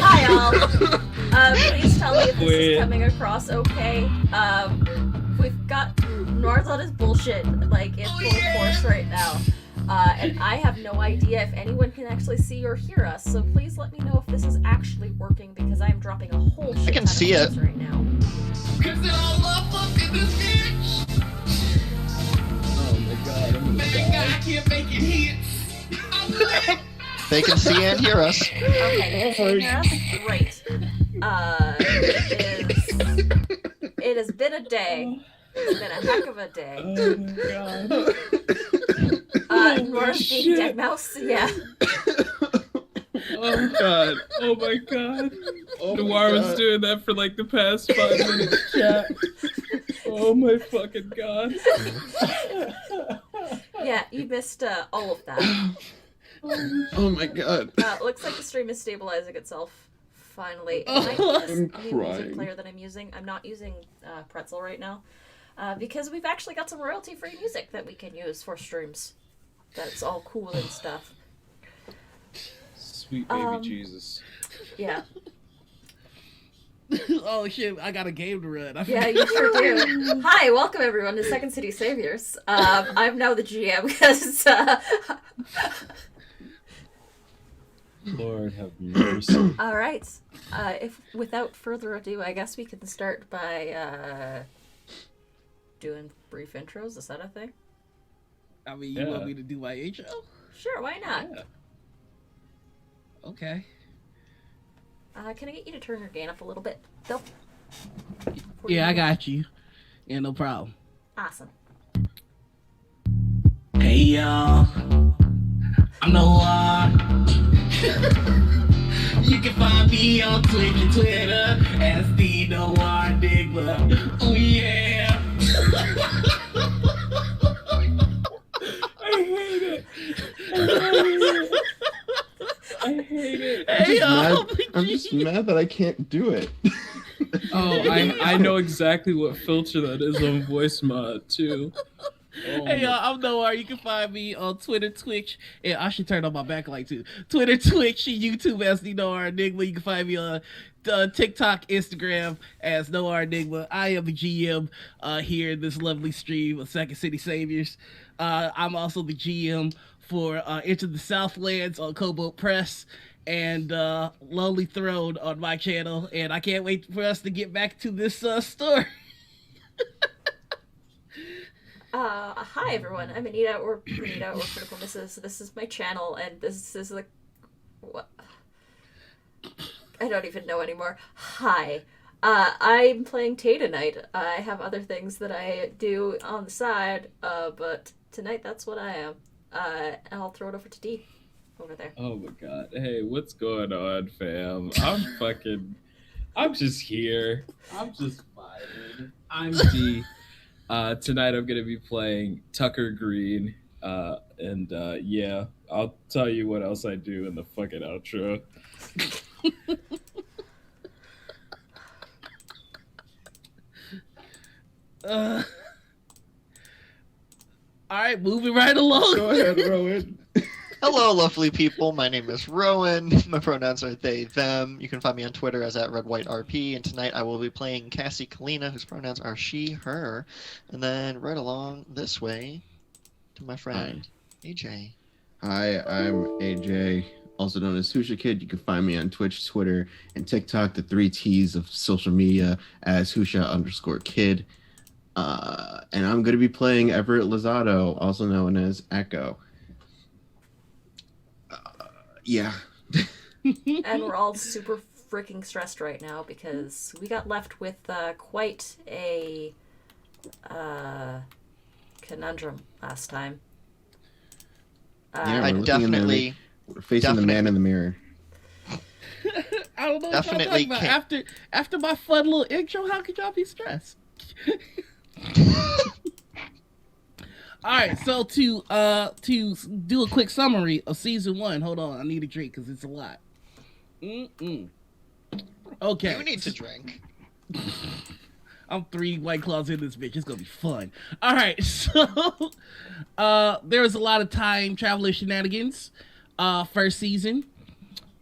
Hi all. Please tell me if this is coming across okay. We've got North on his bullshit like in full force right now. And I have no idea if anyone can actually see or hear us, so please let me know if this is actually working because I am dropping a whole shit ton of things right now. Cause they all love us in this bitch. Oh my god, I'm gonna die. I can't make it hits. They can see and hear us. Okay, great. It has been a day. It's been a heck of a day. Oh my god. North being dead mouse, yeah. Oh god. Oh my god. Oh my Noir was God. doing that for like the past 5 minutes, chat. Oh my fucking god. Yeah, you missed all of that. Oh my god. Looks like the stream is stabilizing itself. Finally. I'm New music crying. player that I'm using. I'm not using Pretzel right now. Because we've actually got some royalty-free music that we can use for streams. That's all cool and stuff. Sweet baby Jesus. Yeah. Oh shit, I got a game to run. Yeah, you sure do. Hi, welcome everyone to Second City Saviors. I'm now the GM because Lord have mercy. all right. If without further ado, I guess we can start by doing brief intros. Is that a thing? I mean, you Yeah. want me to do my intro? Sure, why not? Yeah. Okay. Can I get you to turn your gain up a little bit, though? Yeah, I got you. Yeah, no problem. Awesome. Hey y'all, I'm Noir. You can find me on Twitch and Twitter as the Noir Enigma. Oh yeah. I hate it. I hate it. Hey y'all. I'm just mad that I can't do it. Oh, I know exactly what filter that is on voice mod too. Oh Hey y'all, I'm Noir. You can find me on Twitter, Twitch, and I should turn on my backlight too. Twitter, Twitch, and YouTube as the Noir Enigma. You can find me on TikTok, Instagram as Noir Enigma. I am the GM here in this lovely stream of Second City Saviors. I'm also the GM for Into the Southlands on Cobalt Press and Lonely Throne on my channel. And I can't wait for us to get back to this story. Hi everyone, I'm Anita or Critical Misses. This is my channel, and this is the... What? I don't even know anymore. Hi. I'm playing Tay tonight. I have other things that I do on the side, but tonight that's what I am. And I'll throw it over to D. Over there. Oh my god. Hey, what's going on, fam? I'm just here. I'm just vibing. I'm D. Tonight I'm gonna be playing Tucker Green. And yeah, I'll tell you what else I do in the fucking outro. All right, moving right along. Go ahead, Rowan. Hello, lovely people. My name is Rowan. My pronouns are they, them. You can find me on Twitter as @RedWhiteRP. And tonight I will be playing Cassie Kalina, whose pronouns are she, her. And then right along this way to my friend, AJ. Hi, I'm AJ, also known as Husha Kid. You can find me on Twitch, Twitter, and TikTok, the 3 T's of social media, as Husha_Kid. And I'm going to be playing Everett Lozado, also known as Echo. Yeah. And we're all super freaking stressed right now because we got left with quite a conundrum last time. Yeah, I we're looking in the definitely... We're facing the man in the mirror. I don't know Definitely what y'all talking about. After my fun little intro, how could y'all be stressed? All right, so to do a quick summary of season 1. Hold on, I need a drink because it's a lot. Okay. You need to drink. I'm 3 White Claws in this bitch. It's gonna be fun. All right, so there was a lot of time traveler shenanigans. first season.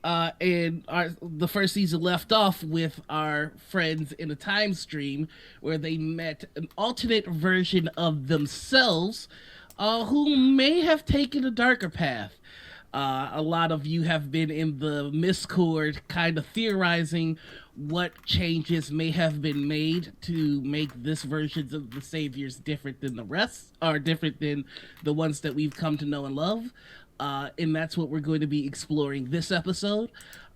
And the first season left off with our friends in a time stream where they met an alternate version of themselves who may have taken a darker path. A lot of you have been in the Discord kind of theorizing what changes may have been made to make this versions of the saviors different than the rest, or different than the ones that we've come to know and love. And that's what we're going to be exploring this episode.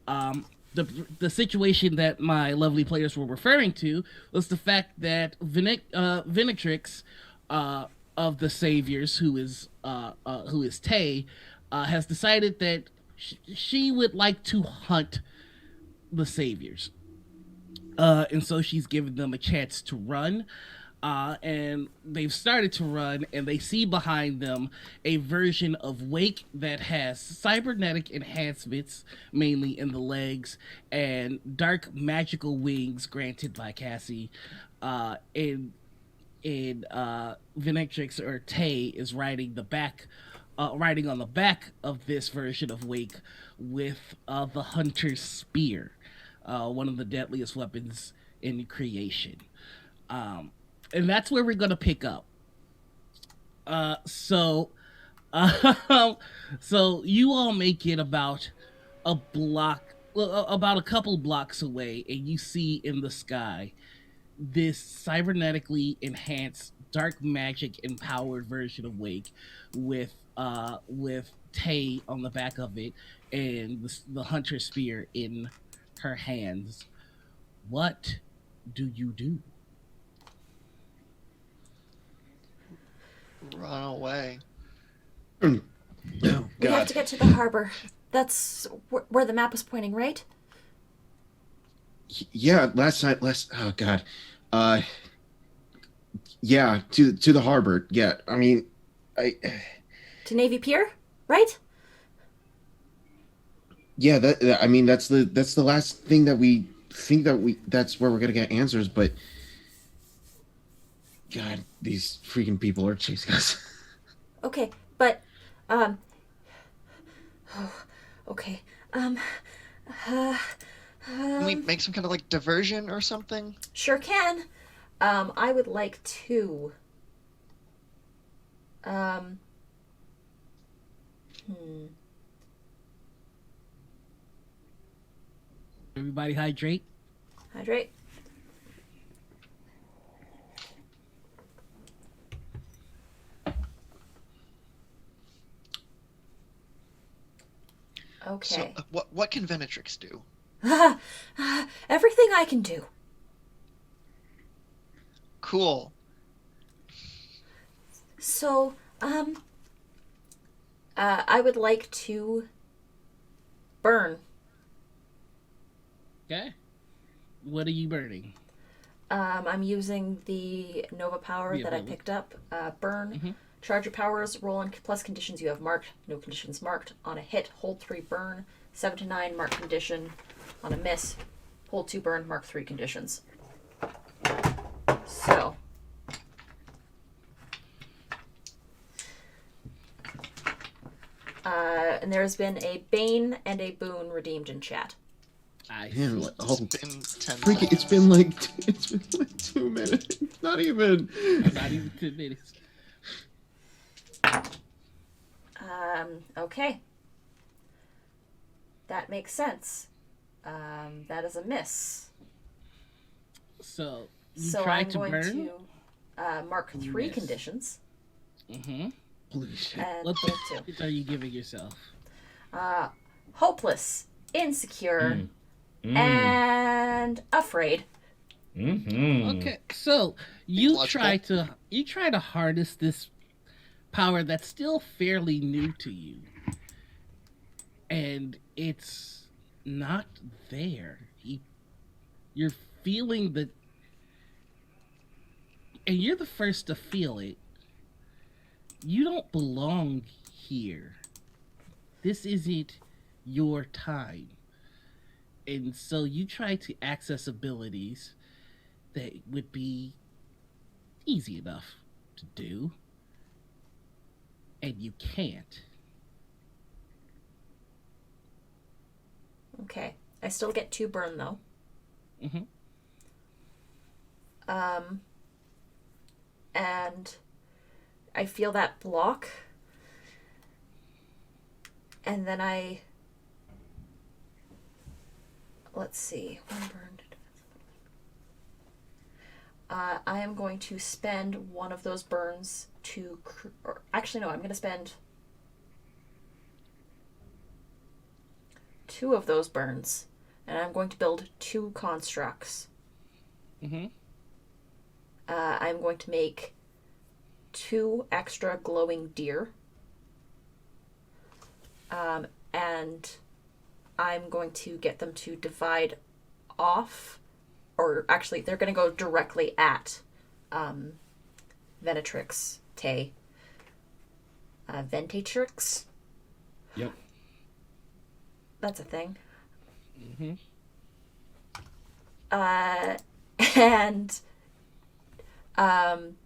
The situation that my lovely players were referring to was the fact that Venetrix of the Saviors, who is Tay, has decided that she would like to hunt the Saviors. And so she's given them a chance to run. And they've started to run, and they see behind them a version of Wake that has cybernetic enhancements, mainly in the legs, and dark magical wings granted by Cassie. And Venetrix, or Tay, is riding on the back of this version of Wake with the Hunter's Spear, one of the deadliest weapons in creation. And that's where we're gonna pick up. So you all make it about a couple blocks away, and you see in the sky this cybernetically enhanced, dark magic empowered version of Wake with Tay on the back of it and the Hunter Spear in her hands. What do you do? Run away. Oh, We have to get to the harbor. That's where the map is pointing, right? Yeah, oh god. Yeah, to the harbor. Yeah, I mean, To Navy Pier, right? yeah, I mean that's the last thing that we think that's where we're going to get answers, but god, these freaking people are chasing us. Okay, but okay. Can we make some kind of like diversion or something? Sure can. I would like to. Everybody hydrate. Hydrate. Okay. So, what can Venetrix do? Everything I can do. Cool. So, I would like to burn. Okay. What are you burning? I'm using the Nova power The that I ability. picked up. Burn. Mhm. Charge your powers, roll on plus conditions you have marked. No conditions marked. On a hit, hold 3, burn. 7 to 9, mark condition. On a miss, hold 2, burn, mark 3 conditions. So. And there's been a Bane and a Boon redeemed in chat. I Man, see. It's been 10 freaking, it's been like 2 minutes. Not even. Not even 2 minutes. Okay. That makes sense. That is a miss. So you So try I'm to going burn. to mark 3 Miss. conditions Mm-hmm. Holy shit. and What hold 2. the are you giving yourself? Hopeless, insecure, Mm. and afraid. Mm-hmm. Okay, so you Logical. try to harness this power that's still fairly new to you, and it's not there. You're feeling the, and you're the first to feel it. You don't belong here. This isn't your time. And so you try to access abilities that would be easy enough to do, and you can't. Okay. I still get 2 burn, though. Mm-hmm. And I feel that block. And then let's see. 1 burn. I am going to spend one of those burns to... actually, no, I'm going to spend 2 of those burns. And I'm going to build 2 constructs. Mm-hmm. I'm going to make 2 extra glowing deer. And I'm going to get them to divide off, or actually, they're going to go directly at Venatrix, Tay. Ventatrix? Yep. That's a thing. Mm-hmm. And I'm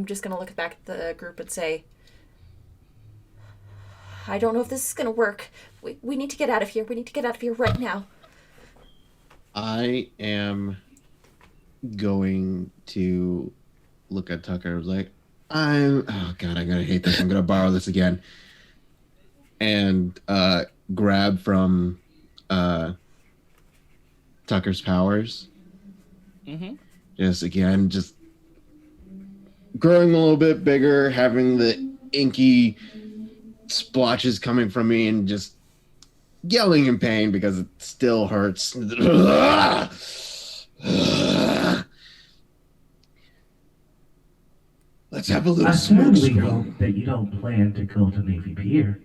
just gonna look back at the group and say, I don't know if this is gonna work. We need to get out of here. We need to get out of here right now. I am going to look at Tucker. I was like, oh god, I'm gonna hate this. I'm gonna borrow this again. And grab from Tucker's powers. Mm-hmm. Just growing a little bit bigger, having the inky splotches coming from me, and just yelling in pain because it still hurts. Let's have a little I smoke certainly scrum. hope that you don't plan to go to Navy Pier.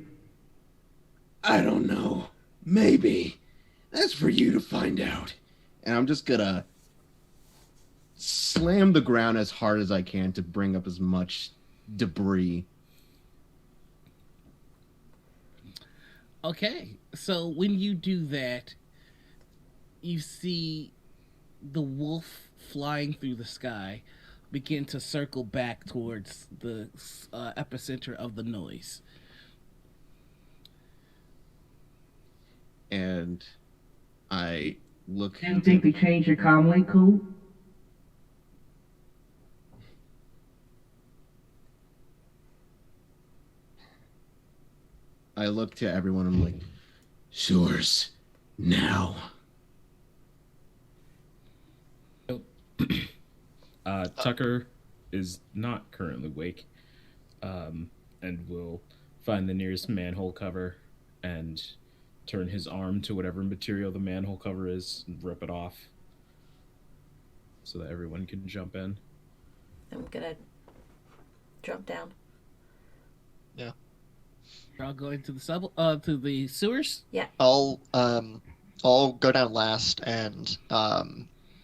I don't know. Maybe. That's for you to find out. And I'm just gonna slam the ground as hard as I can to bring up as much debris. Okay, so when you do that, you see the wolf flying through the sky begin to circle back towards the epicenter of the noise. And I look. Do you think they changed your comlink code? I look to everyone. I'm like, Source now. Tucker is not currently awake, and will find the nearest manhole cover and turn his arm to whatever material the manhole cover is and rip it off so that everyone can jump in. I'm gonna jump down. You're all going to the to the sewers. I'll go down last and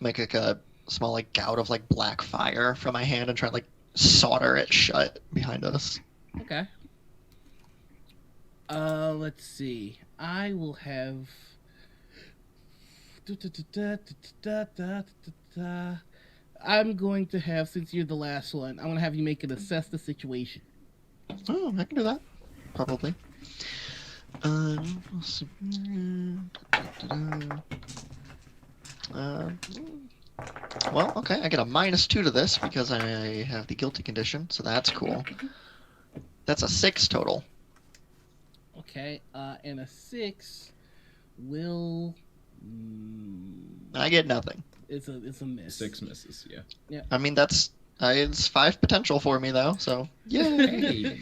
make like a small like gout of like black fire from my hand and try to like solder it shut behind us. Okay. Let's see. I will have. I'm going to have, since you're the last one, I'm going to have you make an assess the situation. Oh, I can do that. Probably. Well, okay, I get a -2 to this because I have the guilty condition, so that's cool. That's a 6 total. Okay, and a 6 will. I get nothing. It's a miss. 6 misses, yeah. I mean, that's it's 5 potential for me though, so yay!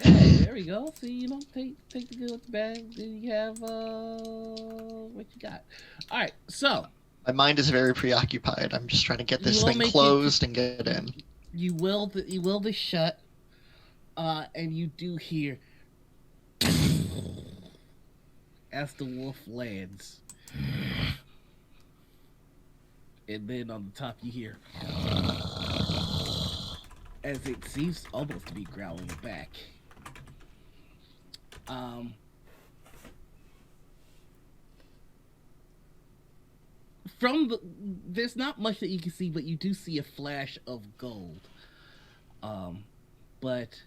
Hey, there we go. See, you know, take the good with the bad. Then you have what you got. All right, so My mind is very preoccupied. I'm just trying to get this You will thing make it- closed and get in. you will the shut, and you do hear as the wolf lands, and then on the top you hear as it seems almost to be growling back. There's not much that you can see, but you do see a flash of gold. But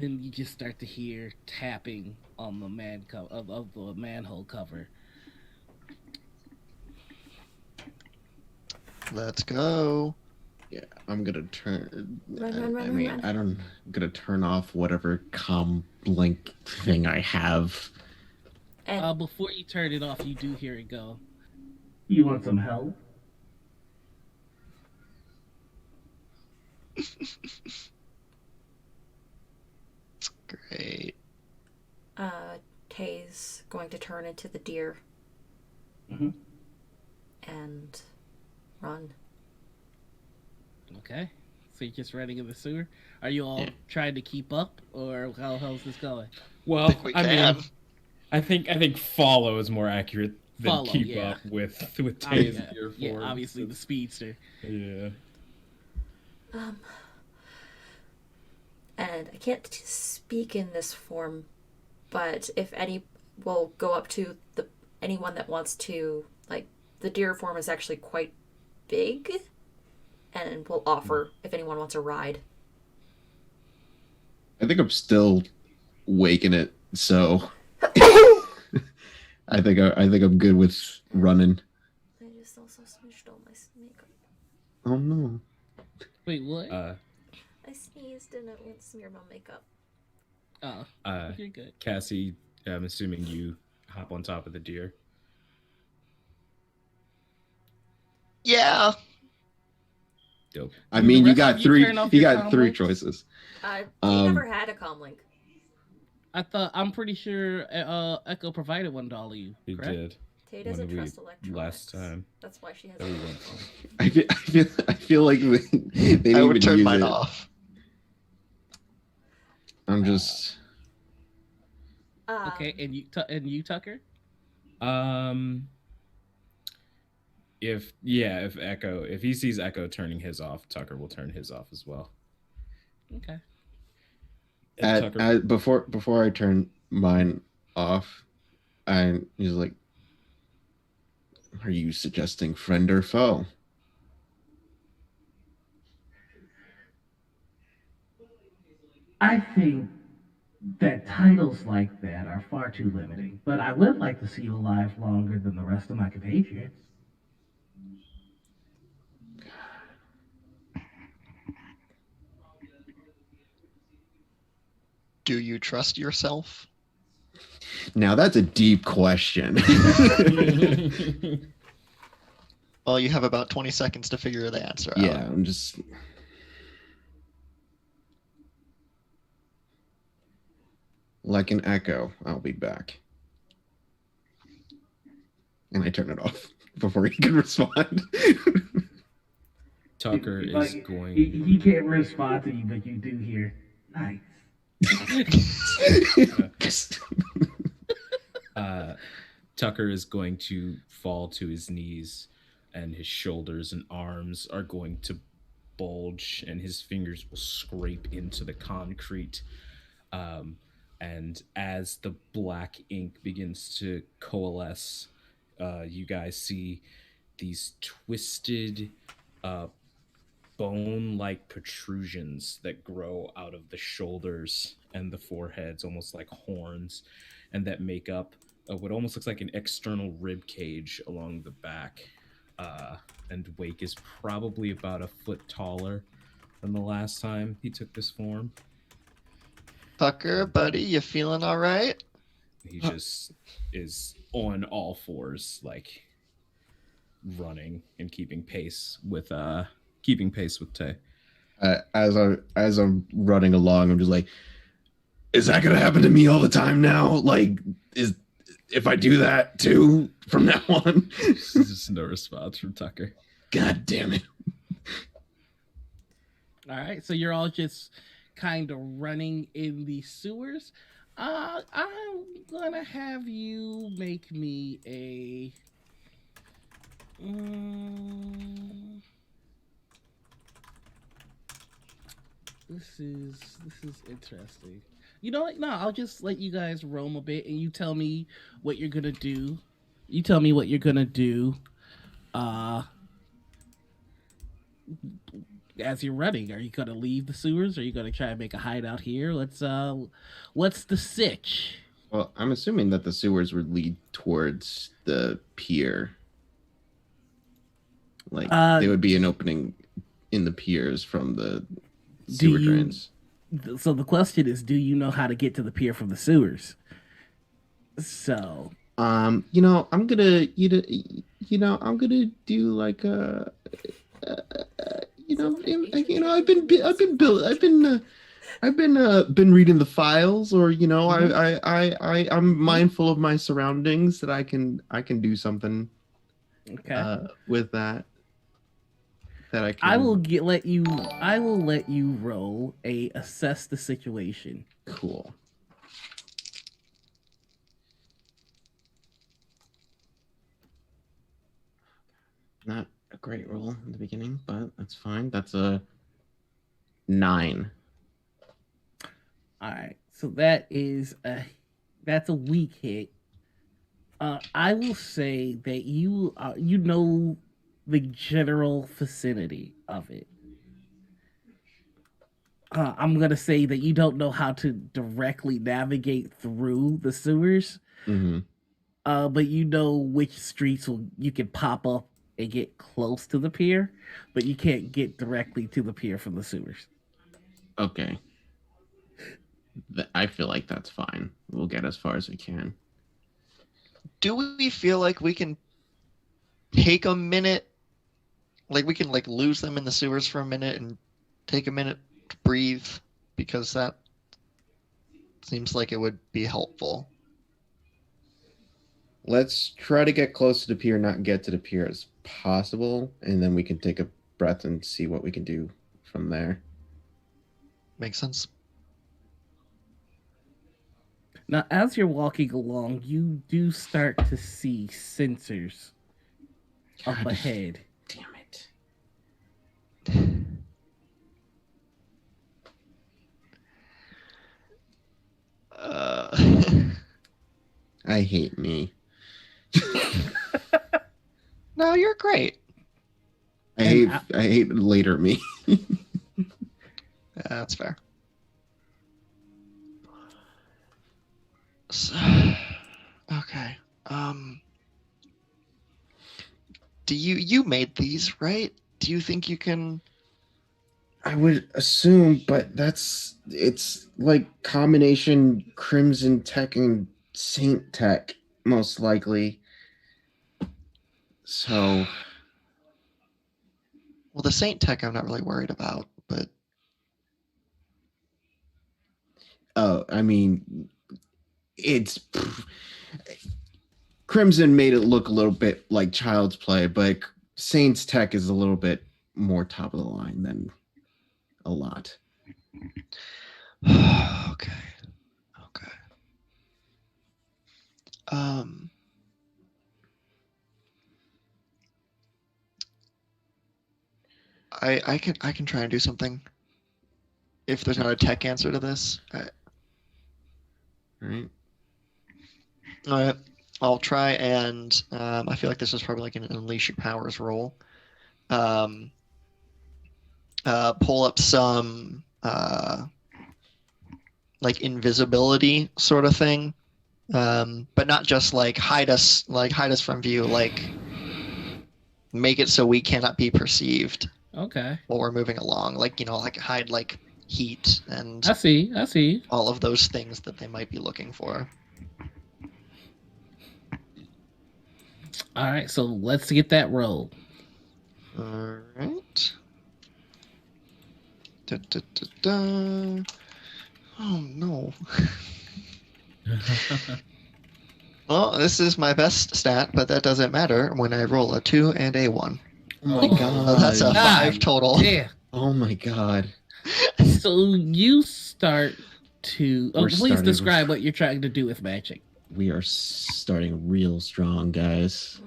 Then you just start to hear tapping on the of the manhole cover. Let's go. Yeah, I'm gonna turn. Run. I'm gonna turn off whatever com link thing I have. And Before you turn it off, you do hear it go. You want some help? Great. Tay's going to turn into the deer Mm-hmm. and run. Okay. So you're just running in the sewer? Are you all Yeah. trying to keep up, or how's this going? Well, think we I can. mean, I think follow is more accurate than Follow, keep yeah. up with Tay's Yeah, gear yeah, form. obviously the speedster. Yeah. And I can't speak in this form, but if any, we'll go up to anyone that wants to, like, the deer form is actually quite big, and we'll offer if anyone wants a ride. I think I'm still waking it, so I think I'm good with running. I just also smudged all my makeup. Oh no. Wait, what? I sneezed and it went smeared my makeup. Oh, you're good. Cassie, I'm assuming you hop on top of the deer. Yeah. Dope. I Do mean, the you rest got of you three. turn off You your got three comlinks? choices. He Um, never had a comlink. I'm pretty sure Echo provided one to all of you. He Correct? did. Tay doesn't when we- trust electronics. last time. That's why she has That a we went phone. I feel like they didn't I would even turn use mine it. off. I'm just. Okay, and you Tucker? If Echo, if he sees Echo turning his off, Tucker will turn his off as well. Okay. And Tucker, Before I turn mine off, he's like, "Are you suggesting friend or foe?" I think that titles like that are far too limiting, but I would like to see you alive longer than the rest of my compatriots. Do you trust yourself? Now that's a deep question. Well, you have about 20 seconds to figure the answer out. Yeah, I'm just. Like an echo, I'll be back. And I turn it off before he can respond. Tucker is Like, going. He can't respond to you, but you do hear, nice. Tucker is going to fall to his knees, and his shoulders and arms are going to bulge, and his fingers will scrape into the concrete. And as the black ink begins to coalesce, you guys see these twisted, bone-like protrusions that grow out of the shoulders and the foreheads, almost like horns, and that make up what almost looks like an external rib cage along the back. And Wake is probably about a foot taller than the last time he took this form. Tucker, buddy, you feeling all right? He just is on all fours, like running and keeping pace with Tay. As I'm running along, I'm just like, is that gonna happen to me all the time now? Like, if I do that too from now on? There's just no response from Tucker. God damn it! All right, so you're all just kind of running in the sewers. I'm gonna have you make me a. This is interesting. You know what? No, I'll just let you guys roam a bit, and you tell me what you're gonna do. You tell me what you're gonna do. as you're running, are you gonna leave the sewers? Are you gonna try and make a hideout here? What's the sitch? Well, I'm assuming that the sewers would lead towards the pier. Like there would be an opening in the piers from the sewer drains. So the question is, do you know how to get to the pier from the sewers? So, I'm gonna, I'm gonna do like I've been reading the files, or I'm mindful of my surroundings that I can do something with that. That I can. I will let you roll a assess the situation. Cool. Not a great roll in the beginning, but that's fine. That's a 9. All right, so that's a weak hit. I will say that you know the general vicinity of it. I'm gonna say that you don't know how to directly navigate through the sewers, but you know which streets you can pop up and get close to the pier, but you can't get directly to the pier from the sewers. Okay. I feel like that's fine. We'll get as far as we can. Do we feel like we can take a minute? Like we can lose them in the sewers for a minute and take a minute to breathe, because that seems like it would be helpful. Let's try to get close to the pier, not get to the pier as possible, and then we can take a breath and see what we can do from there. Makes sense. Now, as you're walking along, you do start to see sensors up ahead. Damn it. I hate me. No, you're great. I hate later me. That's fair. So, okay. Do you made these, right? Do you think you can? I would assume, but it's like combination Crimson Tech and Saint Tech, most likely. So, well, the Saint Tech I'm not really worried about, but I mean, it's Crimson made it look a little bit like Child's Play, but Saint's Tech is a little bit more top of the line than a lot. Okay. I can try and do something. If there's not a tech answer to this, All right. All right. I'll try and I feel like this is probably like an Unleash Your Powers roll. Pull up some like invisibility sort of thing, but not just like hide us from view. Like make it so we cannot be perceived. Okay. While we're moving along, like hide like heat and I see. all of those things that they might be looking for. All right, so let's get that roll. All right. Oh no. Well, this is my best stat, but that doesn't matter when I roll a 2 and a 1. Oh my god. That's a 5 total. Yeah. Oh my god. So you start to. Oh, please describe what you're trying to do with magic. We are starting real strong, guys.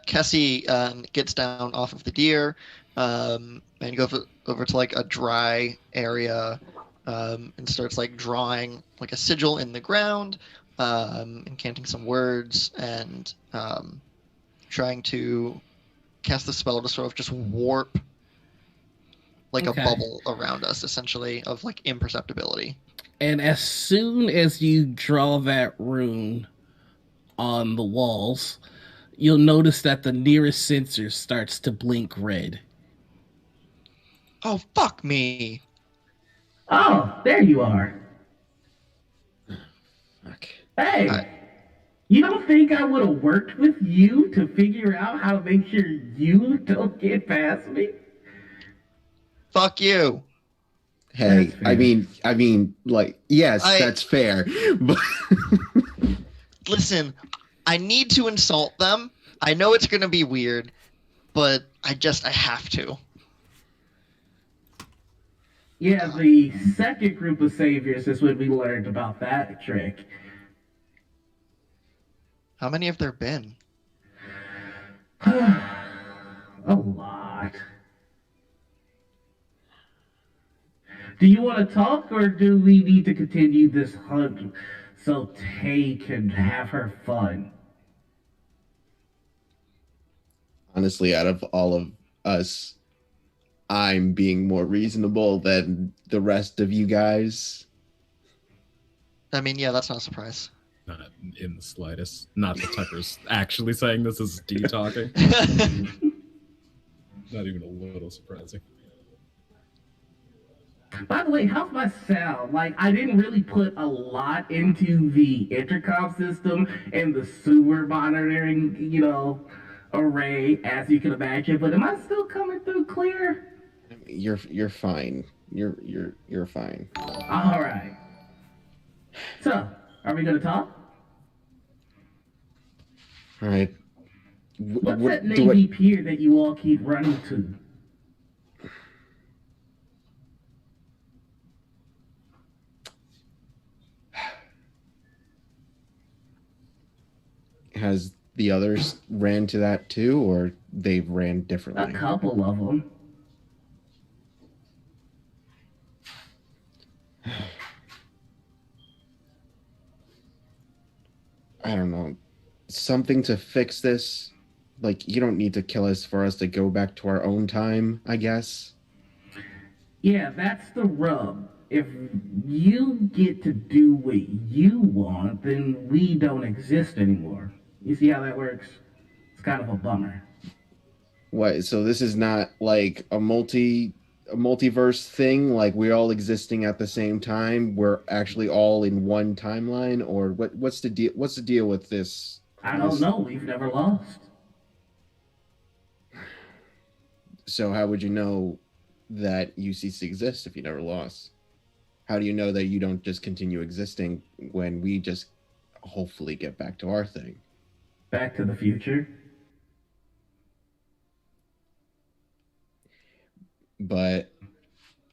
Cassie gets down off of the deer, and goes over to like a dry area, and starts like drawing like a sigil in the ground, incanting some words, and trying to cast the spell to sort of just warp like Okay. a bubble around us, essentially, of like imperceptibility. And as soon as you draw that rune on the walls, you'll notice that the nearest sensor starts to blink red. Oh, fuck me. Oh, there you are. Fuck. Hey, Hi. you don't think I would have worked with you to figure out how to make sure you don't get past me? Fuck you. Hey, That's fair. I mean, like, yes, that's fair, but Listen, I need to insult them. I know it's gonna be weird, but I have to. Yeah, the second group of saviors is when we learned about that trick. How many have there been? A lot. Do you want to talk, or do we need to continue this hunt so Tay can have her fun? honestly, out of all of us, I'm being more reasonable than the rest of you guys. I mean, yeah, that's not a surprise. Not in the slightest. Not that Tucker's actually saying this is D talking. Not even a little surprising. By the way, how's my sound? Like, I didn't really put a lot into the intercom system and the sewer monitoring, array, as you can imagine. But am I still coming through clear? You're fine. You're fine. All right. So, are we gonna talk? All right. What's that Navy pier that you all keep running to? Has the others ran to that too, or they've ran A differently? couple of them. I don't know. Something to fix this. Like, you don't need to kill us for us to go back to our own time, I guess. Yeah, that's the rub. If you get to do what you want, then we don't exist anymore. You see how that works? It's kind of a bummer. What? So this is not like a multiverse thing, like we're all existing at the same time. We're actually all in one timeline, or what's the deal? What's the deal with this? I don't know. We've never lost. So how would you know that UCC exists if you never lost? How do you know that you don't just continue existing when we just hopefully get back to our thing? Back to the future. But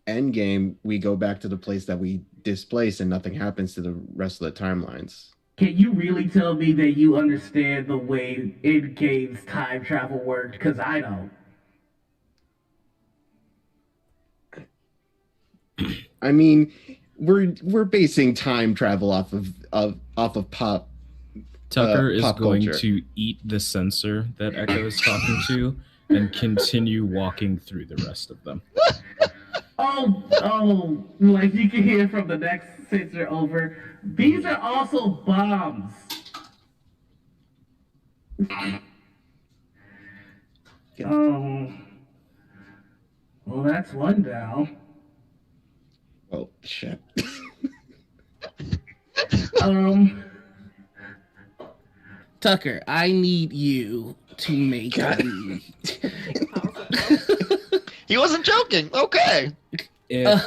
Endgame, we go back to the place that we displaced and nothing happens to the rest of the timelines. Can you really tell me that you understand the way Endgame's time travel worked? Because I don't. I mean, we're basing time travel off of pop. Tucker is pop going culture. to eat the sensor that Echo is talking to and continue walking through the rest of them. Oh, like you can hear from the next sensor over. These are also bombs. Well, that's one down. Oh shit! Tucker, I need you to make He wasn't joking. Okay. If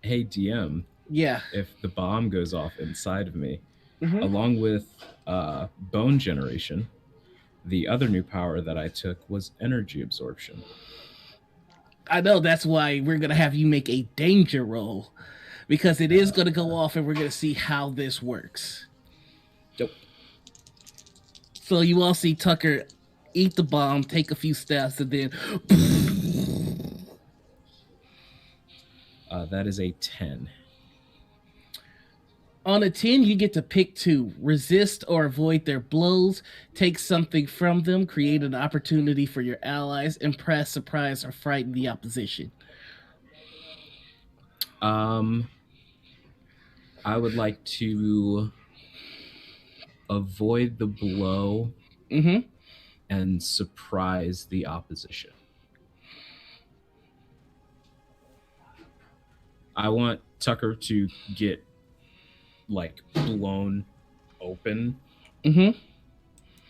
hey DM, Yeah. if the bomb goes off inside of me, Mhm. along with bone generation, the other new power that I took was energy absorption. I know, that's why we're gonna have you make a danger roll, because it is gonna go off and we're gonna see how this works. Yep. So you all see Tucker eat the bomb, take a few steps, and then That is a 10. On a 10, you get to pick two: resist or avoid their blows, take something from them, create an opportunity for your allies, impress, surprise, or frighten the opposition. I would like to avoid the blow Mm-hmm. and surprise the opposition. I want Tucker to get like blown open, Mm-hmm.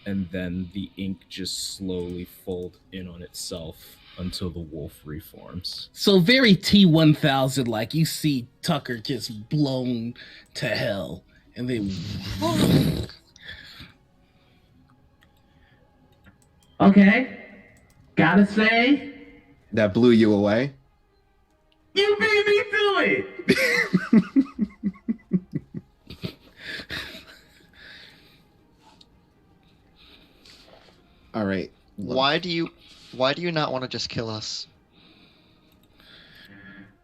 and then the ink just slowly fold in on itself until the wolf reforms. So very T-1000, like you see Tucker just blown to hell, and then Okay. Gotta say, That blew you away. you beat me to it. All right. Look, Why do you not want to just kill us?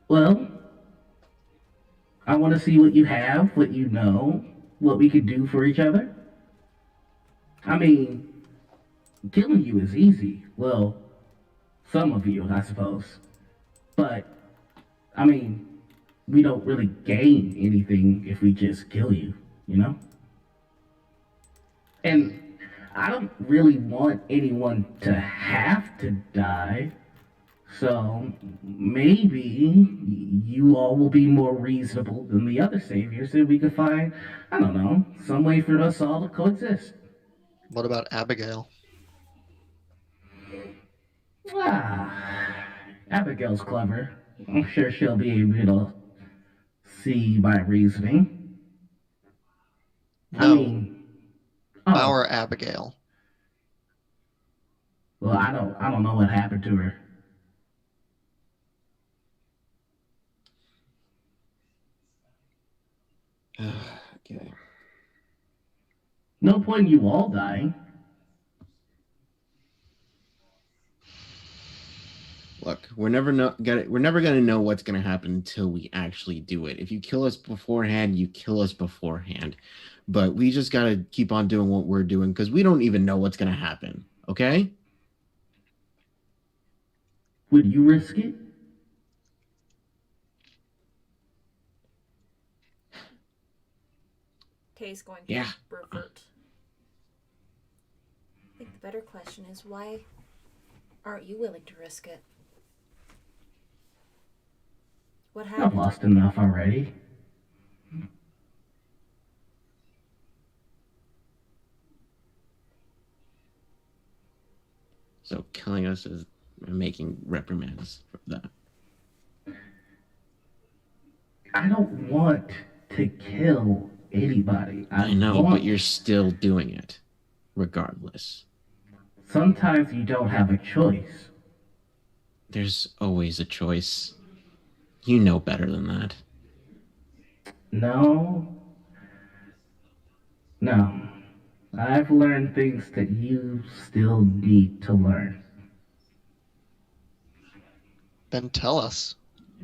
Well, I want to see what you have, what you know, what we could do for each other. I mean, killing you is easy. Well, some of you, I suppose. But, I mean, we don't really gain anything if we just kill you, you know? And I don't really want anyone to have to die. So maybe you all will be more reasonable than the other saviors, and we could find, I don't know, some way for us all to coexist. What about Abigail? Abigail's clever. I'm sure she'll be able to see my reasoning. I No. mean, Our Abigail. well, I don't know what happened to her. Okay. No point in you all dying. Look, we're never gonna know what's gonna happen until we actually do it. If you kill us beforehand, you kill us beforehand. But we just gotta keep on doing what we're doing because we don't even know what's gonna happen. Okay? Would you risk it? Tay's going to Yeah. revert. I think the better question is, why aren't you willing to risk it? What I've happened? lost enough already. So killing us is making reprimands for that. I don't want to kill anybody. I know, want- but you're still doing it, regardless. Sometimes you don't have a choice. There's always a choice. You know better than that. No. I've learned things that you still need to learn. Then tell us.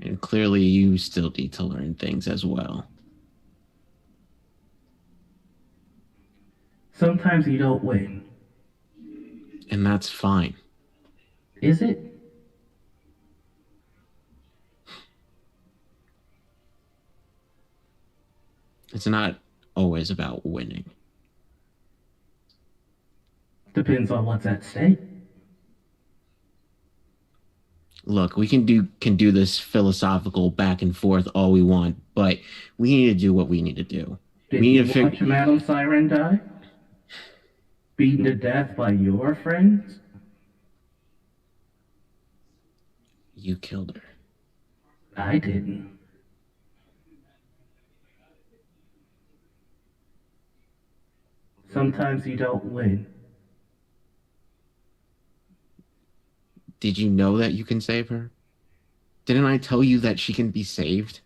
And clearly you still need to learn things as well. Sometimes you don't win. And that's fine. Is it? It's not always about winning. Depends on what's at stake. Look, we can do this philosophical back and forth all we want, but we need to do what we need to do. Did We you need to watch Madam Siren die? Beaten to death by your friends? You killed her. I didn't. Sometimes you don't win. Did you know that you can save her? Didn't I tell you that she can be saved?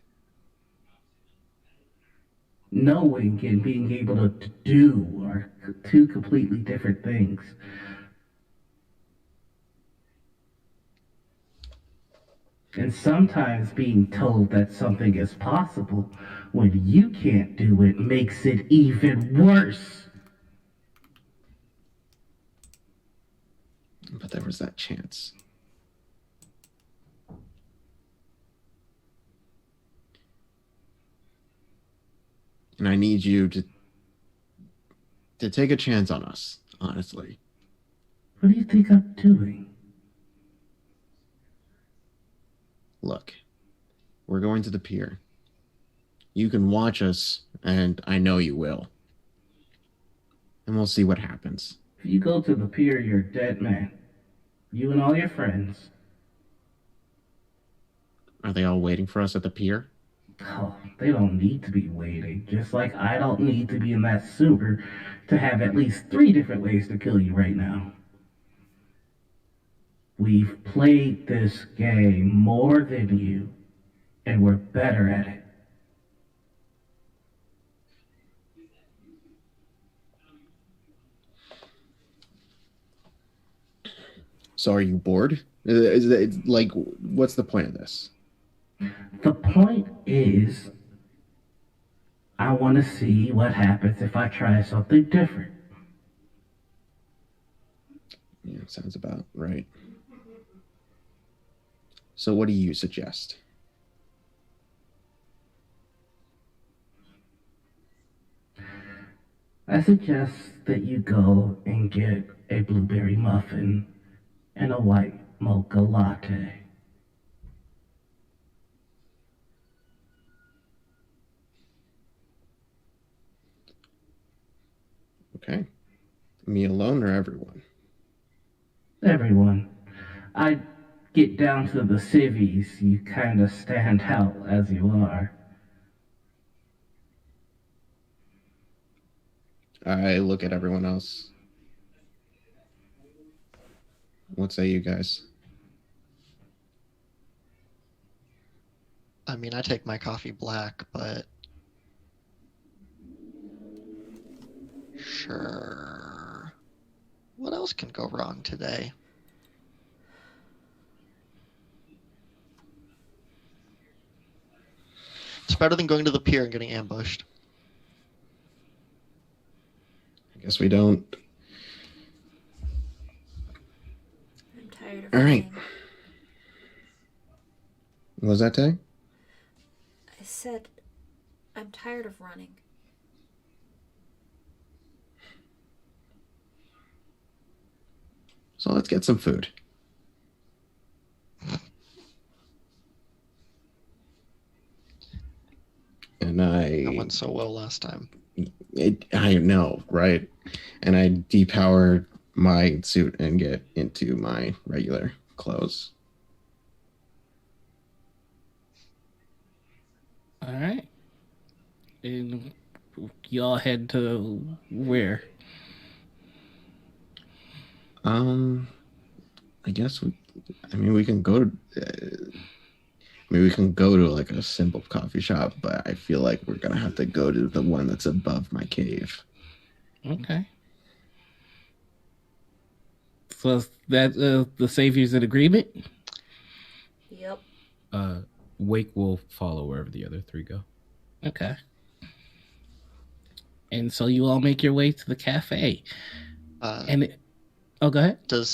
Knowing and being able to do are two completely different things. And sometimes being told that something is possible when you can't do it makes it even worse. But there was that chance. And I need you to take a chance on us, honestly. What do you think I'm doing? Look, we're going to the pier. You can watch us, and I know you will. And we'll see what happens. If you go to the pier, you're a dead man. You and all your friends. Are they all waiting for us at the pier? Oh, they don't need to be waiting. Just like I don't need to be in that sewer to have at least 3 different ways to kill you right now. We've played this game more than you, and we're better at it. So are you bored? Is it, like, what's the point of this? The point is, I want to see what happens if I try something different. Yeah, sounds about right. So what do you suggest? I suggest that you go and get a blueberry muffin and a white mocha latte. Okay. Me alone or everyone? Everyone. I get down to the civvies, you kind of stand out as you are. I look at everyone else. What say you guys? I mean, I take my coffee black, but sure. What else can go wrong today? It's better than going to the pier and getting ambushed. I guess we don't. I'm tired of All right. running. What was that, Tay? I said, I'm tired of running. So let's get some food. And That went so well last time. I know, right? And I depower my suit and get into my regular clothes. All right. And y'all head to where? I guess we can go. We can go to like a simple coffee shop, but I feel like we're gonna have to go to the one that's above my cave. Okay. So is that the Savior's in agreement? Yep. Wake will follow wherever the other 3 go. Okay. And so you all make your way to the cafe. Oh, go ahead. Do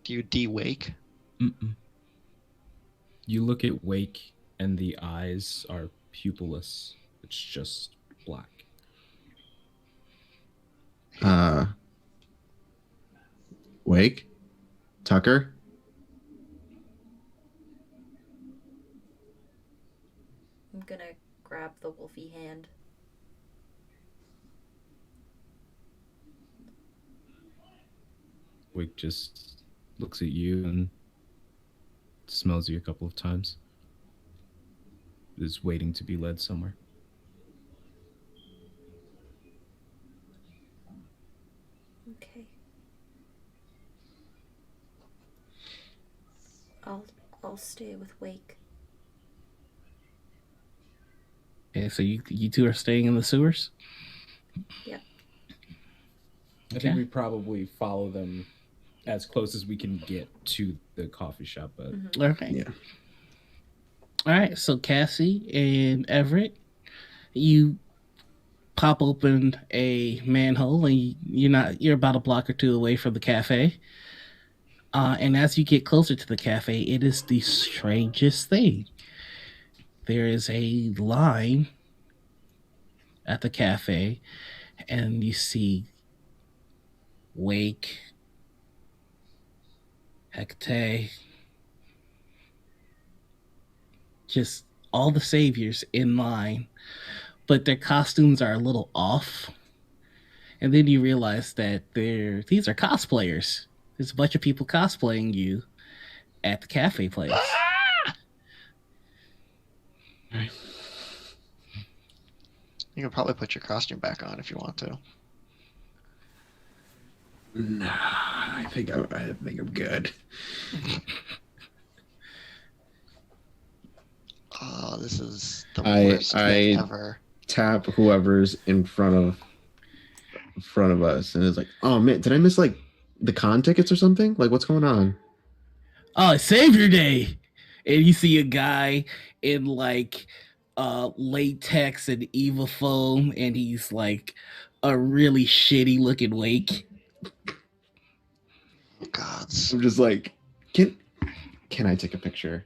you de-wake? Mm-mm. You look at Wake, and the eyes are pupilless. It's just black. Wake, Tucker. I'm gonna grab the wolfy hand. Wake just looks at you and smells you a couple of times. Is waiting to be led somewhere. Okay. I'll stay with Wake. Okay, so you two are staying in the sewers? Yep. I think we probably follow them as close as we can get to the coffee shop. But Okay. Yeah. All right, so Cassie and Everett, you pop open a manhole, and you're about a block or two away from the cafe. And as you get closer to the cafe, it is the strangest thing. There is a line at the cafe, and you see Wake, Hecate, just all the saviors in line, but their costumes are a little off. And then you realize that these are cosplayers. There's a bunch of people cosplaying you at the cafe place. You can probably put your costume back on if you want to. Nah, I think I'm good. Oh, this is the worst thing ever. Tap whoever's in front of us, and it's like, oh man, did I miss like the con tickets or something? Like, what's going on? Oh, it's Savior Day, and you see a guy in like latex and Eva foam, and he's like a really shitty looking Wake. Gods. I'm just like, can I take a picture?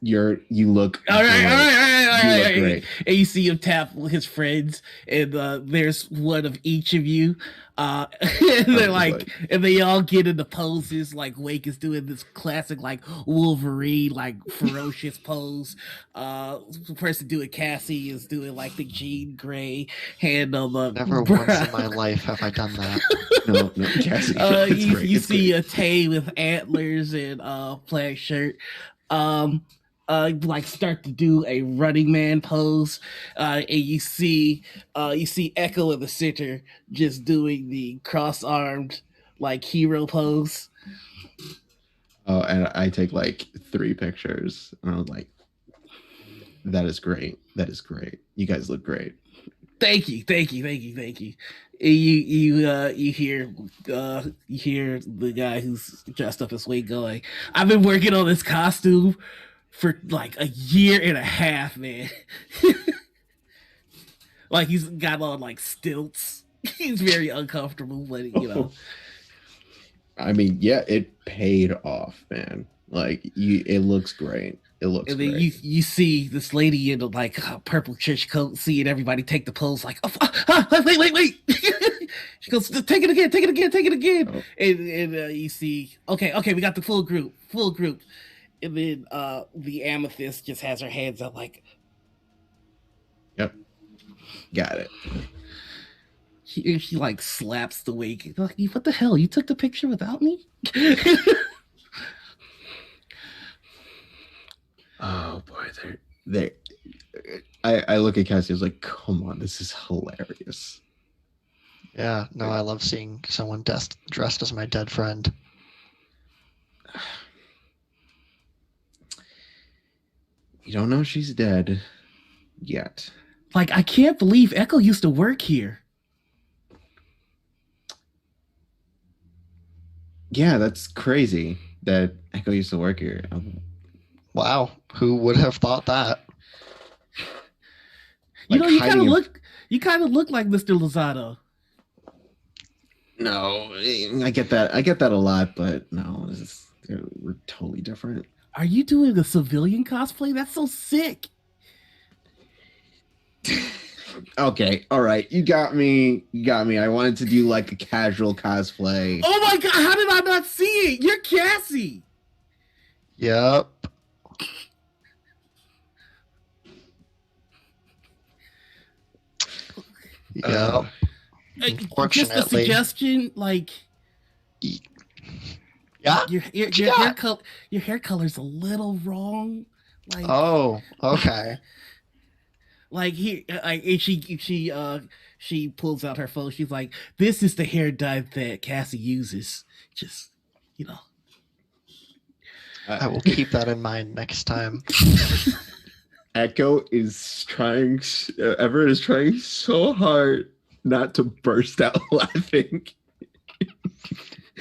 You look all right, great. all right. Look great. And you see him tap his friends, and there's one of each of you. And they're like, and they all get into poses. Like Wake is doing this classic, like Wolverine, like ferocious pose. The person doing Cassie is doing like the Jean Grey hand on the. Never once in my life have I done that. No, Cassie. It's great. You It's see great. a Tay with antlers and plaid shirt. Like start to do a running man pose, and you see Echo in the center just doing the cross-armed like hero pose. Oh, and I take like 3 pictures, and I was like, "That is great. That is great. You guys look great." Thank you. You hear the guy who's dressed up as Wade going, I've been working on this costume for like a year and a half, man. Like he's got on like stilts. He's very uncomfortable, but you know. I mean, yeah, it paid off, man. Like it looks great. It looks and then great. you see this lady in a like purple church coat, seeing everybody take the pose, like, wait. She goes, take it again. Oh. And you see, okay, we got the full group. And then the amethyst just has her hands up, like, Yep, got it. she like slaps the Wake. Like, what the hell? You took the picture without me? Oh boy, they. I look at Cassie. I was like, "Come on, this is hilarious." Yeah, no, I love seeing someone dressed as my dead friend. You don't know she's dead yet. Like, I can't believe Echo used to work here. Yeah, that's crazy that Echo used to work here. Wow, who would have thought that? You Like know, you kind hiding of look like Mr. Lozado. No, I get that a lot, but no, we're totally different. Are you doing a civilian cosplay? That's so sick. Okay, all right, you got me. I wanted to do like a casual cosplay. Oh my god, how did I not see it? You're Cassie. Yep. Yep. Just a Unfortunately. suggestion, like Yeah. your hair color's a little wrong. Like, Oh, okay. like here, and she pulls out her phone. She's like, "This is the hair dye that Cassie uses." Just, you know. I will keep that in mind next time. Echo is trying. Everett is trying so hard not to burst out laughing.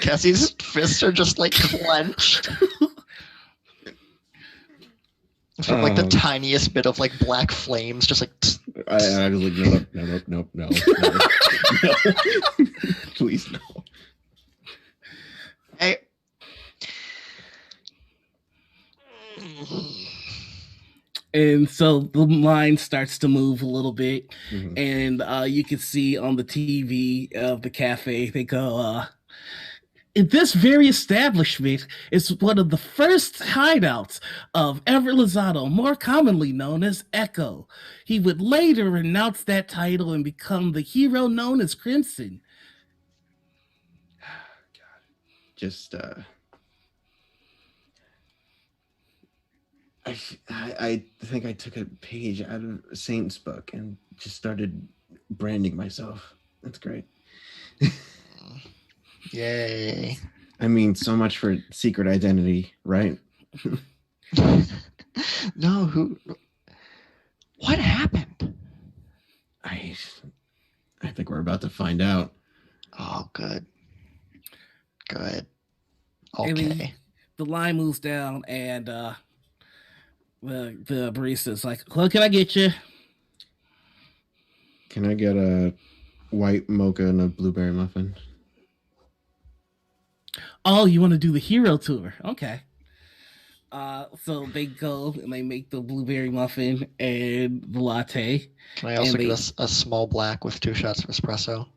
Cassie's fists are just like clenched. From like the tiniest bit of like black flames, just like. I was like, no. Please no. Hey. And so the line starts to move a little bit, Mhm. and you can see on the TV of the cafe, they go, this very establishment is one of the first hideouts of Everett Lozado, more commonly known as Echo. He would later renounce that title and become the hero known as Crimson. Just I think I took a page out of Saint's book and just started branding myself. That's great. Yay. I mean, so much for secret identity, right? No, who? What happened? I think we're about to find out. Oh, good. Good. And then Okay. the line moves down, and the barista's like, "What can I get you?" Can I get a white mocha and a blueberry muffin? Oh, you want to do the hero tour? Okay. So they go and they make the blueberry muffin and the latte. Can I also and get they- a small black with 2 shots of espresso?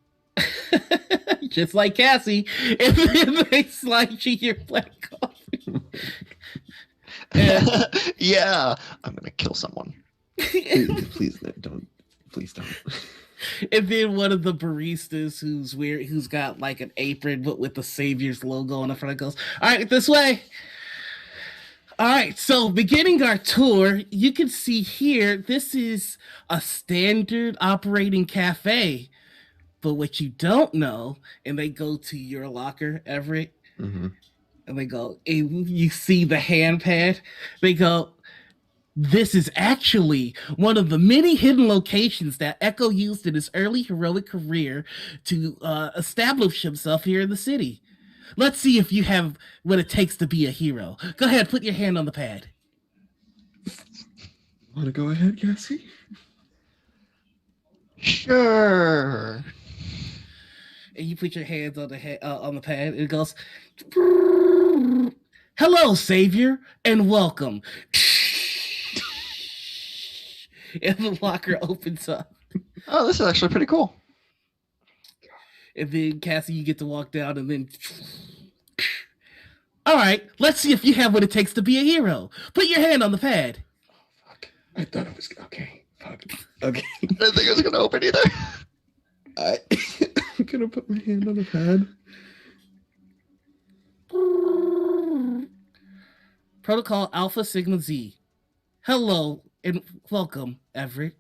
Just like Cassie, and then they slide you your black coffee. And- Yeah, I'm gonna kill someone. Please don't. Please don't. And then one of the baristas who's got like an apron but with the Savior's logo on the front goes, "All right, this way." All right, so beginning our tour, you can see here, this is a standard operating cafe. But what you don't know, and they go to your locker, Everett, Mm-hmm. and they go, and you see the hand pad, they go, this is actually one of the many hidden locations that Echo used in his early heroic career to establish himself here in the city. Let's see if you have what it takes to be a hero. Go ahead, put your hand on the pad. Want to go ahead, Cassie? Sure. And you put your hands on the pad. And it goes, "Hello, Savior, and welcome." And the locker opens up. Oh, this is actually pretty cool. And then, Cassie, you get to walk down, and then... All right, let's see if you have what it takes to be a hero. Put your hand on the pad. Fuck. I thought it was okay. Fuck. Okay. I didn't think it was gonna open either. I'm gonna put my hand on the pad. Protocol Alpha Sigma Z. Hello and welcome, Everett.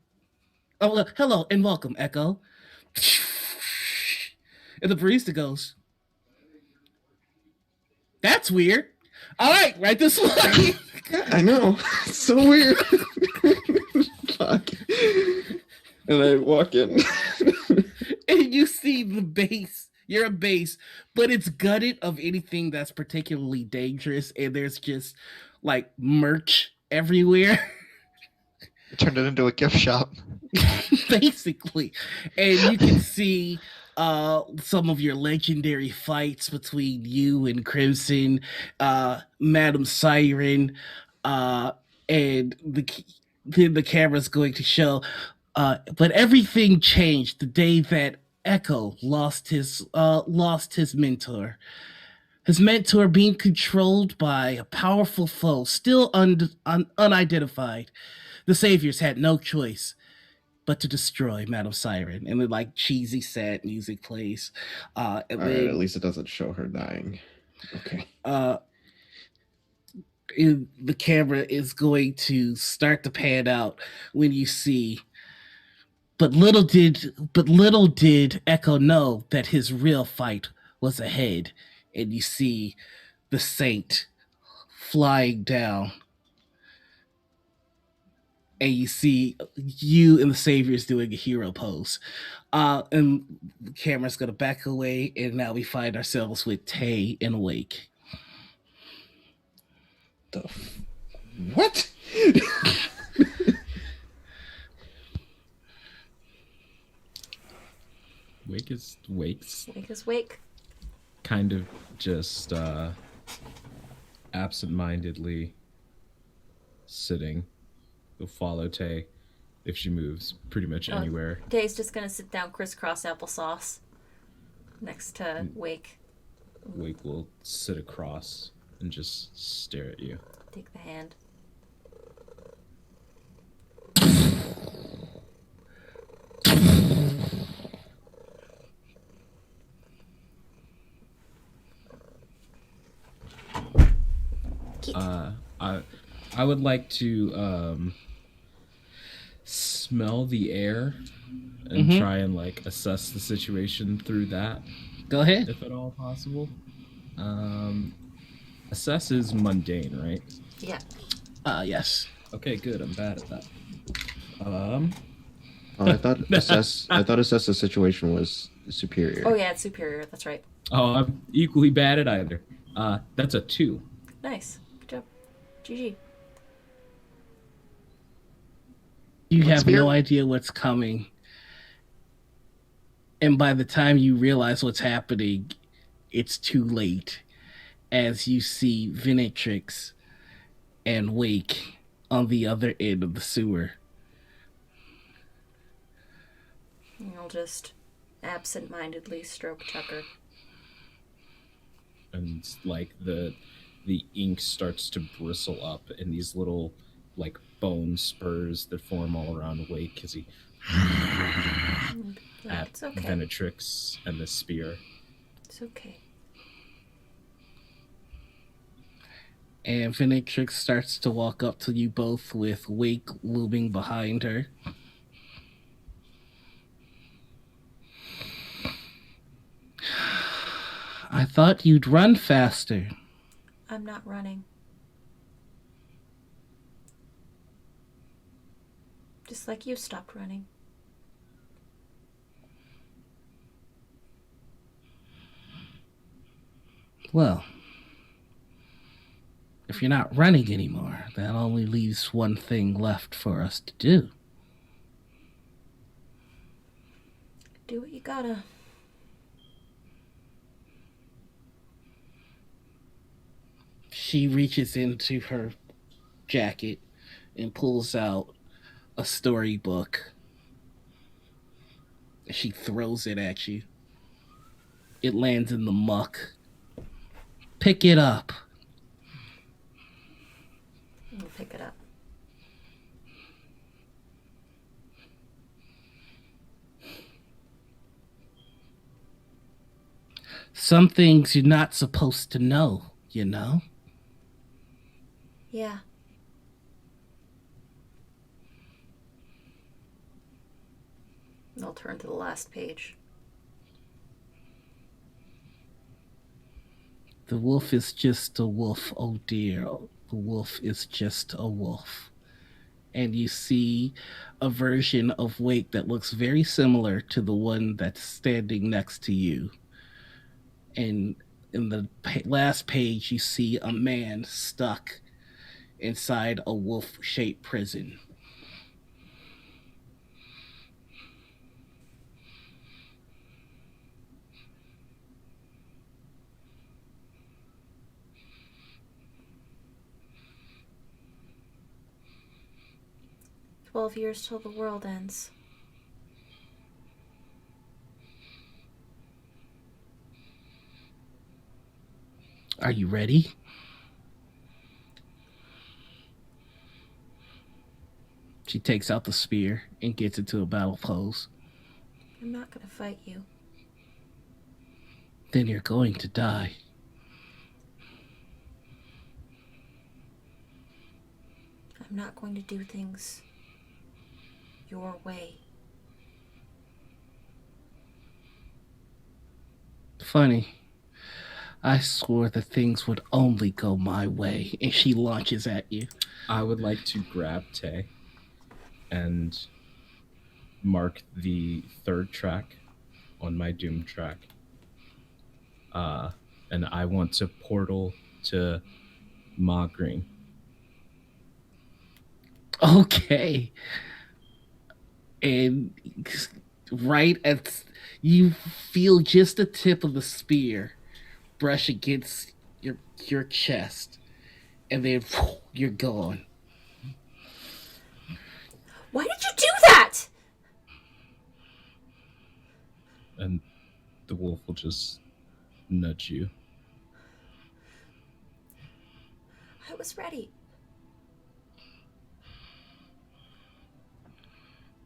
Oh, hello and welcome, Echo. And the barista goes, "That's weird. All right, right this way." I know. It's so weird. Fuck. And I walk in. And you see the base. You're a base, but it's gutted of anything that's particularly dangerous, and there's just like merch everywhere. Turned it into a gift shop. Basically. And you can see some of your legendary fights between you and Crimson, Madam Siren, and the camera's going to show. But everything changed the day that Echo lost his mentor. His mentor being controlled by a powerful foe, still unidentified. The Saviors had no choice but to destroy Madam Siren. And then like cheesy sad music plays. And All then, right, at least it doesn't show her dying. Okay. the camera is going to start to pan out when you see. But little did Echo know that his real fight was ahead. And you see the Saint flying down. And you see you and the Saviors doing a hero pose. And the camera's going to back away, and now we find ourselves with Tay and Wake. What? Wakes Wake is wake. kind of just absent-mindedly sitting. He'll follow Tay if she moves pretty much anywhere. Day's just gonna sit down crisscross applesauce next to Wake. Wake will sit across and just stare at you. Take the hand. Keith. I would like to smell the air and try and like assess the situation through that, Go ahead. if at all possible. Assess is mundane, right? Yeah. Yes. Okay, good. I'm bad at that. Oh, I thought assess the situation was superior. Oh yeah, it's superior. That's right. Oh, I'm equally bad at either. That's a 2. Nice. Good job. GG. You have Spear? no idea what's coming. And by the time you realize what's happening, it's too late. As you see Venetrix and Wake on the other end of the sewer. You'll just absent-mindedly stroke Tucker. And like the ink starts to bristle up in these little like bone spurs that form all around Wake as he Yeah, at it's okay. Venetrix and the spear. It's okay. And Venetrix starts to walk up to you both with Wake looming behind her. I thought you'd run faster. I'm not running. Just like you stopped running. Well, if you're not running anymore, that only leaves one thing left for us to do. Do what you gotta. She reaches into her jacket and pulls out a storybook. She throws it at you. It lands in the muck. Pick it up. I'll pick it up. Some things you're not supposed to know, you know? Yeah. I'll turn to the last page. The wolf is just a wolf, oh dear. The wolf is just a wolf. And you see a version of Wake that looks very similar to the one that's standing next to you. And in the last page, you see a man stuck inside a wolf-shaped prison. "12 years till the world ends." Are you ready? She takes out the spear and gets into a battle pose. I'm not gonna fight you. Then you're going to die. I'm not going to do things your way. Funny. I swore that things would only go my way. And she launches at you. I would like to grab Tay and mark the 3rd track on my Doom track. And I want to portal to Ma Green. Okay. And right as you feel just the tip of the spear brush against your chest, and then you're gone. Why did you do that? And the wolf will just nudge you. I was ready.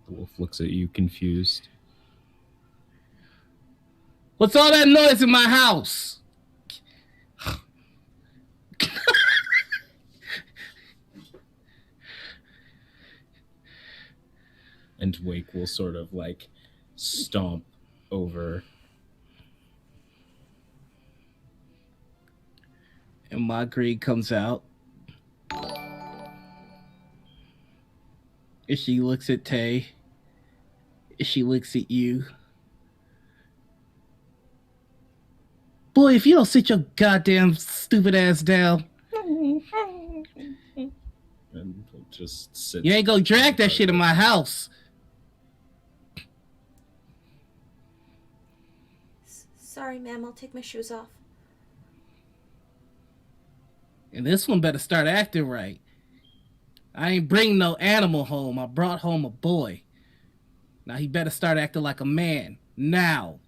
The wolf looks at you confused. What's all that noise in my house? And Wake will sort of like stomp over. And Marguerite comes out. And she looks at Tay. And she looks at you. Boy, if you don't sit your goddamn stupid ass down, And will just sit. you ain't gonna drag that shit in my house. Sorry, ma'am. I'll take my shoes off. And this one better start acting right. I ain't bring no animal home. I brought home a boy. Now he better start acting like a man. Now.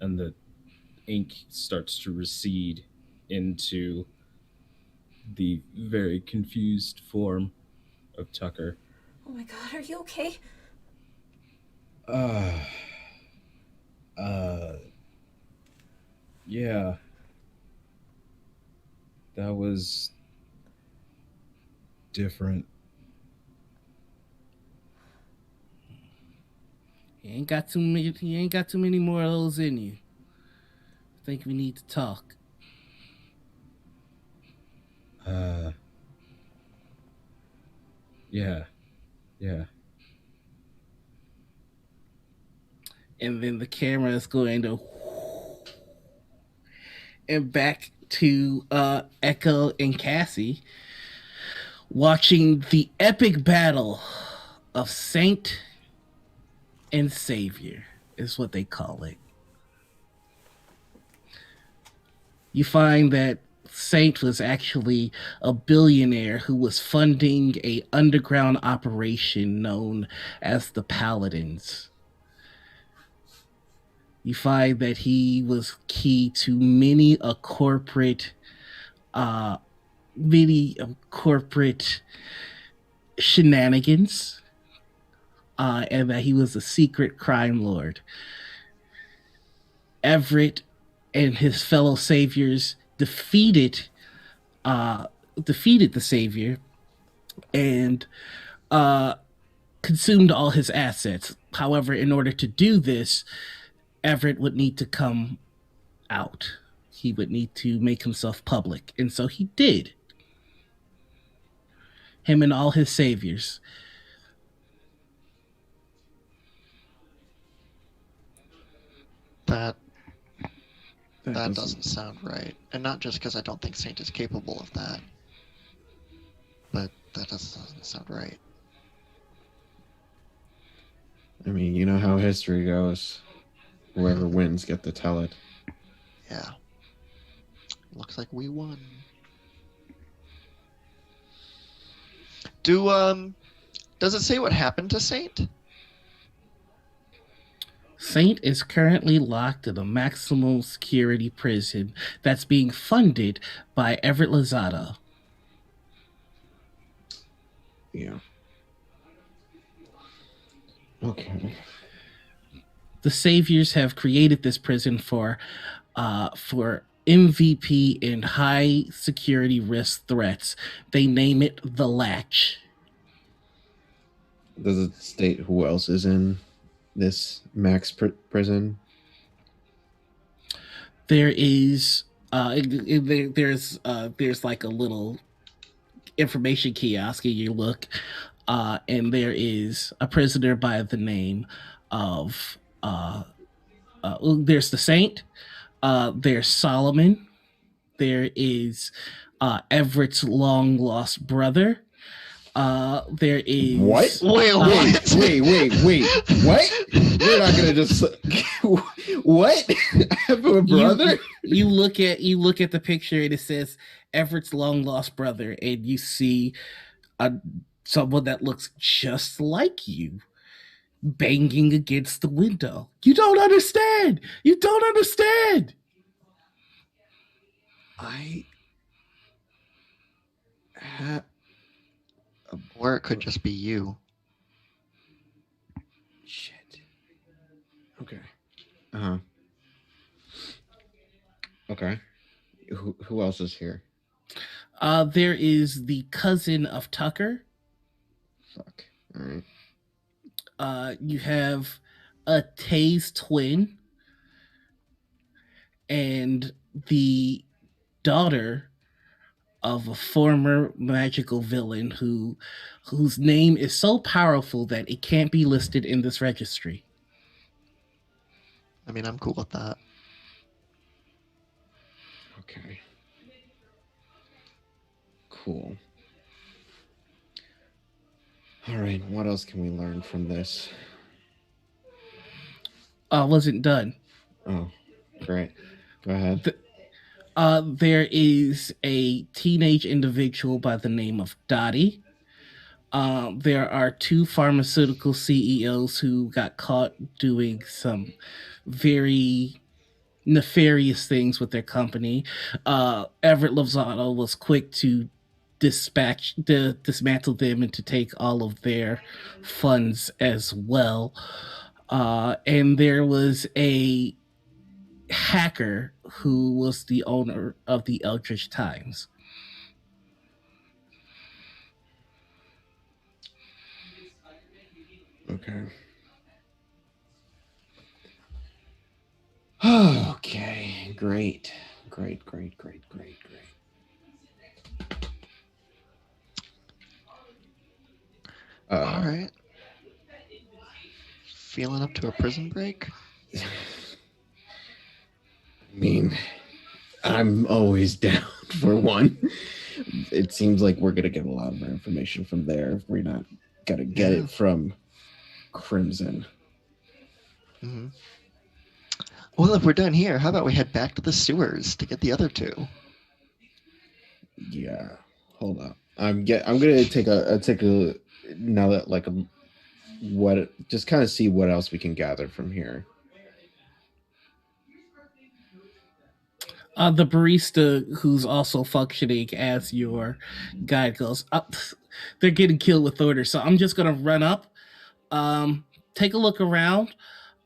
And the ink starts to recede into the very confused form of Tucker. Oh my god, are you okay? Yeah. That was different. You ain't got too many more of those in you. I think we need to talk. Yeah. And then the camera is going to and back to Echo and Cassie watching the epic battle of Saint and Savior is what they call it. You find that Saint was actually a billionaire who was funding a underground operation known as the Paladins. You find that he was key to many corporate shenanigans, and that he was a secret crime lord. Everett and his fellow saviors defeated the savior and consumed all his assets. However, in order to do this, Everett would need to come out. He would need to make himself public. And so he did. Him and all his saviors. That doesn't sound right. And not just because I don't think Saint is capable of that. But that doesn't sound right. I mean, you know how history goes. Whoever wins get to tell it. Yeah. Looks like we won. Does it say what happened to Saint? Saint is currently locked in a maximum security prison that's being funded by Everett Lozada. Yeah. Okay. The Saviors have created this prison for MVP and high security risk threats. They name it the Latch. Does it state who else is in this max prison? There is there's like a little information kiosk, and you look, and there is a prisoner by the name of there's the Saint, There's Solomon. There is Everett's long lost brother. There is What? Wait, what? Wait. What? You're not gonna just what? I have a brother? You look at the picture and it says Everett's long lost brother, and you see someone that looks just like you banging against the window. You don't understand. You don't understand. Or it could just be you. Shit. Okay. Uh-huh. Okay. Who else is here? There is the cousin of Tucker. Fuck. All right. You have a Tay's twin and the daughter of a former magical villain whose name is so powerful that it can't be listed in this registry. I mean, I'm cool with that. Okay. Cool. All right, what else can we learn from this? Wasn't done. Oh, great. Go ahead. There is a teenage individual by the name of Dottie. There are 2 pharmaceutical CEOs who got caught doing some very nefarious things with their company. Everett Lozano was quick to dismantle them and to take all of their funds as well. And there was a hacker who was the owner of the Eldritch Times. Okay. Okay, great. All right. Feeling up to a prison break? I mean, I'm always down for one. It seems like we're gonna get a lot of our information from there if we're not gonna get it from Crimson. Mm-hmm. Well, if we're done here, how about we head back to the sewers to get the other 2? Yeah, hold up. I'm gonna take a now that like just kind of see what else we can gather from here. The barista who's also functioning as your guide goes, they're getting killed with orders, so I'm just gonna run up, take a look around.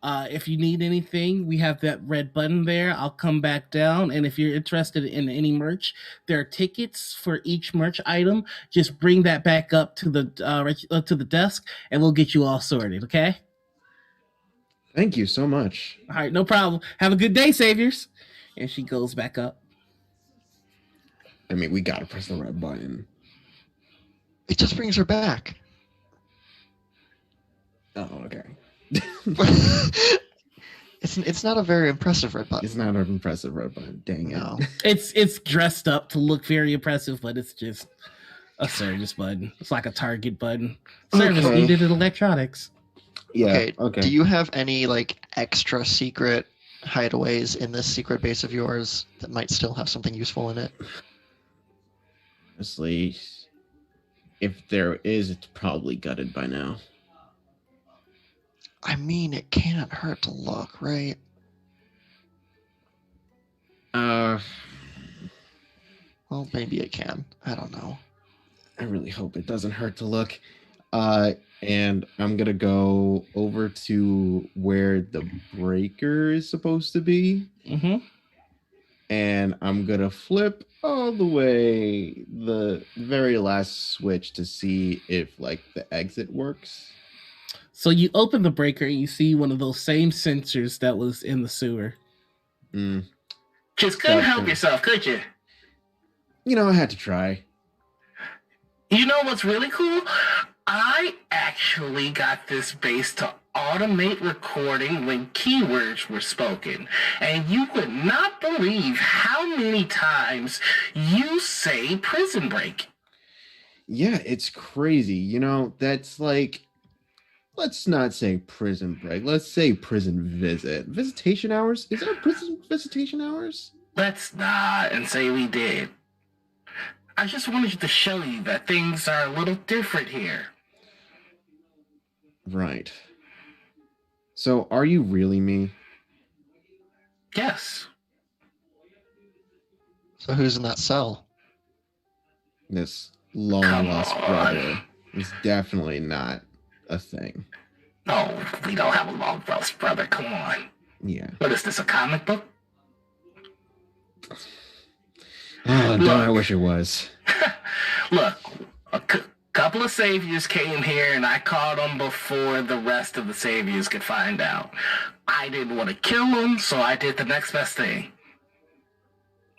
If you need anything, we have that red button there. I'll come back down, and if you're interested in any merch, there are tickets for each merch item. Just bring that back up to the desk, and we'll get you all sorted. Okay? Thank you so much. All right, no problem. Have a good day, saviors. And she goes back up. I mean, we gotta press the red button. It just brings her back. Oh, okay. It's not a very impressive red button. It's not an impressive red button. Dang it. No. It's dressed up to look very impressive, but it's just a service button. It's like a Target button. Service Okay. needed in electronics. Yeah. Okay. Do you have any like extra secret hideaways in this secret base of yours that might still have something useful in it? Honestly, if there is, it's probably gutted by now. I mean, it can't hurt to look, right? Uh, Well, maybe it can. I don't know. I really hope it doesn't hurt to look. And I'm gonna go over to where the breaker is supposed to be, Mm-hmm. and I'm gonna flip all the way the very last switch to see if like the exit works. So you open the breaker and you see one of those same sensors that was in the sewer. Mm. Just couldn't Gotcha. help yourself, could you? You know, I had to try. You know what's really cool? I actually got this base to automate recording when keywords were spoken. And you would not believe how many times you say prison break. Yeah, it's crazy. You know, that's like, let's not say prison break. Let's say prison visit. Visitation hours? Is there prison visitation hours? Let's not and say we did. I just wanted to show you that things are a little different here. Right. So, are you really me? Yes. So who's in that cell? This long Come lost on. brother is definitely not a thing. No, we don't have a long lost brother. Come on. Yeah. What is this, a comic book? Oh, don't I wish it was. Look, a couple of saviors came here and I caught them before the rest of the saviors could find out. I didn't want to kill them, so I did the next best thing.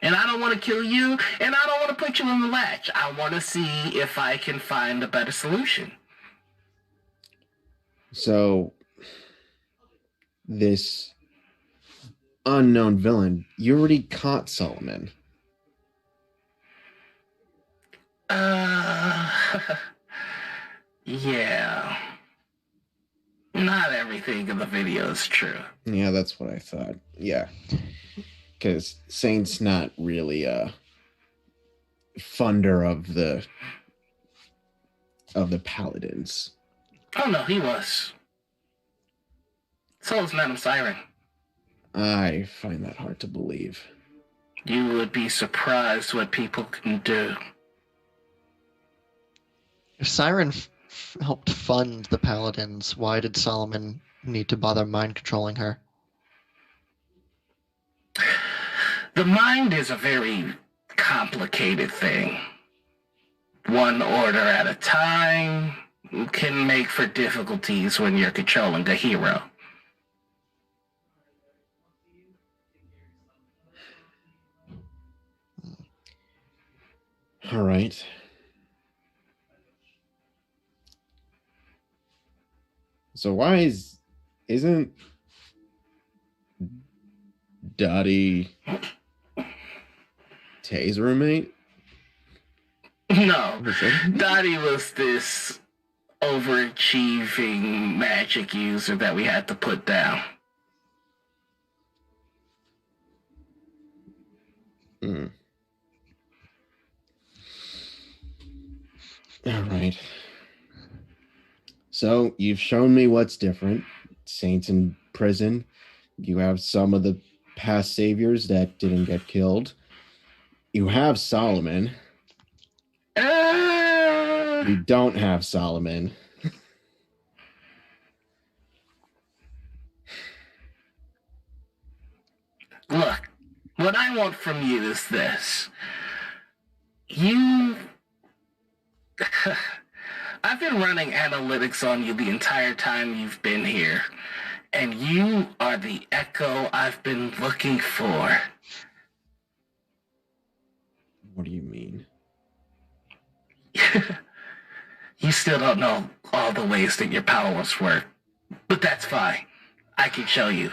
And I don't want to kill you, and I don't want to put you in the latch. I want to see if I can find a better solution. So, this unknown villain, you already caught Solomon. Yeah. Not everything in the video is true. Yeah, that's what I thought. Yeah. Because Saint's not really a funder of the paladins. Oh no, he was. So was Madam Siren. I find that hard to believe. You would be surprised what people can do. If Siren helped fund the Paladins, why did Solomon need to bother mind controlling her? The mind is a very complicated thing. One order at a time can make for difficulties when you're controlling a hero. All right. So why isn't Dottie Tay's roommate? No, Was it? Dottie was this overachieving magic user that we had to put down. Hmm. All right. So you've shown me what's different. Saints in prison. You have some of the past saviors that didn't get killed. You have Solomon. You don't have Solomon. Look, what I want from you is this. You... I've been running analytics on you the entire time you've been here, and you are the echo I've been looking for. What do you mean? You still don't know all the ways that your powers work, but that's fine. I can show you.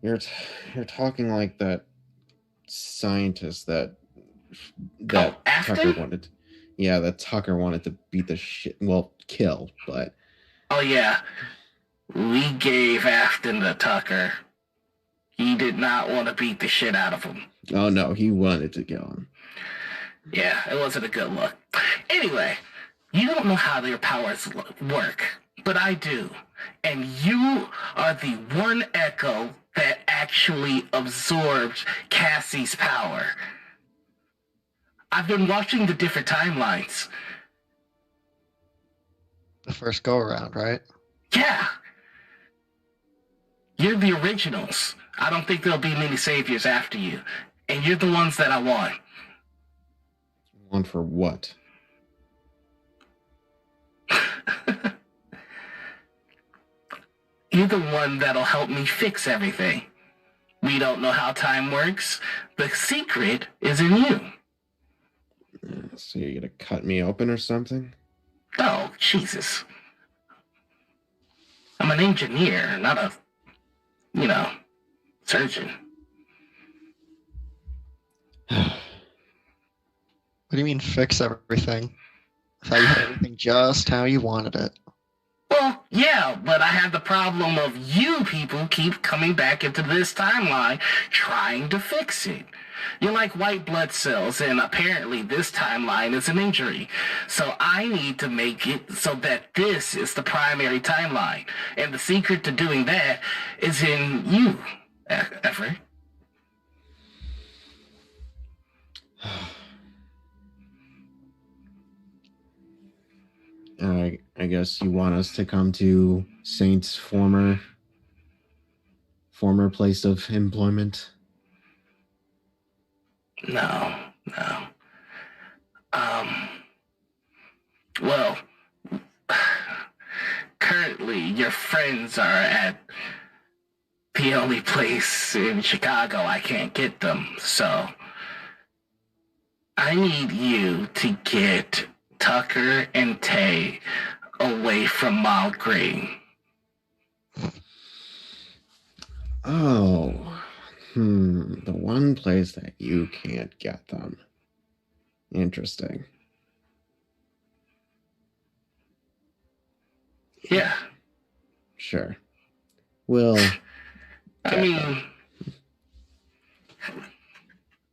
You're talking like that scientist that Oh, Afton? Tucker wanted. Yeah, that Tucker wanted to beat the shit. Well, kill, but Oh yeah, we gave Afton to Tucker. He did not want to beat the shit out of him. oh no, he wanted to kill him. Yeah, it wasn't a good look. Anyway, you don't know how their powers work, but I do. And you are the one echo that actually absorbed Cassie's power. I've been watching the different timelines. The first go around, right? Yeah. You're the originals. I don't think there'll be many saviors after you. And you're the ones that I want. One for what? You're the one that'll help me fix everything. We don't know how time works. The secret is in you. So you're gonna cut me open or something? Oh, Jesus. I'm an engineer, not a, surgeon. What do you mean fix everything? I thought you had everything just how you wanted it. Well, yeah, but I have the problem of you people keep coming back into this timeline trying to fix it. You're like white blood cells, and apparently this timeline is an injury. So I need to make it so that this is the primary timeline. And the secret to doing that is in you, Everett. I guess you want us to come to Saint's former place of employment? No. Well, currently your friends are at the only place in Chicago I can't get them, so I need you to get Tucker and Tay away from Mild Green. Oh, the one place that you can't get them. Interesting. Yeah. Sure. Well, I mean,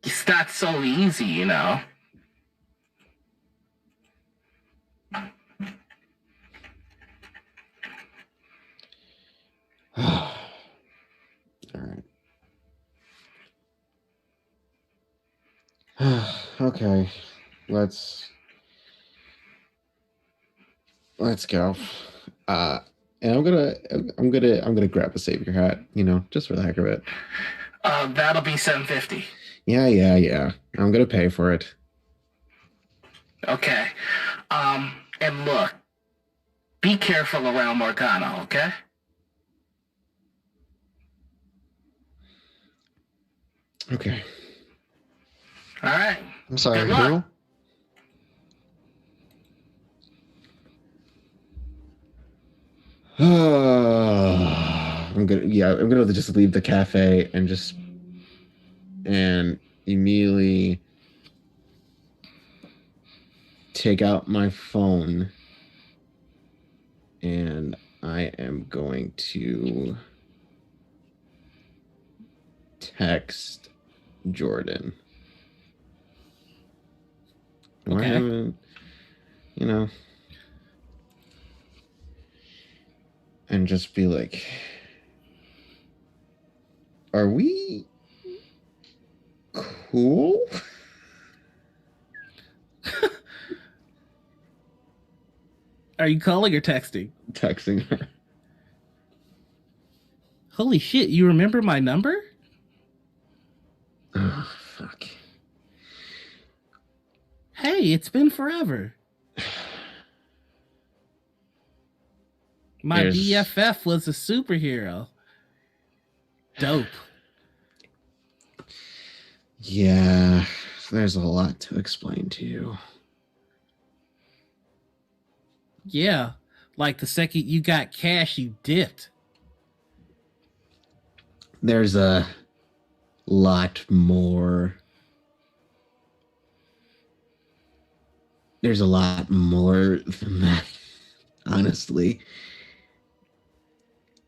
it's not so easy, you know. all right. Okay, let's go. And I'm gonna grab a savior hat, just for the heck of it. That'll be $750. Yeah. I'm gonna pay for it. Okay. And look, be careful around Morgana, okay? Okay. All right. I'm sorry, Good luck. Who? I'm gonna just leave the cafe and immediately take out my phone, and I am going to text Jordan. Okay. I haven't, and just be like, are we cool? Are you calling or texting? Texting her. Holy shit, you remember my number? Oh, fuck. Hey, it's been forever. My BFF was a superhero. Dope. Yeah, there's a lot to explain to you. Yeah, like the second you got cash, you dipped. There's a lot more. There's a lot more than that, honestly.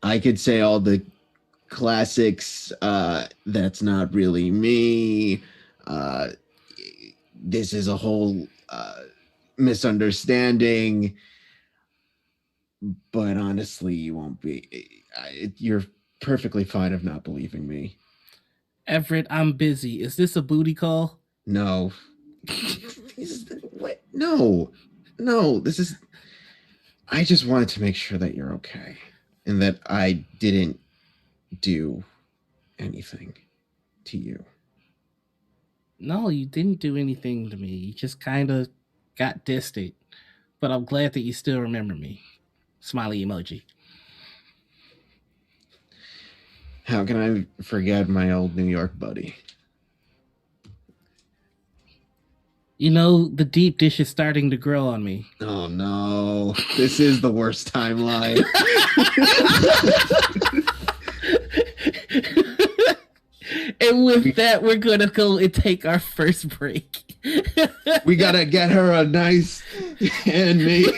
I could say all the classics, that's not really me. This is a whole misunderstanding. But honestly, you won't be. You're perfectly fine of not believing me. Everett, I'm busy. Is this a booty call? No. What? No. This is. I just wanted to make sure that you're okay, and that I didn't do anything to you. No, you didn't do anything to me. You just kind of got distant. But I'm glad that you still remember me. Smiley emoji. How can I forget my old New York buddy? You know, the deep dish is starting to grow on me. Oh no, this is the worst timeline. And with that, we're gonna go and take our first break. We gotta get her a nice handmade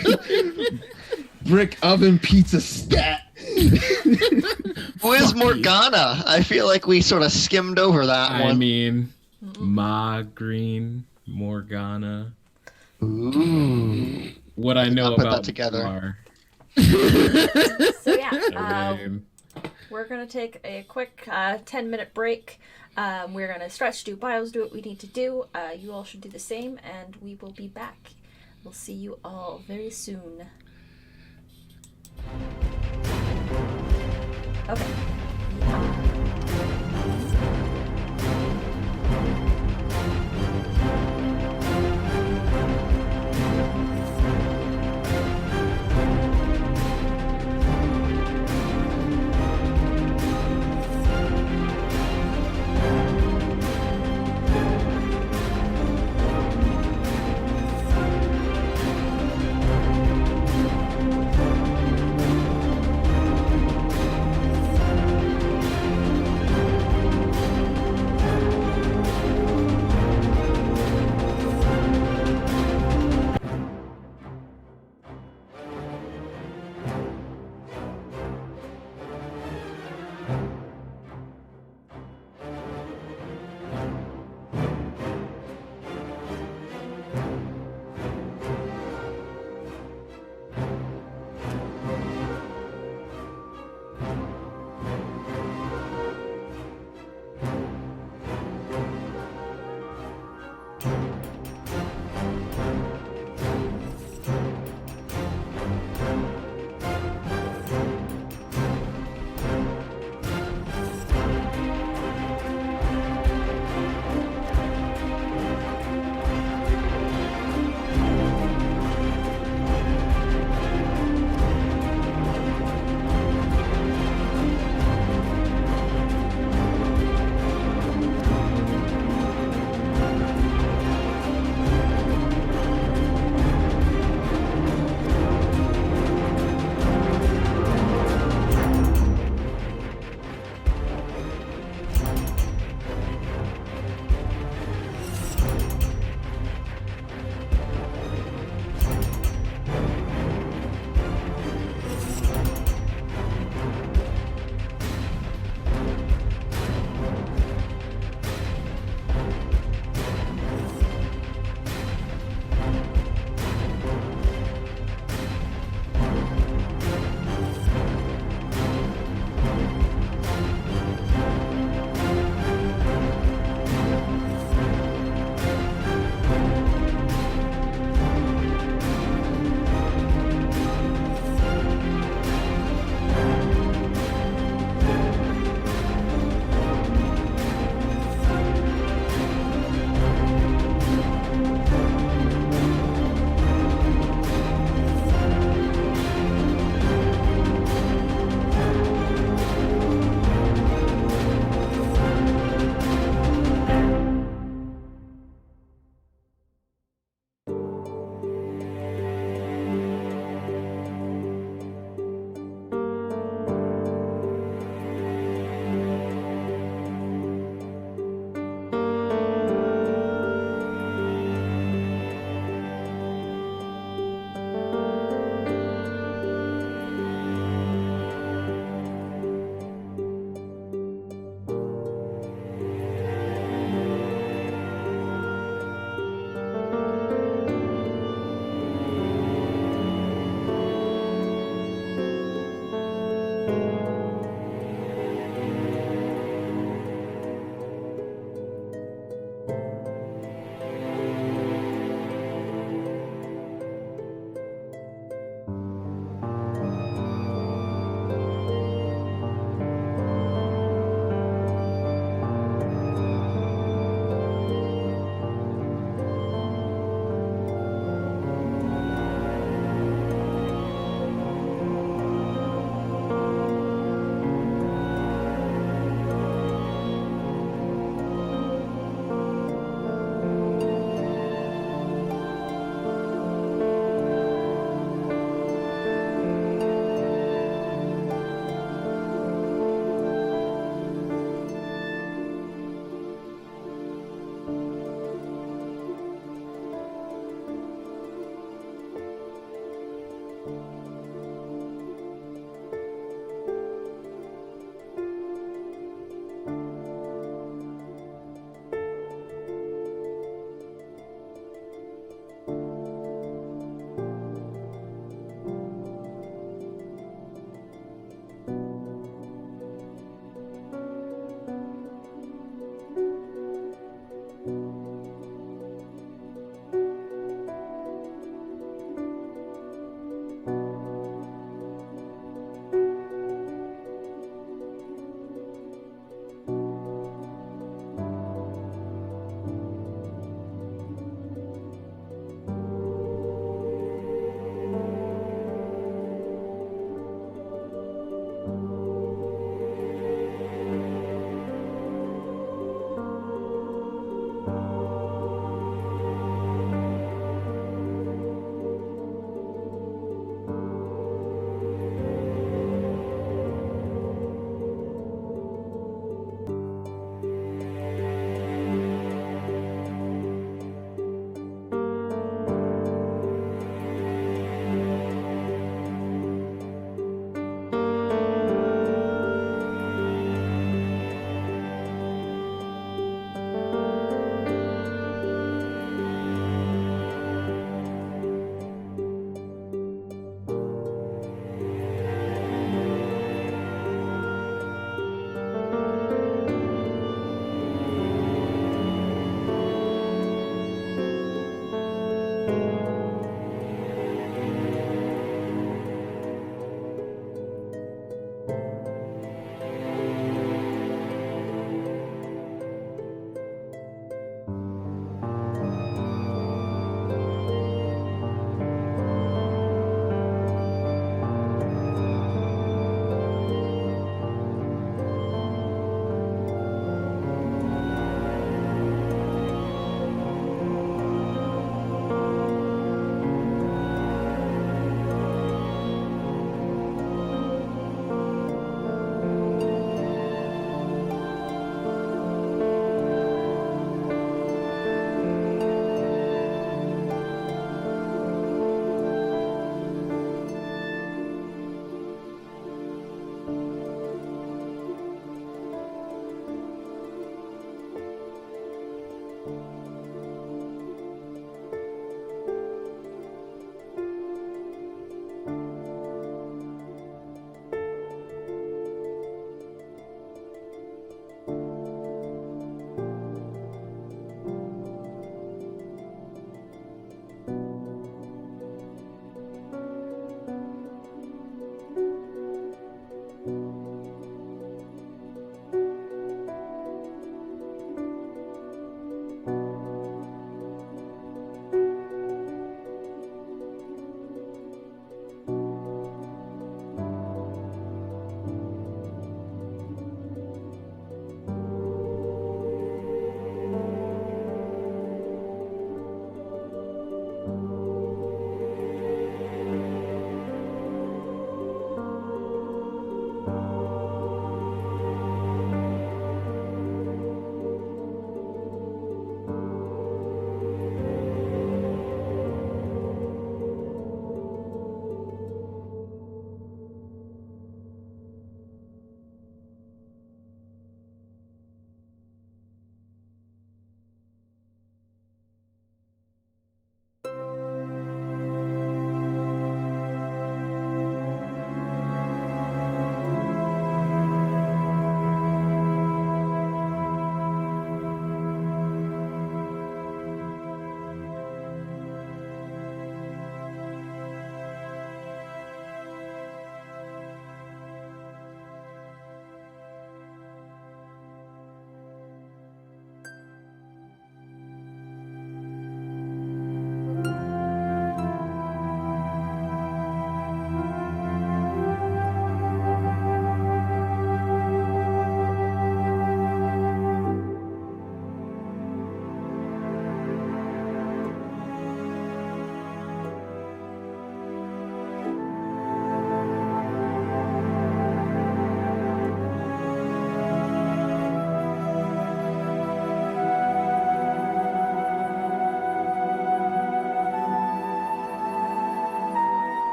brick oven pizza stat. Who is Fuck you. Morgana? I feel like we sort of skimmed over that I one. mean, Ma Green, Morgana. Ooh. What I know I'll put that about together. Mar. So yeah, Her name. we're gonna take a quick 10-minute break. We're gonna stretch, do bios, do what we need to do. You all should do the same, and we will be back. We'll see you all very soon. Okay.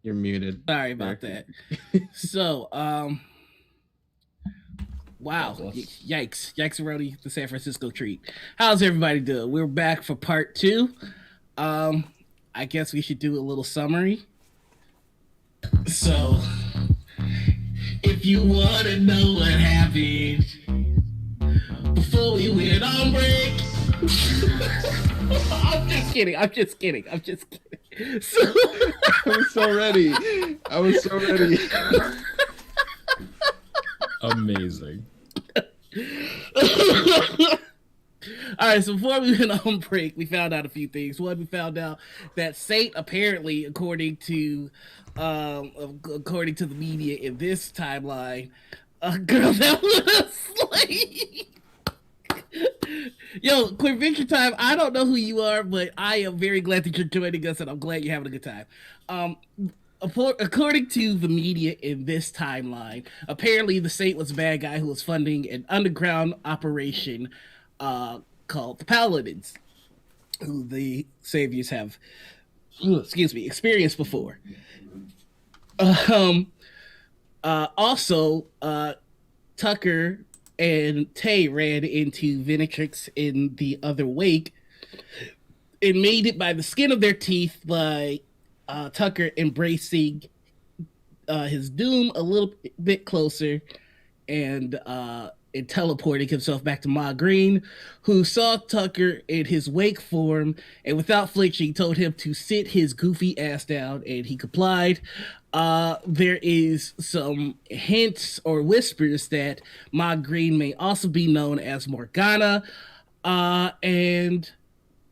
You're muted. Sorry about that. So, wow. Yikes. Yikes-a-roni, the San Francisco treat. How's everybody doing? We're back for part 2. I guess we should do a little summary. So, if you want to know what happened before we went on break. I'm just kidding. So, I was so ready. Amazing. all right, so before we went on break, we found out a few things. One, we found out that Saint, apparently, according to the media in this timeline, a girl that was asleep. Yo, Quick Victor Time, I don't know who you are, but I am very glad that you're joining us, and I'm glad you're having a good time. According to the media in this timeline, apparently the Saint was a bad guy who was funding an underground operation called the Paladins, who the Saviors have, experienced before. Also, Tucker and Tay ran into Venatrix in the other wake and made it by the skin of their teeth by Tucker embracing his doom a little bit closer and teleporting himself back to Ma Green, who saw Tucker in his wake form and without flinching told him to sit his goofy ass down, and he complied. There is some hints or whispers that Ma Green may also be known as Morgana, and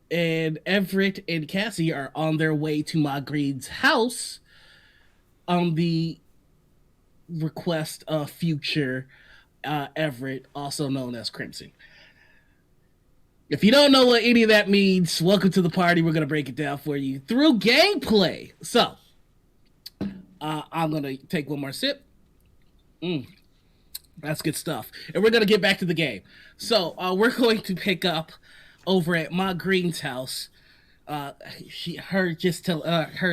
Everett and Cassie are on their way to Ma Green's house on the request of future Everett, also known as Crimson. If you don't know what any of that means, welcome to the party. We're going to break it down for you through gameplay. So, I'm going to take one more sip. That's good stuff. And we're going to get back to the game. So, we're going to pick up over at Ma Green's house. Her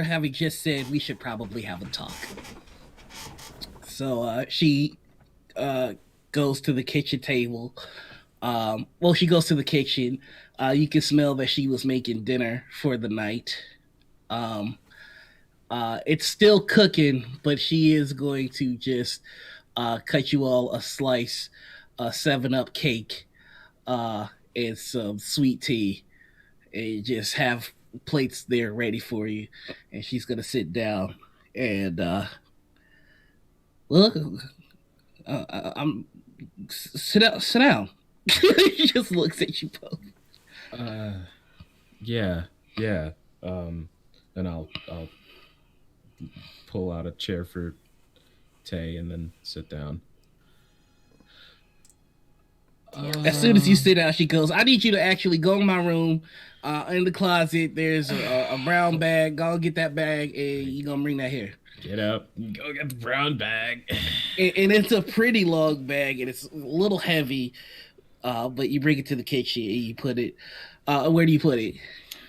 having just said we should probably have a talk. So, she goes to the kitchen table. She goes to the kitchen. You can smell that she was making dinner for the night. It's still cooking, but she is going to just cut you all a slice, 7-Up cake, and some sweet tea, and just have plates there ready for you. And she's gonna sit down and sit down. She just looks at you both. Yeah. And I'll pull out a chair for Tay and then sit down. As soon as you sit down, she goes, I need you to actually go in my room. In the closet, there's a brown bag. Go get that bag, and you're going to bring that here. Get up. Go get the brown bag. And it's a pretty long bag, and it's a little heavy, but you bring it to the kitchen, and you put it... where do you put it?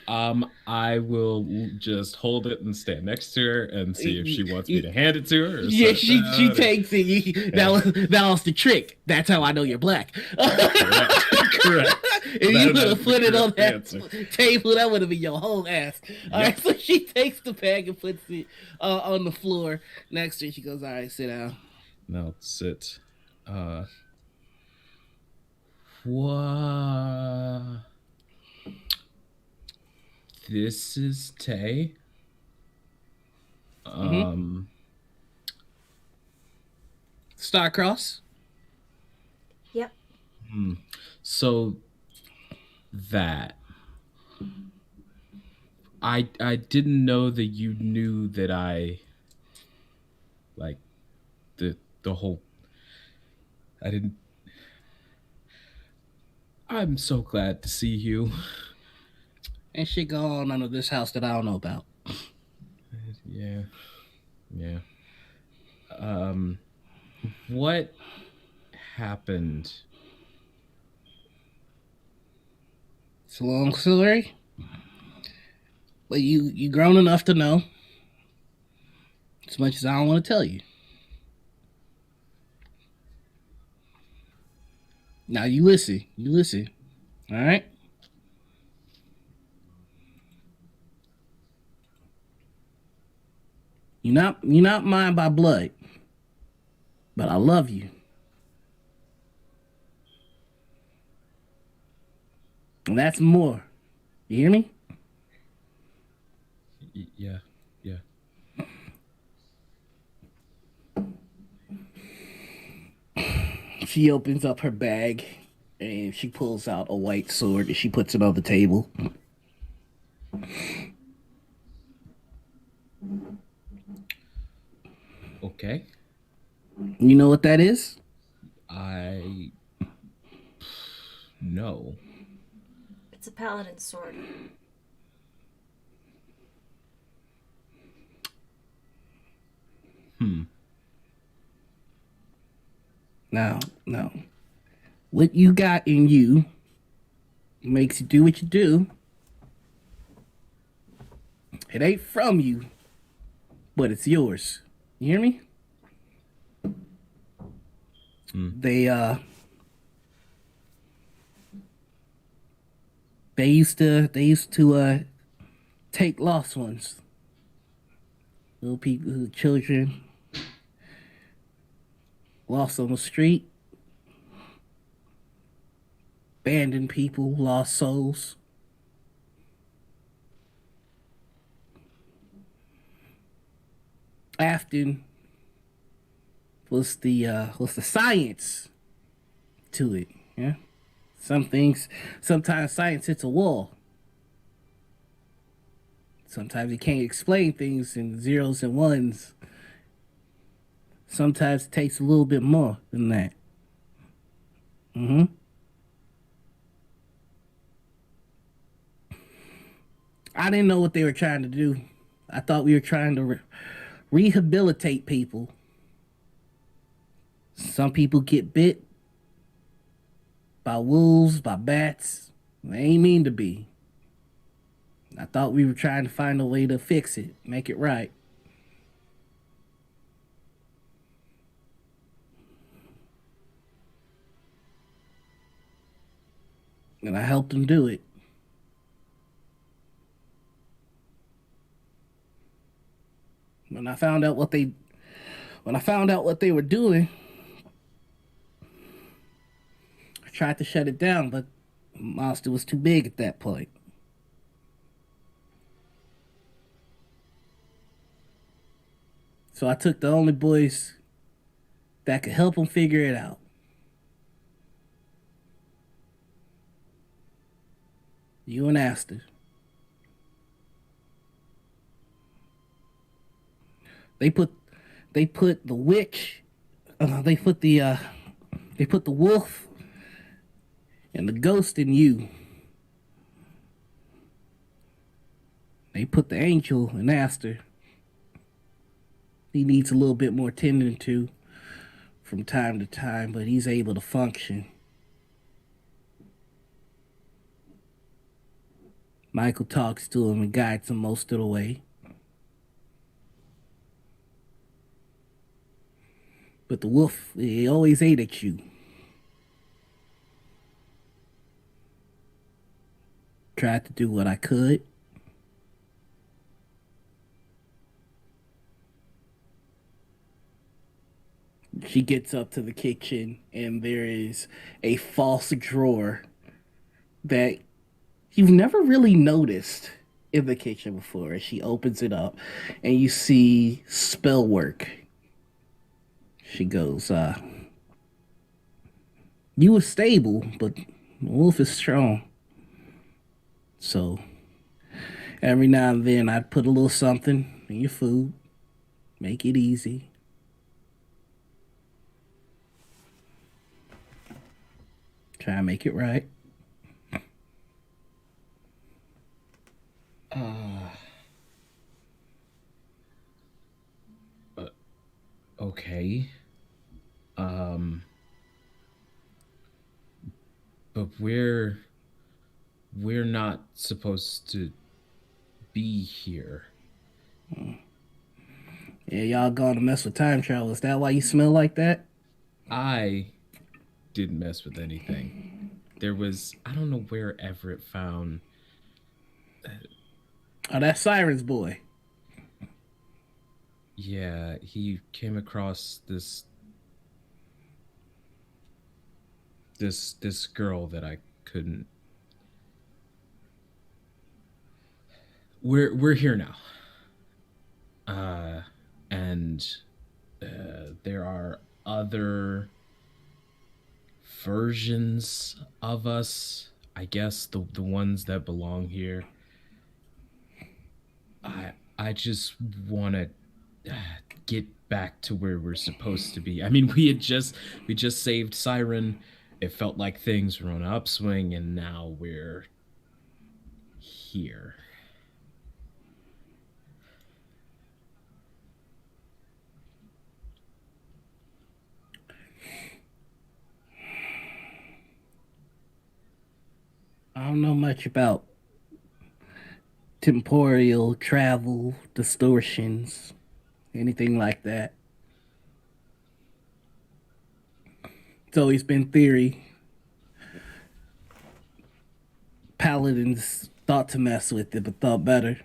I will just hold it and stand next to her and see if she wants me to hand it to her. Yeah, she takes it. That was the trick. That's how I know you're black. Correct. If you would have put it on that table, that would have been your whole ass. All right, so she takes the bag and puts it on the floor next to her. She goes, all right, sit down. Now sit. What? This is Tay. Starcross. Yep. So that I didn't know that you knew that I like the whole. I didn't. I'm so glad to see you. And shit go on under this house that I don't know about. Yeah. What happened? It's a long story, but you grown enough to know. As much as I don't want to tell you. Now you listen. You listen. All right? You're not mine by blood. But I love you. And that's more. You hear me? Yeah. Yeah. She opens up her bag and she pulls out a white sword and she puts it on the table. Okay. You know what that is? No. It's a paladin sword. No. What you got in you makes you do what you do. It ain't from you, but it's yours. You hear me? They used to take lost ones. Little people, children lost on the street. Abandoned people, lost souls. Afton was the science to it, yeah. Some things, sometimes science hits a wall. Sometimes you can't explain things in zeros and ones. Sometimes it takes a little bit more than that. I didn't know what they were trying to do. I thought we were trying to rehabilitate people. Some people get bit by wolves, by bats. They ain't mean to be. I thought we were trying to find a way to fix it, make it right. And I helped them do it. When I found out what they were doing, I tried to shut it down, but the monster was too big at that point. So I took the only boys that could help them figure it out. You and Aster. They put the witch, they put the wolf and the ghost in you. They put the angel in Aster. He needs a little bit more tending to from time to time, but he's able to function. Michael talks to him and guides him most of the way. But the wolf, he always ate at you. Tried to do what I could. She gets up to the kitchen and there is a false drawer that you've never really noticed in the kitchen before. She opens it up and you see spell work. She goes, you were stable, but the wolf is strong. So every now and then I'd put a little something in your food, make it easy. Try and make it right. Okay. But we're not supposed to be here. Yeah, y'all going to mess with time travel. Is that why you smell like that? I didn't mess with anything. There was, I don't know where Everett found. Oh, that's Siren's boy. Yeah, he came across this girl that I couldn't. We're here now. And there are other versions of us. I guess the ones that belong here. I just want to get back to where we're supposed to be. I mean, we just saved Siren. It felt like things were on an upswing, and now we're here. I don't know much about temporal travel, distortions, anything like that. It's always been theory. Paladins thought to mess with it, but thought better.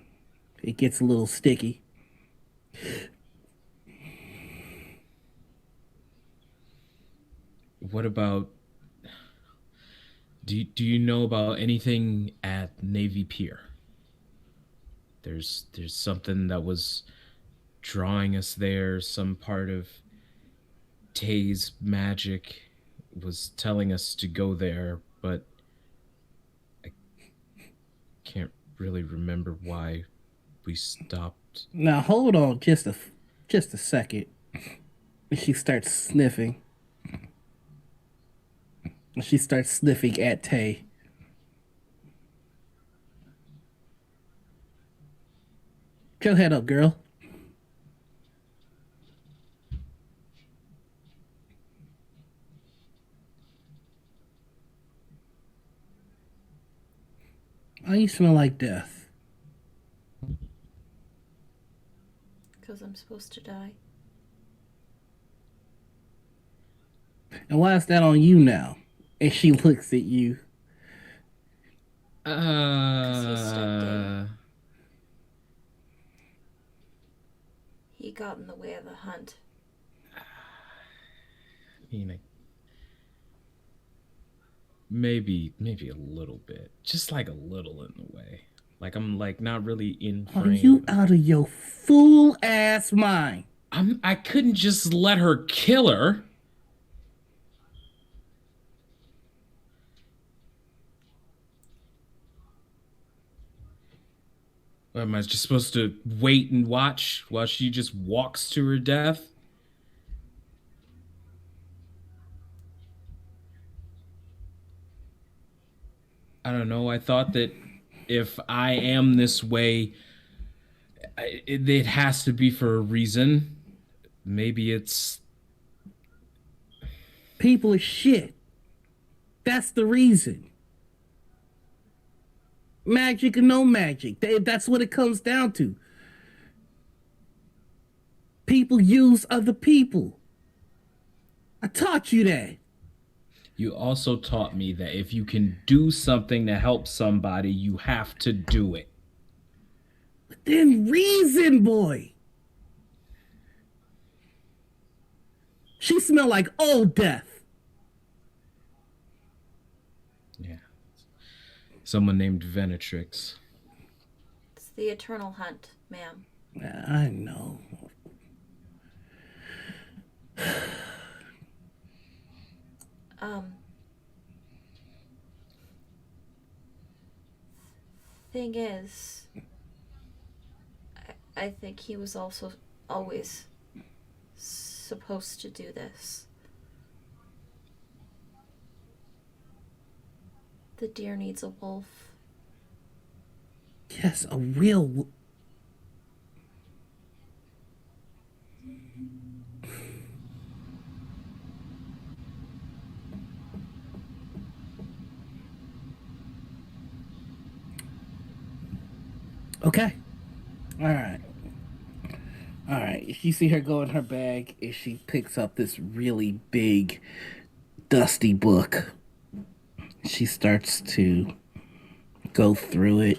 It gets a little sticky. What about? Do you know about anything at Navy Pier? There's something that was drawing us there. Some part of Tay's magic was telling us to go there, but I can't really remember why we stopped. Now hold on, just a second. She starts sniffing. She starts sniffing at Tay. Get your head up, girl. Why you smell like death? Because I'm supposed to die. And why is that on you now? And she looks at you. He got in the way of the hunt. You know, maybe a little bit, just like a little in the way. Like I'm like not really in frame. Are you out of your fool ass mind? I couldn't just let her kill her. What, am I just supposed to wait and watch while she just walks to her death? I don't know. I thought that if I am this way, it has to be for a reason. Maybe it's... People are shit. That's the reason. Magic or no magic. That's what it comes down to. People use other people. I taught you that. You also taught me that if you can do something to help somebody, you have to do it. Within reason, boy. She smelled like old death. Yeah. Someone named Venetrix. It's the eternal hunt, ma'am. I know. Thing is, I think he was also always supposed to do this. The deer needs a wolf. Yes, a real... Okay. All right. All right, you see her go in her bag, and she picks up this really big, dusty book. She starts to go through it.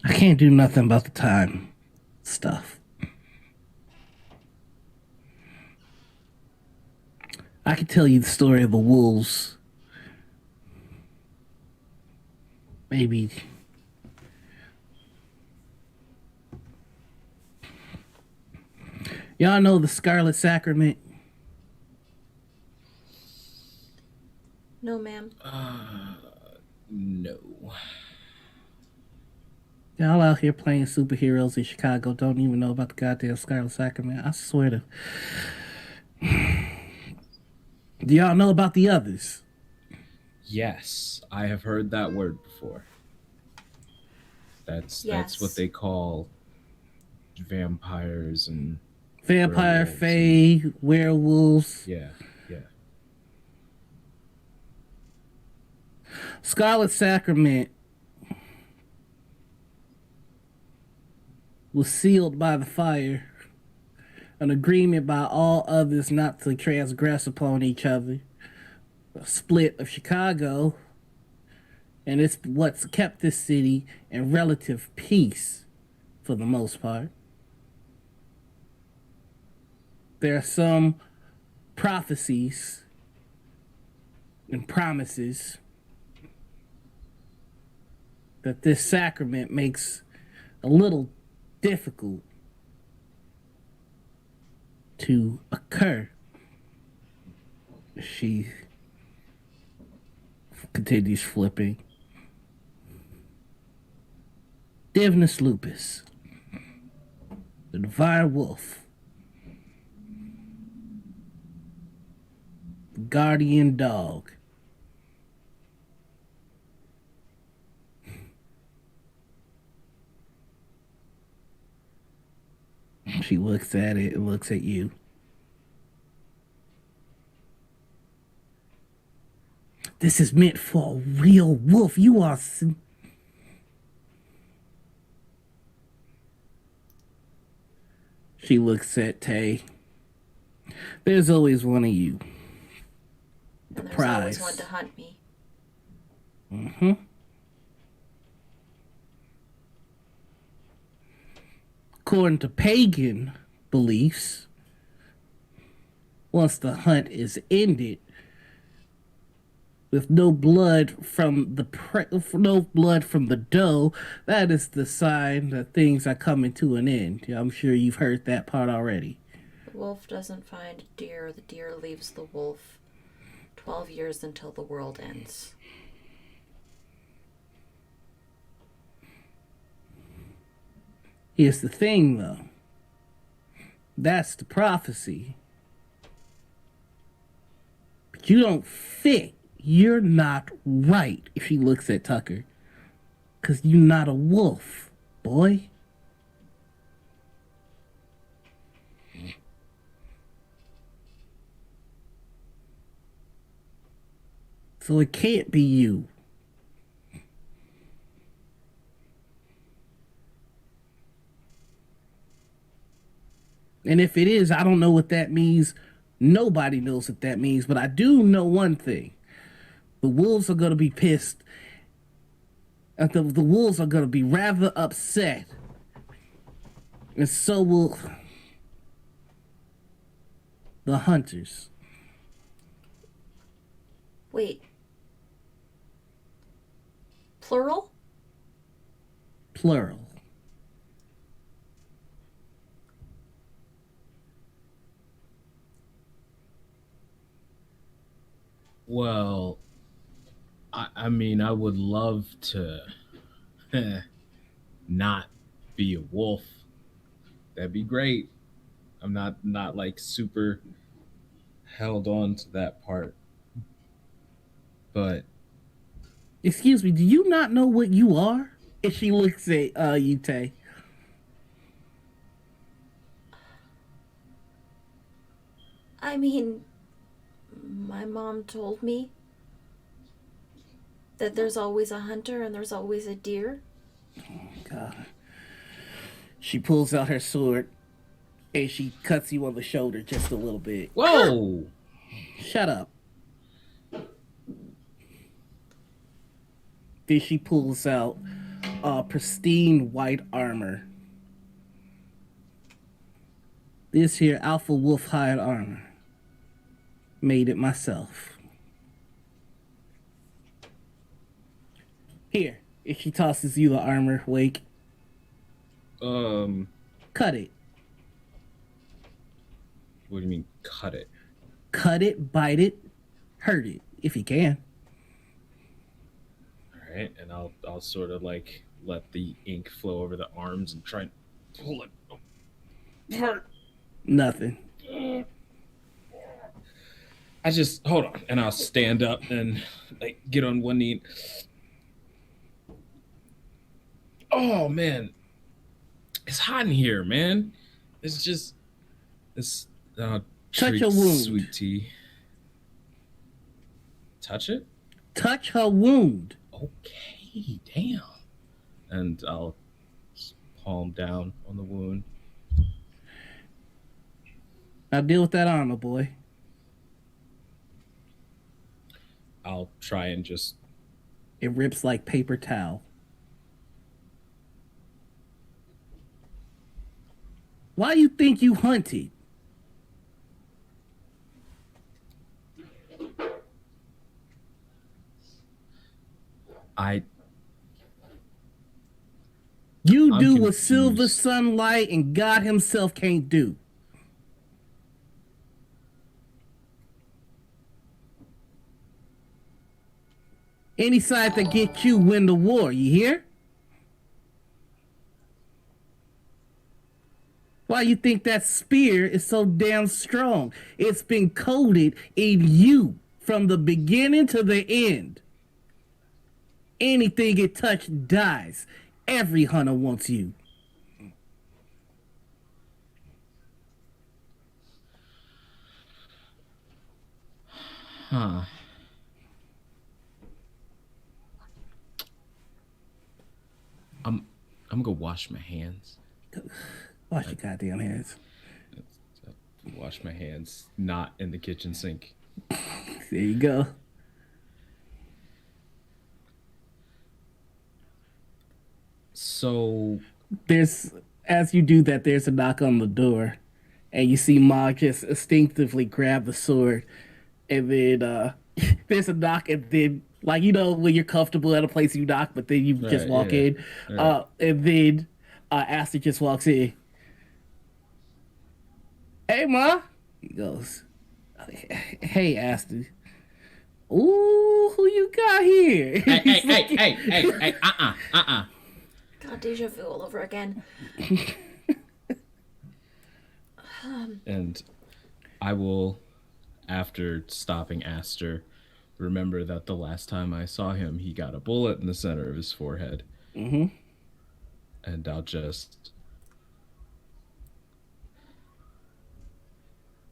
I can't do nothing about the time stuff. I can tell you the story of the wolves. Maybe. Y'all know the Scarlet Sacrament? No, ma'am. No. Y'all out here playing superheroes in Chicago don't even know about the goddamn Scarlet Sacrament. I swear to. Do y'all know about the others? Yes, I have heard that word before. That's what they call vampires and Vampire, werewolves fae, werewolves. yeah. Scarlet Sacrament was sealed by the fire, an agreement by all others not to transgress upon each other, a split of Chicago, and it's what's kept this city in relative peace for the most part. There are some prophecies and promises that this sacrament makes a little difficult to occur. She continues flipping. Divnus Lupus, the Divine Wolf, the Guardian Dog. She looks at it and looks at you. This is meant for a real wolf. You are... She looks at Tay. There's always one of you. And there's Prize. always one to hunt me. Mm-hmm. According to pagan beliefs, once the hunt is ended, with no blood from the doe, that is the sign that things are coming to an end. I'm sure you've heard that part already. The wolf doesn't find deer, the deer leaves the wolf. 12 years until the world ends. Here's the thing, though. That's the prophecy. But you don't fit. You're not right, if she looks at Tucker. 'Cause you're not a wolf, boy. So it can't be you. And if it is, I don't know what that means. Nobody knows what that means. But I do know one thing. The wolves are going to be pissed. The wolves are going to be rather upset. And so will the hunters. Wait. Plural? Plural. Well, I mean, I would love to not be a wolf. That'd be great. I'm not like super held on to that part. But Excuse me, do you not know what you are? And she looks at Yute. I mean, my mom told me that there's always a hunter and there's always a deer. God. She pulls out her sword and she cuts you on the shoulder just a little bit. Whoa! Shut up. Then she pulls out pristine white armor. This here Alpha Wolf hide armor. Made it myself. Here, if she tosses you the armor, Wake, cut it. What do you mean, cut it? Cut it, bite it, hurt it, if you can. All right, and I'll sort of like let the ink flow over the arms and try and pull it apart. Nothing. I just hold on, and I'll stand up and like get on one knee. Oh man, it's hot in here, man. It's just this. Touch a wound. Sweet tea. Touch it. Touch her wound. Okay, damn. And I'll palm down on the wound. Now deal with that armor, boy. I'll try and just. It rips like paper towel. Why you think you hunted? You I'm do what confused. Silver Sunlight and God himself can't do. Any side that gets you win the war, you hear? Why you think that spear is so damn strong? It's been coded in you from the beginning to the end. Anything it touched dies. Every hunter wants you. Huh. I'm gonna wash my hands. Wash your goddamn hands. Wash my hands, not in the kitchen sink. There you go. So There's, as you do that, there's a knock on the door, and you see Ma just instinctively grab the sword, and then there's a knock, and then like when you're comfortable at a place you knock, but then you just Right, walk yeah. in, Right. and then Aster just walks in. Hey Ma, he goes. Hey Aster. Ooh, who you got here? hey, God, deja vu all over again. And I will, after stopping Aster, remember that the last time I saw him, he got a bullet in the center of his forehead. Mm-hmm. And I'll just.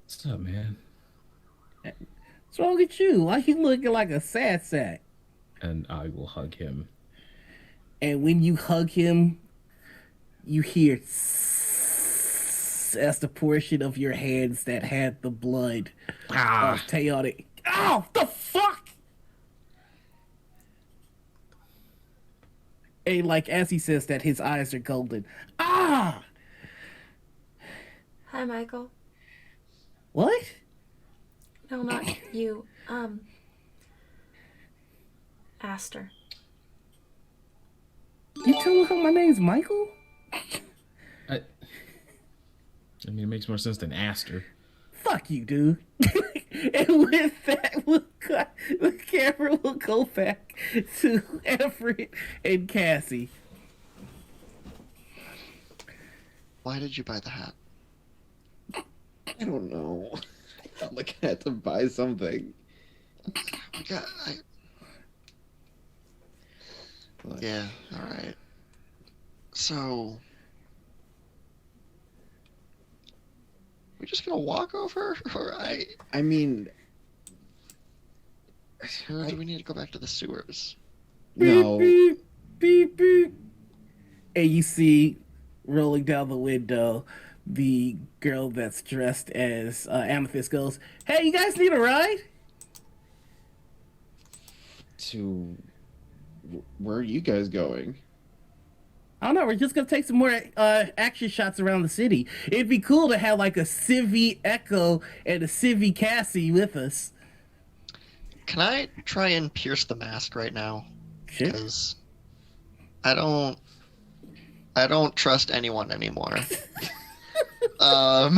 What's up, man? What's wrong with you? Why you looking like a sad sack? And I will hug him. And when you hug him, you hear as the portion of your hands that had the blood of Teotic. Oh, the fuck! And like as he says that, his eyes are golden. Ah! Hi, Michael. What? No, not you. Aster. You tell me how my name's Michael? I mean, it makes more sense than Aster. Fuck you, dude. And with that, the camera will go back to Everett and Cassie. Why did you buy the hat? I don't know. I felt like I had to buy something. Look, Yeah, alright. So... we just gonna walk over? Or I mean, or do we need to go back to the sewers? no. Beep, beep, beep, beep. and you see rolling down the window the girl that's dressed as Amethyst goes, "Hey, you guys need a ride?" To where are you guys going? I don't know. We're just gonna take some more action shots around the city. It'd be cool to have like a Civvy Echo and a Civvy Cassie with us. Can I try and pierce the mask right now? Shit. Because I don't trust anyone anymore. I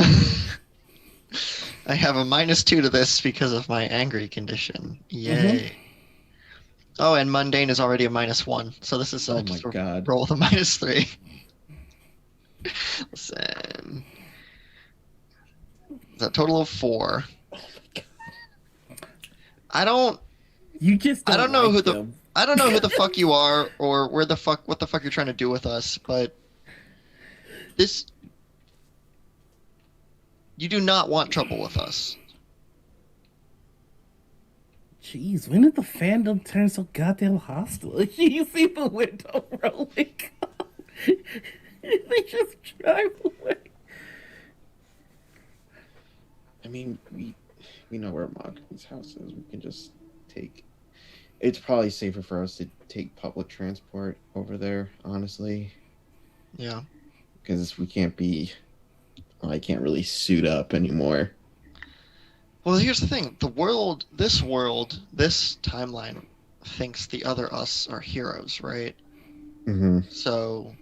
have a -2 to this because of my angry condition. Yay. Oh, and mundane is already a -1, so this is Oh my just a God. roll with a -3. Listen, it's a total of 4. I don't I don't know who them. I don't know who the fuck you are or what the fuck you're trying to do with us, but you do not want trouble with us. Jeez, when did the fandom turn so goddamn hostile? You see the window rolling. They just drive away. I mean, we know where Mog's house is. We can just take. It's probably safer for us to take public transport over there, honestly, Yeah. because we can't be. Well, I can't really suit up anymore. Well, here's the thing. This timeline thinks the other us are heroes, right? Mm-hmm. So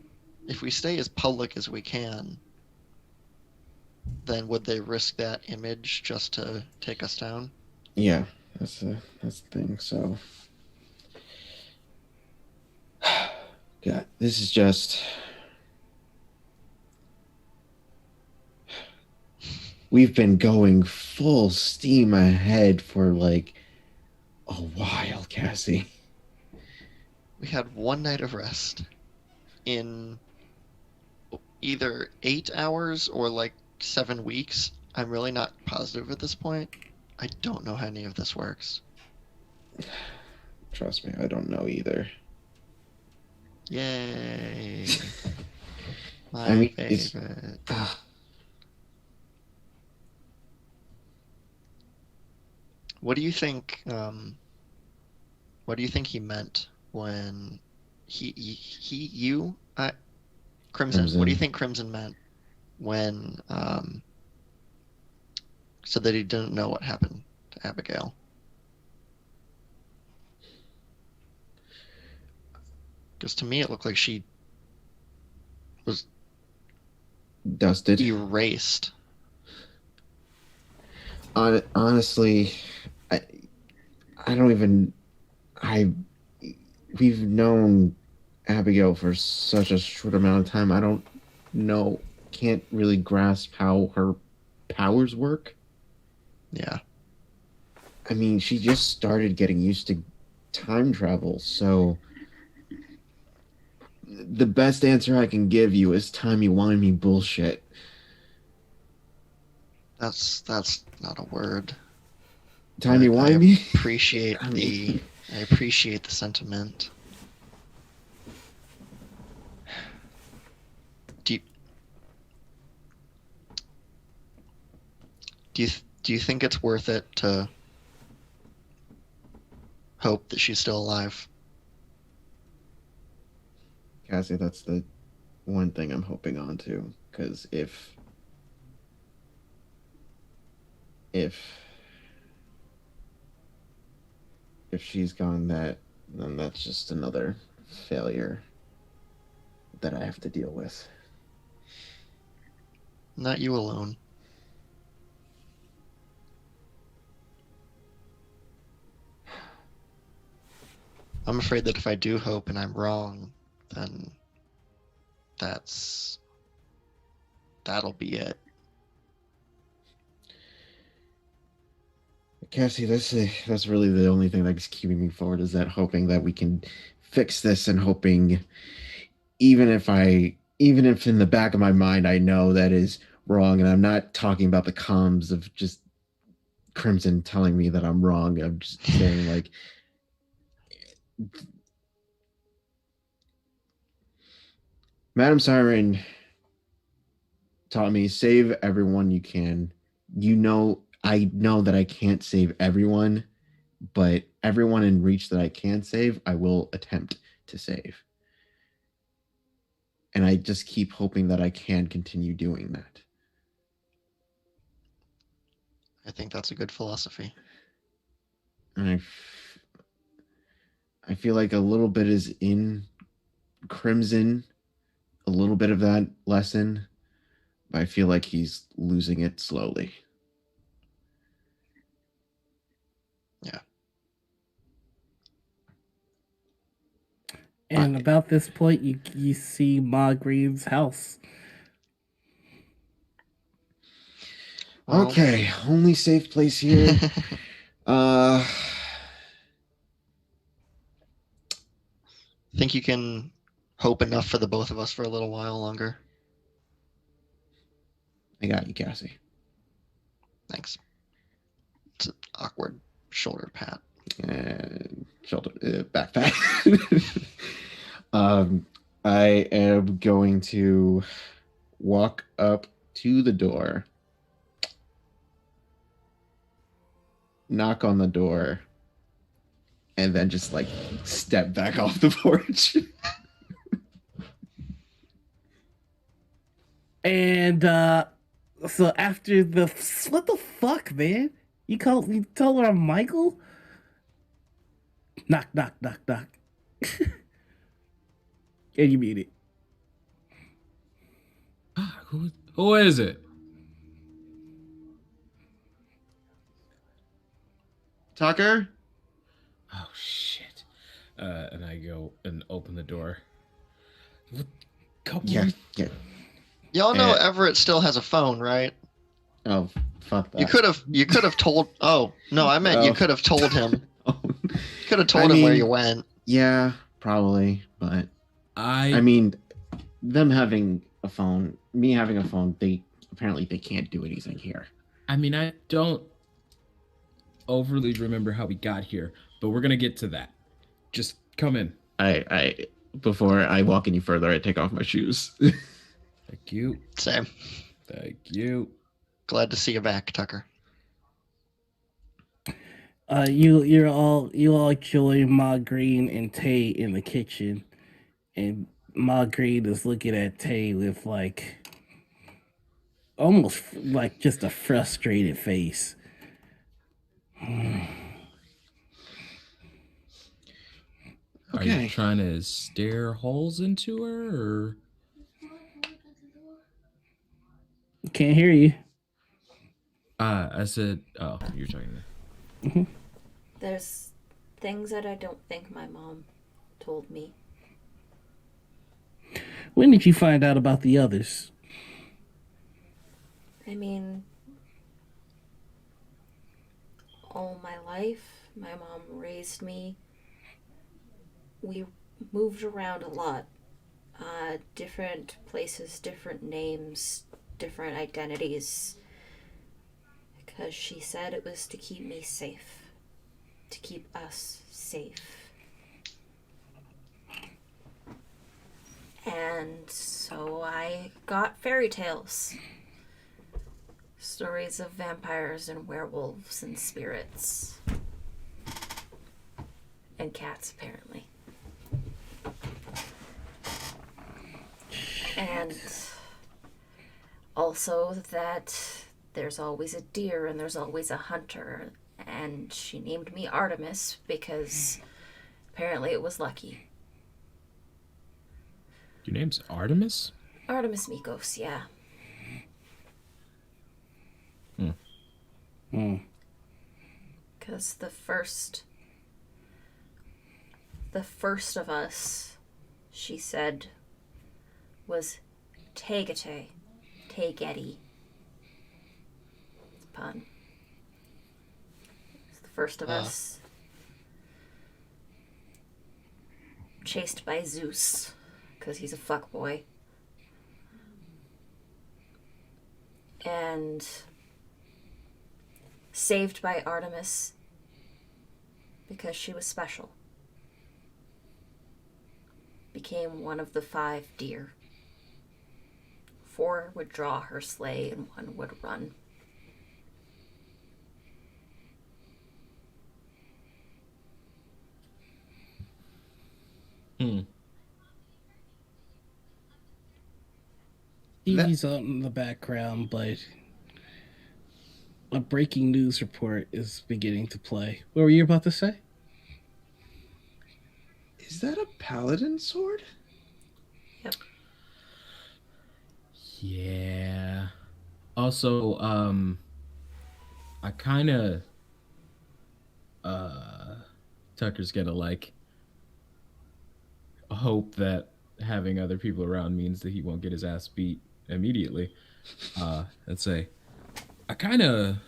if we stay as public as we can, then would they risk that image just to take us down? Yeah, that's the thing. So, God, this is just. We've been going full steam ahead for like a while, Cassie. We had one night of rest in either 8 hours or like 7 weeks. I'm really not positive at this point. I don't know how any of this works. Trust me, I don't know either. Yay. My I mean, favorite. What do you think? What do you think he meant when Crimson? Crimson. What do you think Crimson meant when said that he didn't know what happened to Abigail? Because to me, it looked like she was Dusted. erased. Honestly, I don't even. We've known Abigail for such a short amount of time. I don't know. Can't really grasp how her powers work. Yeah. I mean, she just started getting used to time travel, so the best answer I can give you is timey-wimey bullshit. That's not a word. Timey-wimey? I appreciate the sentiment. Do you think it's worth it to hope that she's still alive? Cassie, that's the one thing I'm hoping on to, because if she's gone, then that's just another failure that I have to deal with. Not you alone. I'm afraid that if I do hope and I'm wrong, then that'll be it. Cassie, that's really the only thing that's keeping me forward, is that hoping that we can fix this, and hoping even if in the back of my mind I know that is wrong, and I'm not talking about the comms of just Crimson telling me that I'm wrong. I'm just saying, like, Madam Siren taught me save everyone you can. I know that I can't save everyone, but everyone in reach that I can save, I will attempt to save. And I just keep hoping that I can continue doing that. I think that's a good philosophy. And I feel like a little bit is in Crimson, a little bit of that lesson, but I feel like he's losing it slowly. Yeah. And about this point, you see Ma Green's house. Well, Okay, only safe place here. think you can hope enough for the both of us for a little while longer. I got you, Cassie. Thanks. It's an awkward shoulder pat. Shoulder, backpack. I am going to walk up to the door, knock on the door, and then just like step back off the porch. And so after what the fuck, man? You told her I'm Michael? Knock, knock, knock, knock. And you mute it. Who is it? Tucker? Oh shit! And I go and open the door. Couple. Yeah. Y'all know Everett still has a phone, right? Oh, fuck that. You could have told. Oh no, I meant you could have told him. Could have told him where you went. Yeah, probably, but I mean, them having a phone, me having a phone, they can't do anything here. I mean, I don't overly remember how we got here, but we're gonna get to that. Just come in. I before I walk any further, I take off my shoes. Thank you. Same. Thank you. Glad to see you back, Tucker. You all join Ma Green and Tay in the kitchen, and Ma Green is looking at Tay with like almost like just a frustrated face. Are Okay. you trying to stare holes into her, or? Can't hear you. I said, oh, you're talking to me. There's things that I don't think my mom told me. When did you find out about the others? I mean, all my life, my mom raised me. We moved around a lot. Different places, different names, different identities. Because she said it was to keep me safe. To keep us safe. And so I got fairy tales. Stories of vampires and werewolves and spirits. And cats, apparently. And also that there's always a deer and there's always a hunter. And she named me Artemis because apparently it was lucky. Your name's Artemis? Artemis Mikos, yeah. Because the first of us, she said, was Tegate. Tegeti. It's a pun. It's the first of us. Chased by Zeus, because he's a fuckboy. And saved by Artemis, because she was special. Became one of the 5 deer. 4 would draw her sleigh and 1 would run. TV's out in the background, but a breaking news report is beginning to play. What were you about to say? Is that a paladin sword? Yep. Yeah. Also, I kind of Tucker's gonna like hope that having other people around means that he won't get his ass beat immediately. Let's say I kind of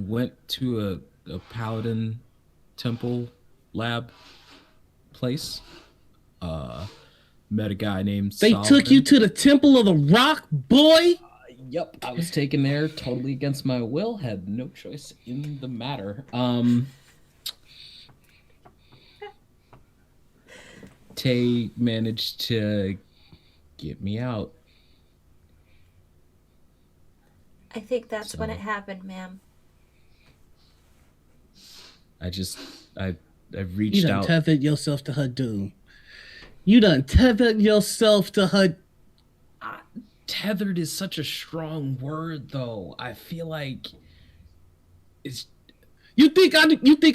went to a paladin temple lab place. Met a guy named They Solomon. took you to the Temple of the Rock, boy? Yep, I was taken there totally against my will. Had no choice in the matter. Tay managed to get me out. I think that's when So- it happened, ma'am. I You reached done out. tethered yourself to her doom. You done tethered yourself to her. Tethered is such a strong word, though. I feel like it's You think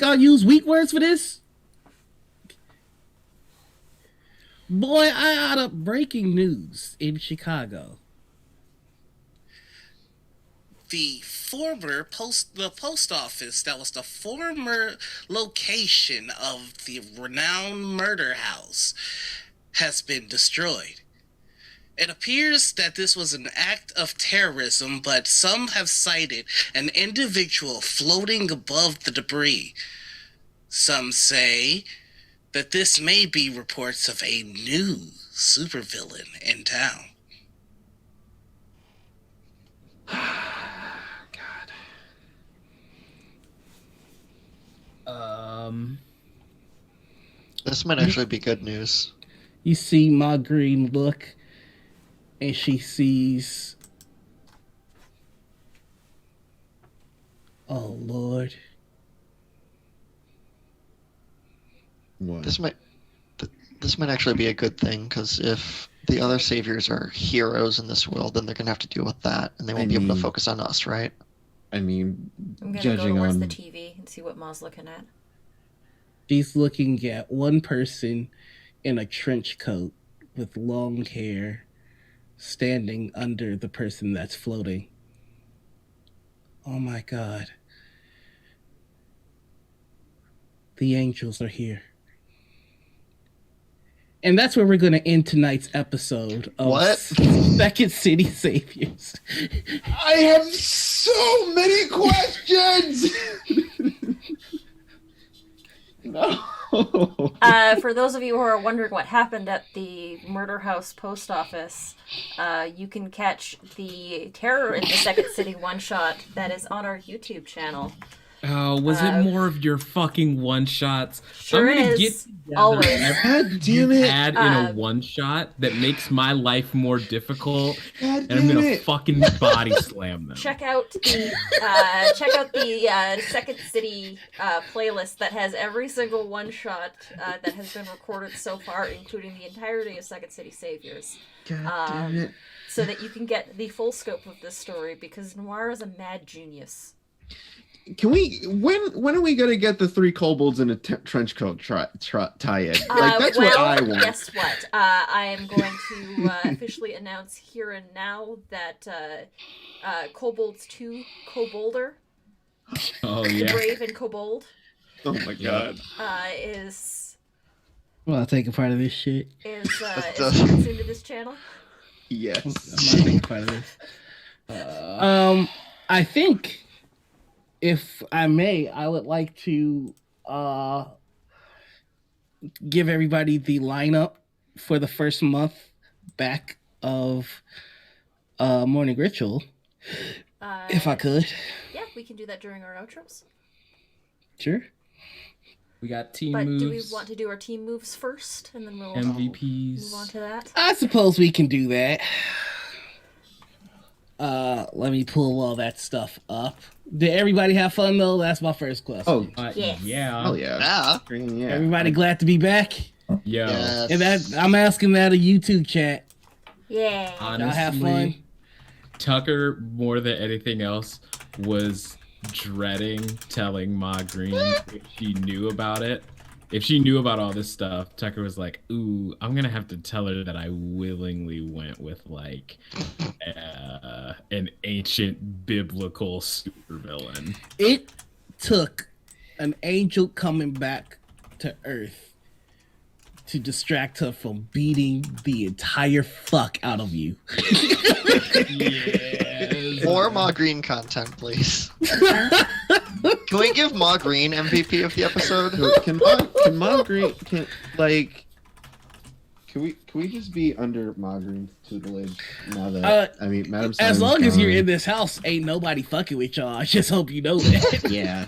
I'll use weak words for this? Boy, I had a breaking news in Chicago. The post office that was the former location of the renowned murder house has been destroyed. It appears that this was an act of terrorism, but some have cited an individual floating above the debris. Some say that this may be reports of a new supervillain in town. God. This might actually be good news. You see Ma Green look, and she sees, oh Lord, What? This might actually be a good thing, because if the other saviors are heroes in this world, then they're gonna have to deal with that, and they won't be able to focus on us, right? I mean, I'm gonna go judging towards on the TV and see what Ma's looking at. she's looking at one person in a trench coat with long hair standing under the person that's floating. Oh my God. The angels are here. And that's where we're going to end tonight's episode of What? Second City Saviors. I have so many questions. No. For those of you who are wondering what happened at the Murder House post office, you can catch the Terror in the Second City one-shot that is on our YouTube channel. Oh, was it more of your fucking one shots? Sure I'm gonna is. get together Always. everything God you damn it. had in a one shot that makes my life more difficult, God and I'm damn gonna it. fucking body slam them. Check out the Second City playlist that has every single one-shot that has been recorded so far, including the entirety of Second City Saviors, God damn it. so that you can get the full scope of this story, because Noir is a mad genius. Can we? When are we gonna get the 3 kobolds in a trench coat tie-in? Like that's what I want. Guess what? I am going to officially announce here and now that Kobolds 2 Kobolder, Oh the yeah. Brave and Kobold, Oh my god. is Well, I'll take a part of this shit. coming soon to this channel. Yes. I'm not taking part of this. I think, if I may, I would like to give everybody the lineup for the first month back of Morning Ritual, if I could. Yeah, we can do that during our outros. Sure. We got team But moves. do we want to do our team moves first, and then we'll MVPs? move on to that? I suppose we can do that. Let me pull all that stuff up. Did everybody have fun though? That's my first question. Oh, Yes. Yeah. hell yeah. Yeah. Yeah. Everybody glad to be back? Yo. Yes. And that I'm asking that of YouTube chat. Yeah. Honestly, Y'all have fun? Tucker, more than anything else, was dreading telling Ma Green if she knew about it. If she knew about all this stuff, Tucker was like, ooh, I'm going to have to tell her that I willingly went with, like, an ancient biblical supervillain. It took an angel coming back to Earth to distract her from beating the entire fuck out of you. Yes. More Ma Green content, please. Can we give Ma Green MVP of the episode? Can Ma Green can we just be under Ma Green's tutelage now that Madam As Simon's long as you're gone? in this house, ain't nobody fucking with y'all. I just hope you know that. Yeah.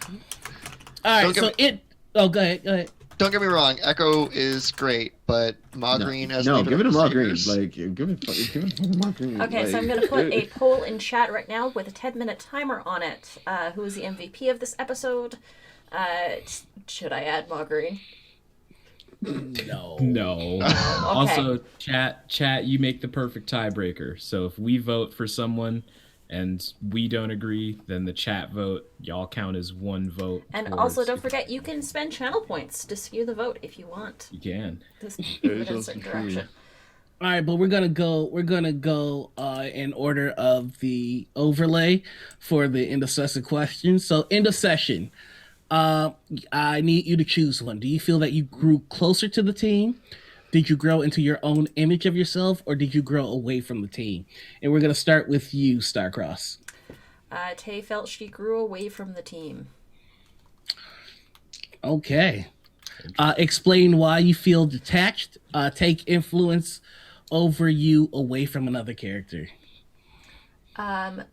All right, Don't so Oh, go ahead. Don't get me wrong, Echo is great, but Ma Green as No, leader give it of to the Ma Green. Saviors- Like give it to Ma Green. Okay, so I'm going to put a poll in chat right now with a 10-minute timer on it. Who is the MVP of this episode? Should I add Ma Green? No. No. Okay. Also, chat, you make the perfect tiebreaker. So if we vote for someone and we don't agree, then the chat vote, y'all count as one vote. And towards- also, don't forget, you can spend channel points to skew the vote if you want. You can. This move it in a certain direction. All right, but we're gonna go in order of the overlay for the end of session questions. So end of session, I need you to choose one. Do you feel that you grew closer to the team? Did you grow into your own image of yourself, or did you grow away from the team? And we're gonna start with you, Starcross. Tay felt she grew away from the team. Okay. Explain why you feel detached. Take influence over you away from another character.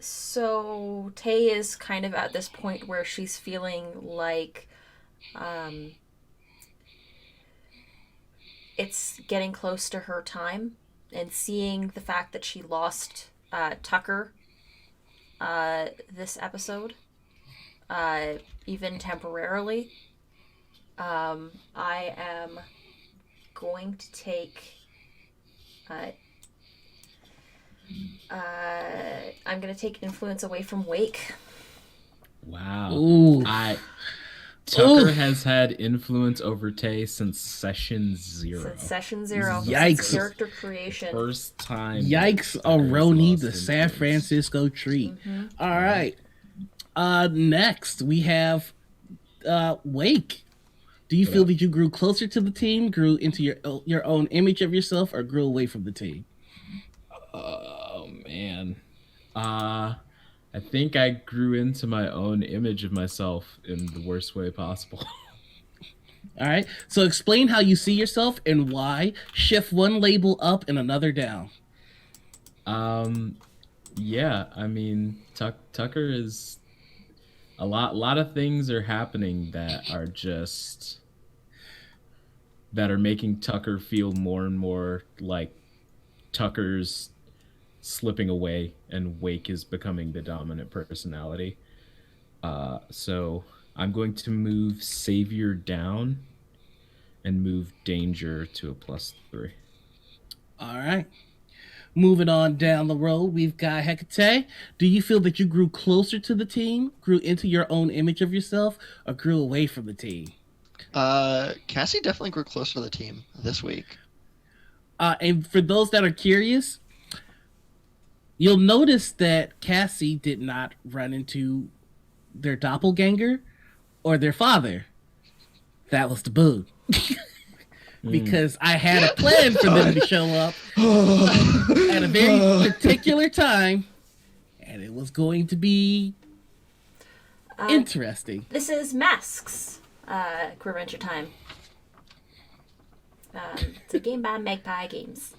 So Tay is kind of at this point where she's feeling like it's getting close to her time, and seeing the fact that she lost Tucker this episode, even temporarily, I am going to take I'm gonna take influence away from Wake. Wow. Ooh. Tucker Oof. has had influence over Tay since session 0. Since session 0. Yikes. Since character creation. First time. Yikes, Tucker's Aroni, lost the San influence. Francisco treat. Mm-hmm. All right. Next, we have Wake. Do you feel that you grew closer to the team, grew into your own image of yourself, or grew away from the team? Oh, man. I think I grew into my own image of myself in the worst way possible. All right. So explain how you see yourself and why. Shift one label up and another down. Yeah, I mean, Tucker is a lot of things are happening that are just that are making Tucker feel more and more like Tucker's slipping away and Wake is becoming the dominant personality. So I'm going to move Savior down and move Danger to a +3. All right. Moving on down the road, we've got Hecate. Do you feel that you grew closer to the team, grew into your own image of yourself, or grew away from the team? Cassie definitely grew closer to the team this week. And for those that are curious, you'll notice that Cassie did not run into their doppelganger or their father. That was the boo. Because I had a plan for them to show up at a very particular time, and it was going to be interesting. This is Masks. Crew Adventure Time. It's a game by Magpie Games.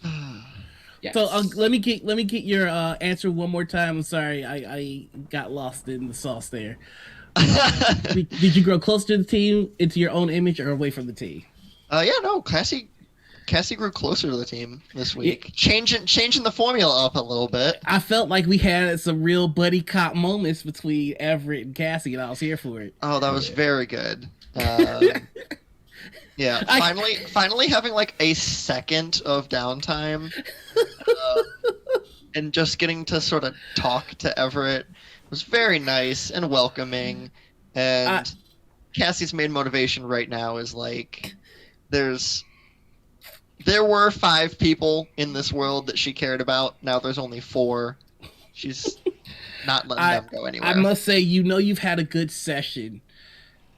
Yes. So let me get your answer one more time. I'm sorry, I got lost in the sauce there. Did you grow closer to the team, into your own image, or away from the team? Yeah, no, Cassie grew closer to the team this week, changing the formula up a little bit. I felt like we had some real buddy cop moments between Everett and Cassie, and I was here for it. Oh, that was very good. Yeah, finally having like a second of downtime, and just getting to sort of talk to Everett was very nice and welcoming. And Cassie's main motivation right now is like, there were 5 people in this world that she cared about. Now there's only 4. She's not letting them go anywhere. I must say, you've had a good session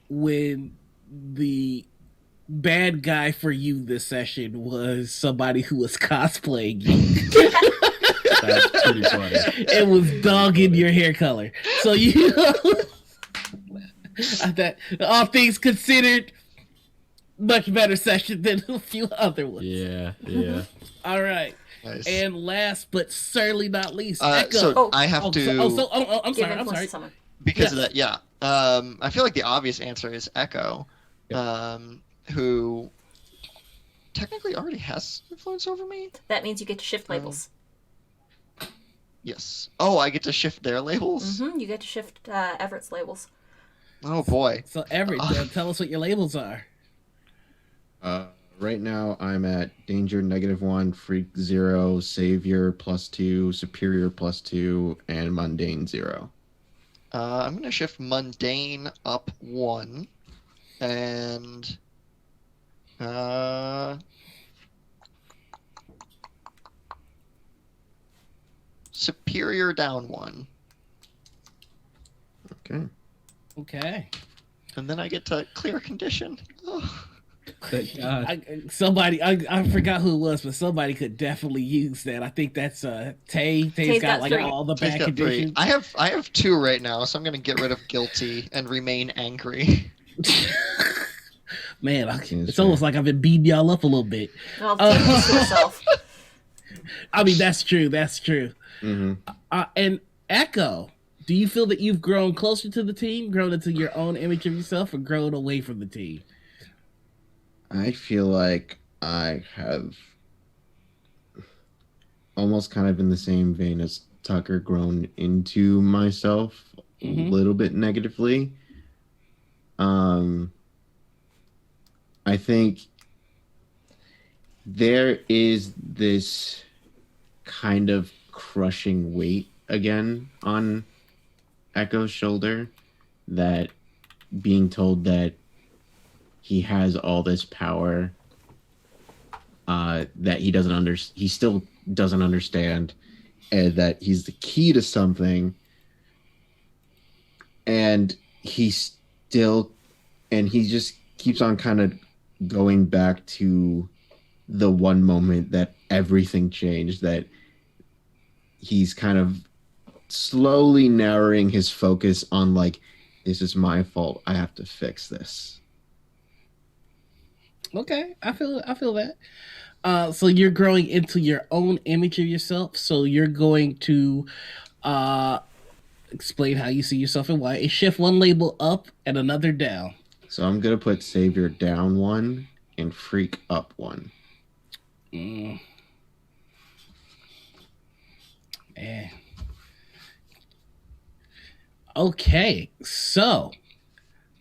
when the bad guy for you this session was somebody who was cosplaying you. That's pretty funny. It was dogging your hair color. So that all things considered, much better session than a few other ones. Yeah. All right. Nice. And last but certainly not least, Echo. So I have to. I'm Give sorry. influence to someone. Because of that, yeah. I feel like the obvious answer is Echo, who technically already has influence over me. That means you get to shift labels. Yes. Oh, I get to shift their labels? You get to shift Everett's labels. Oh, boy. So Everett, tell us what your labels are. Right now, I'm at Danger -1, Freak 0, Savior +2, Superior +2, and Mundane 0. I'm going to shift Mundane up 1. And... Superior down 1. Okay. And then I get to clear condition. Oh. Thank God. I forgot who it was, but somebody could definitely use that. I think that's Tay. Tay's got like 3. all the Tay's bad got 3. conditions. I have 2 right now, so I'm going to get rid of guilty and remain angry. Man, it's almost like I've been beating y'all up a little bit. Well, take this to yourself. I mean, that's true. That's true. Mm-hmm. And Echo, do you feel that you've grown closer to the team, grown into your own image of yourself, or grown away from the team? I feel like I have almost kind of in the same vein as Tucker grown into myself a little bit negatively. I think there is this kind of crushing weight again on Echo's shoulder, that being told that he has all this power that he still doesn't understand, and that he's the key to something, and he just keeps on kind of going back to the one moment that everything changed, that he's kind of slowly narrowing his focus on, like, this is my fault, I have to fix this. Okay, I feel that. So you're growing into your own image of yourself. So you're going to explain how you see yourself and why. And shift one label up and another down. So I'm gonna put Savior down 1 and Freak up 1. Man. Okay, so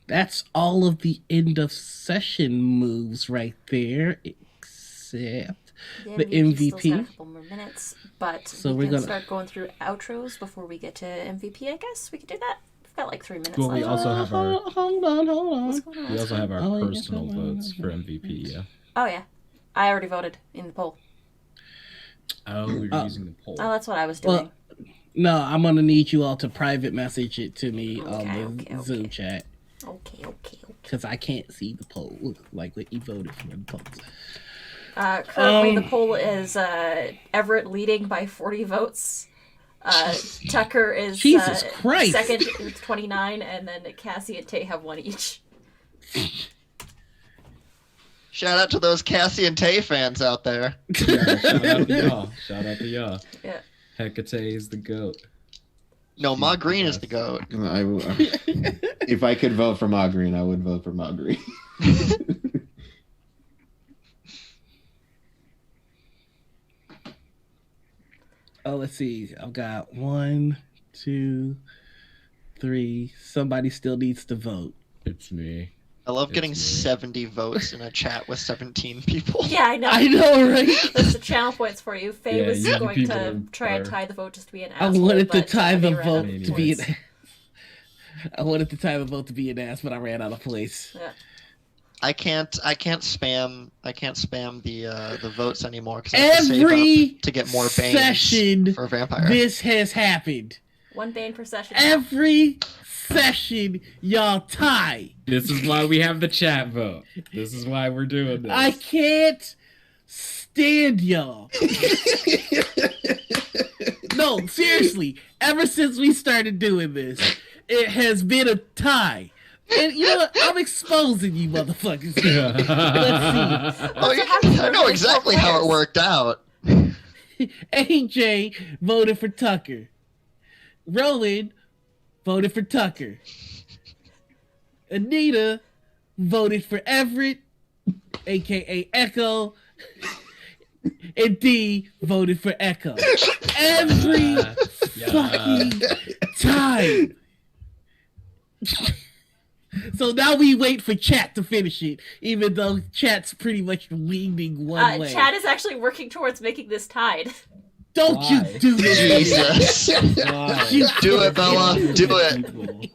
that's all of the end of session moves right there, except the MVP. Still got a couple more minutes, but So we we're can gonna start going through outros before we get to MVP. I guess we could do that. We've got like 3 minutes Well, we left. also have our hold on. What's going on? we also have our Oh, yeah, personal come on. votes for MVP. Yeah. Oh yeah, I already voted in the poll. Oh, we were using the poll. Oh, that's what I was doing. Well, no, I'm gonna need you all to private message it to me on the Okay. Zoom chat, Okay. because I can't see the poll, like what you voted for the polls. Currently, the poll is Everett leading by 40 votes. Tucker is Jesus Christ. second with 29, and then Cassie and Tay have 1 each. Shout out to those Cassie and Tay fans out there. Yeah, shout out to y'all. Yeah. Hecate is the goat. No, She's Ma the Green is the best. goat. If I could vote for Ma Green, I would vote for Ma Green. Oh, let's see. I've got 1, 2, 3. Somebody still needs to vote. It's me. I love getting It's me. 70 votes in a chat with 17 people. Yeah, I know. I know, right? That's the channel points for you. Faye Yeah, was you going people to are- try and are- tie the vote just to be an I asshole. wanted to but, tie the they ran out vote of to be points. an. I wanted to tie the vote to be an ass, but I ran out of place. Yeah. I can't spam the votes anymore because I have to save Every up to get more banes session, for vampire. this has happened. One bane per session. Every session, y'all tie. This is why we have the chat vote. This is why we're doing this. I can't stand y'all. No, seriously. Ever since we started doing this, it has been a tie. And you know what? I'm exposing you motherfuckers. Let's see. Oh, I know exactly how it worked out. AJ voted for Tucker. Rowan voted for Tucker. Anita voted for Everett, aka Echo. And D voted for Echo. Every fucking time. So now we wait for chat to finish it, even though chat's pretty much leaning one way. Chad is actually working towards making this tied. Don't Why? you do this. Jesus. Why? Do it, Bella. Do it.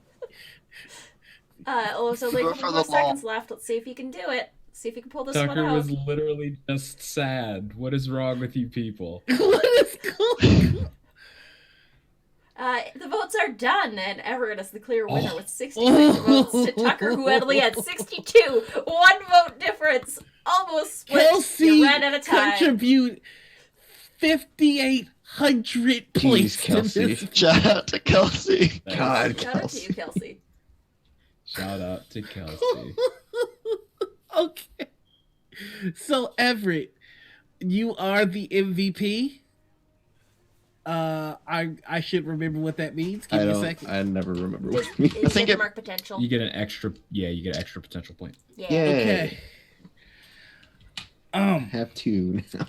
So like Do a it for couple the more seconds ball. left. Let's see if you can do it. See if you can pull this one Tucker out. was literally just sad. What is wrong with you people? What is going on? The votes are done, and Everett is the clear winner with 66 votes to Tucker, who only had 62. 1 vote difference. Almost split. Kelsey You ran out of time. contribute 5,800 points to Kelsey. this. Shout out to Kelsey. God, Shout out to Kelsey. you, Kelsey. Shout out to Kelsey. Okay. So Everett, you are the MVP. I should remember what that means. Give I me a don't. second. I never remember what it Is means. I think it it- mark potential? You get an extra. Yeah, you get an extra potential point. Yeah. Okay. Have two now.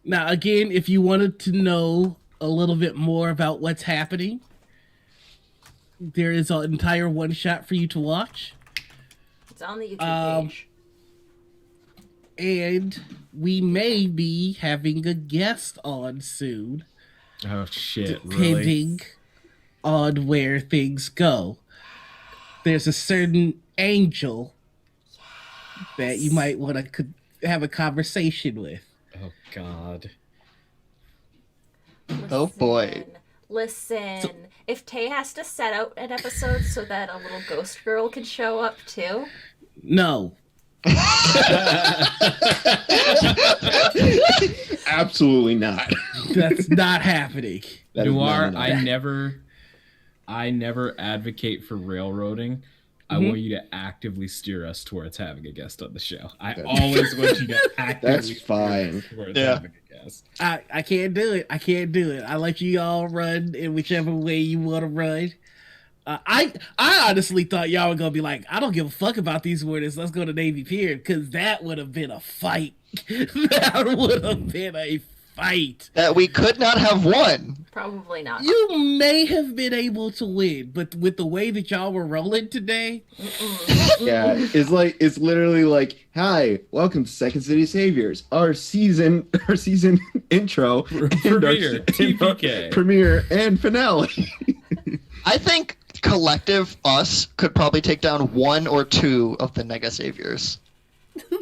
Now again, if you wanted to know a little bit more about what's happening, there is an entire one shot for you to watch. It's on the YouTube page. And we may be having a guest on soon, Oh shit! depending on where things go. There's a certain angel that you might want to have a conversation with. Oh god. Oh, boy. Listen. If Tay has to set out an episode so that a little ghost girl can show up too. No. Absolutely not. That's not happening. That is Noir, not enough. I never advocate for railroading. I Mhm. want you to actively steer us towards having a guest on the show. I That's- always want you to actively That's fine. steer us towards Yeah. having a guest. I can't do it. I can't do it. I let you all run in whichever way you want to run. I honestly thought y'all were gonna be like, I don't give a fuck about these wardens. Let's go to Navy Pier, because that would have been a fight. That would have been a fight. That we could not have won. Probably not. You may have been able to win, but with the way that y'all were rolling today, Yeah, it's literally like, hi, welcome to Second City Saviors, our season intro, Premiere, TPK. premiere and finale. I think collective us could probably take down 1 or 2 of the Nega Saviors.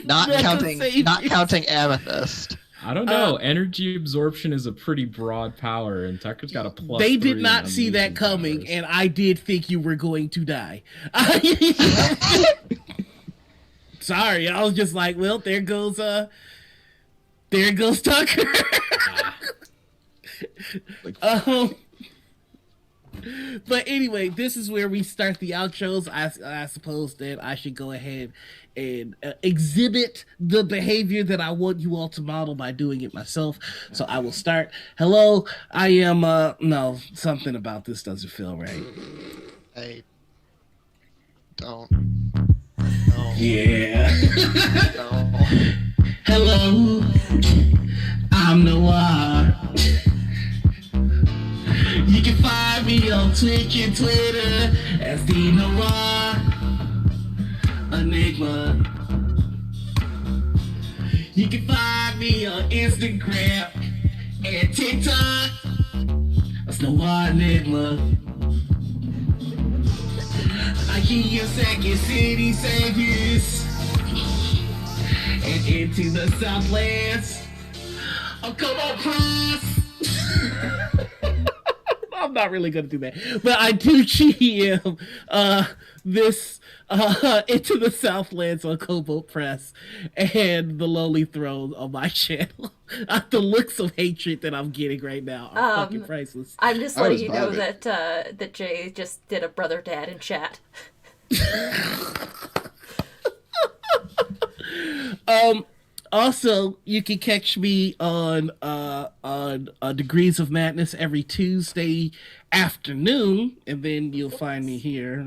Not Nega counting Saviors. Amethyst. I don't know. Energy absorption is a pretty broad power, and Tucker's got a plus. they did 3 not on see that legion coming, powers. and I did think you were going to die. Sorry, I was just like, well, there goes Tucker. Like, Um, But anyway, this is where we start the outros. I suppose that I should go ahead and exhibit the behavior that I want you all to model by doing it myself. So I will start. Hello, I am, no, something about this doesn't feel right. I don't know. Yeah. No. Hello, I'm Noir. You can find me on Twitch and Twitter as the Noir Enigma. You can find me on Instagram and TikTok as Noir Enigma. I give you second city saviors and into the Southlands. Oh, come on, Cross. I'm not really gonna do that, but I do GM this Into the Southlands on Cobalt Press and the Lonely Throne on my channel. The looks of hatred that I'm getting right now are fucking priceless. I'm just I letting was you know vibing. that Jay just did a brother dad in chat. Also, you can catch me on Degrees of Madness every Tuesday afternoon, and then you'll find me here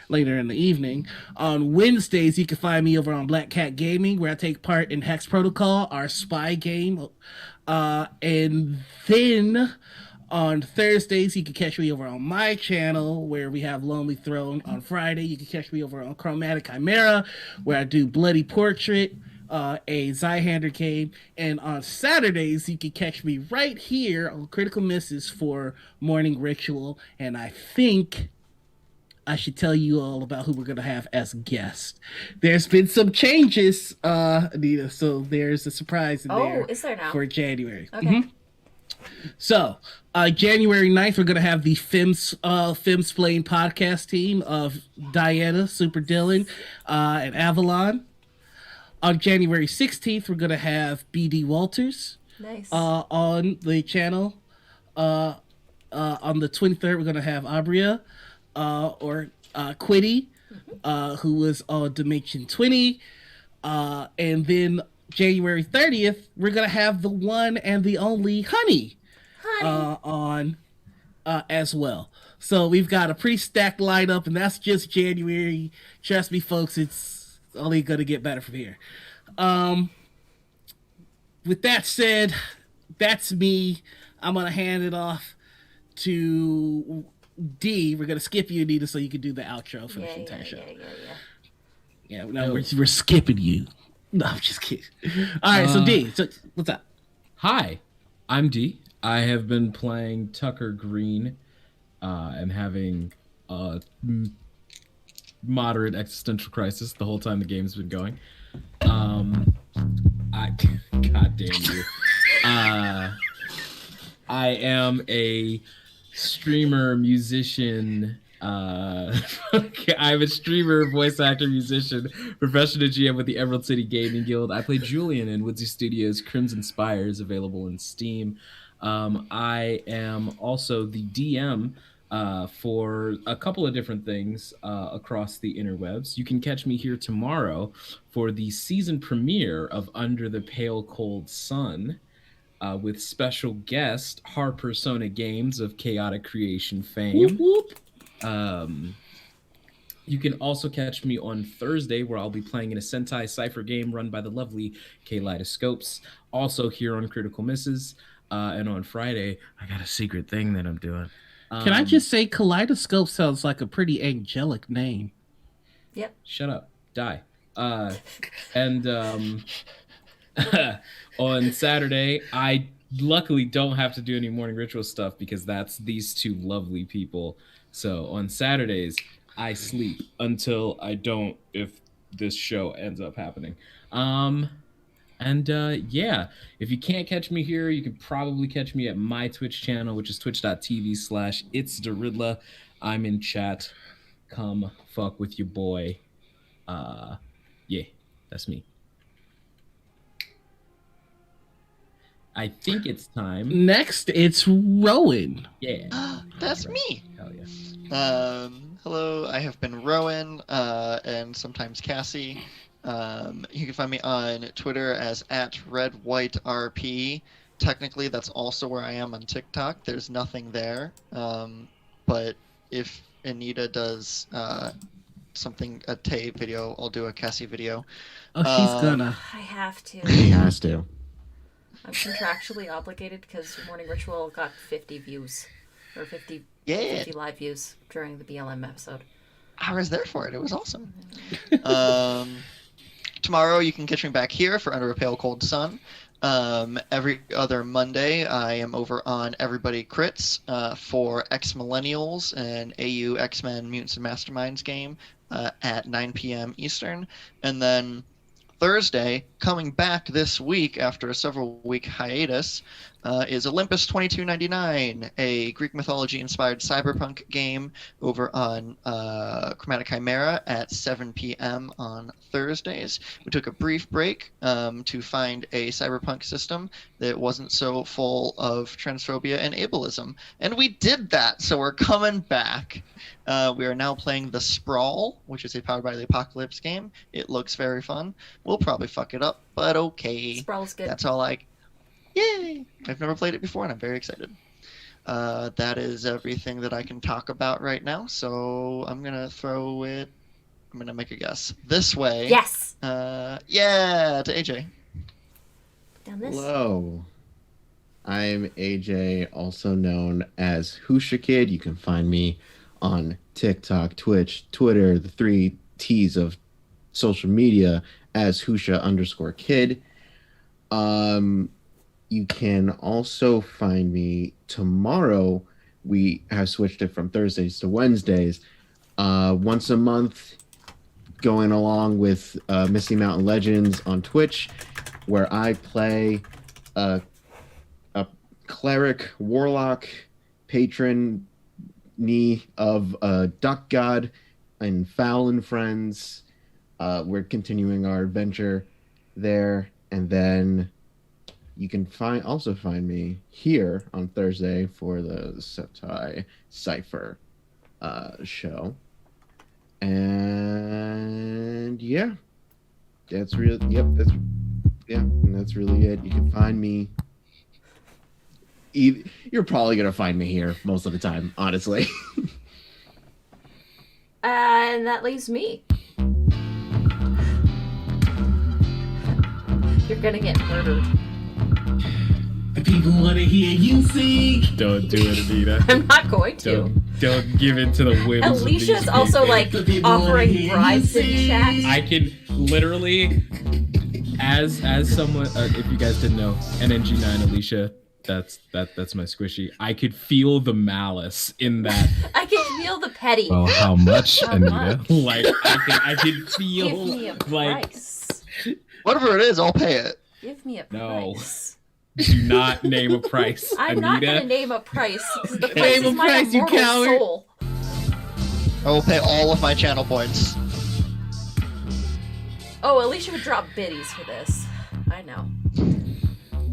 later in the evening. On Wednesdays, you can find me over on Black Cat Gaming, where I take part in Hex Protocol, our spy game. And then on Thursdays, you can catch me over on my channel, where we have Lonely Throne. On Friday, you can catch me over on Chromatic Chimera, where I do Bloody Portrait, a Zyhander game. And on Saturdays, you can catch me right here on Critical Misses for Morning Ritual. And I think I should tell you all about who we're going to have as guests. There's been some changes, Anita, so there's a surprise in there. Oh, is there now? For January. Okay. Mhm. So, January 9th, we're going to have the Filmsplain podcast team of Diana, Super Dylan, and Avalon. On January 16th, we're going to have BD Walters Nice. on the channel. On the 23rd, we're going to have Abria or Quiddy, who was on Dimension 20. And then January 30th, we're going to have the one and the only Honey. On as well. So we've got a pretty stacked lineup, and that's just January. Trust me, folks, it's only going to get better from here. With that said, that's me. I'm going to hand it off to D. We're going to skip you, Anita, so you can do the outro for this entire show. Yeah, no, we're skipping you. No, I'm just kidding. All right, so D, so what's up? Hi, I'm D. I have been playing Tucker Green and having a moderate existential crisis the whole time the game's been going. God damn you. I am a streamer, musician. I'm a streamer, voice actor, musician, professional GM with the Emerald City Gaming Guild. I play Julian in Woodsy Studios' Crimson Spires, available in Steam. I am also the DM for a couple of different things across the interwebs. You can catch me here tomorrow for the season premiere of Under the Pale Cold Sun with special guest Harper Sona Games of Chaotic Creation fame. Whoop, whoop. You can also catch me on Thursday, where I'll be playing in a Sentai Cypher game run by the lovely Kaleidoscopes, also here on Critical Misses. And on Friday, I got a secret thing that I'm doing. Can I just say Kaleidoscope sounds like a pretty angelic name? Yep. Shut up. Die. And on Saturday, I luckily don't have to do any morning ritual stuff because that's these two lovely people. So on Saturdays, I sleep until I don't, if this show ends up happening. Yeah, if you can't catch me here, you can probably catch me at my Twitch channel, which is twitch.tv/itsDeridla. I'm in chat. Come fuck with your boy. Yeah, that's me. I think it's time. Next, it's Rowan. Yeah. That's me. Hell yeah. Hello, I have been Rowan, and sometimes Cassie. You can find me on Twitter as @RedWhiteRP. Technically, that's also where I am on TikTok. There's nothing there. But if Anita does something, a Tay video, I'll do a Cassie video. Oh, she's gonna. I have to. He has to. I'm contractually obligated because Morning Ritual got 50 views. Or 50 Yeah, 50 live views during the BLM episode. I was there for it. It was awesome. Tomorrow you can catch me back here for Under a Pale Cold Sun. Every other Monday I am over on Everybody Crits for X Millennials and AU X-Men Mutants and Masterminds game at 9 p.m. Eastern. And then Thursday, coming back this week after a several-week hiatus, is Olympus 2299, a Greek mythology-inspired cyberpunk game over on Chromatic Chimera at 7 p.m. on Thursdays. We took a brief break to find a cyberpunk system that wasn't so full of transphobia and ableism, and we did that, so we're coming back. We are now playing The Sprawl, which is a Powered by the Apocalypse game. It looks very fun. We'll probably fuck it up, but okay. Sprawl's good. That's all I... Yay! I've never played it before, and I'm very excited. That is everything that I can talk about right now, so I'm going to throw it... I'm going to make a guess. This way. Yes! Yeah, to AJ. Down this. Hello. I'm AJ, also known as Husha Kid. You can find me on TikTok, Twitch, Twitter, the 3 T's of social media as Husha_Kid. You can also find me tomorrow. We have switched it from Thursdays to Wednesdays. Once a month, going along with Misty Mountain Legends on Twitch, where I play a cleric, warlock, patron of a duck god and Foul and Friends. We're continuing our adventure there, and then you can also find me here on Thursday for the Septai Cypher show. And yeah, that's really that's really it. You can find me. You're probably gonna find me here most of the time, honestly. And that leaves me. You're gonna get murdered. The people want to hear you sing. Don't do it, Anita. I'm not going to. Don't give in to the whims of these Alicia's also people. like The people wanna offering hear you bribes in sing. chat. I can literally, as someone, if you guys didn't know, NNG9 Alicia, that's my squishy. I could feel the malice in that. I can feel the petty. Well, how much, How Anita? much? Like I can feel Give me a like price. Whatever it is, I'll pay it. Give me a No. price. do not name a price, I'm not Anita. gonna name a price. Because the price Name a is my price, you immortal coward. soul. I will pay all of my channel points. Oh, Alicia would drop biddies for this. I know.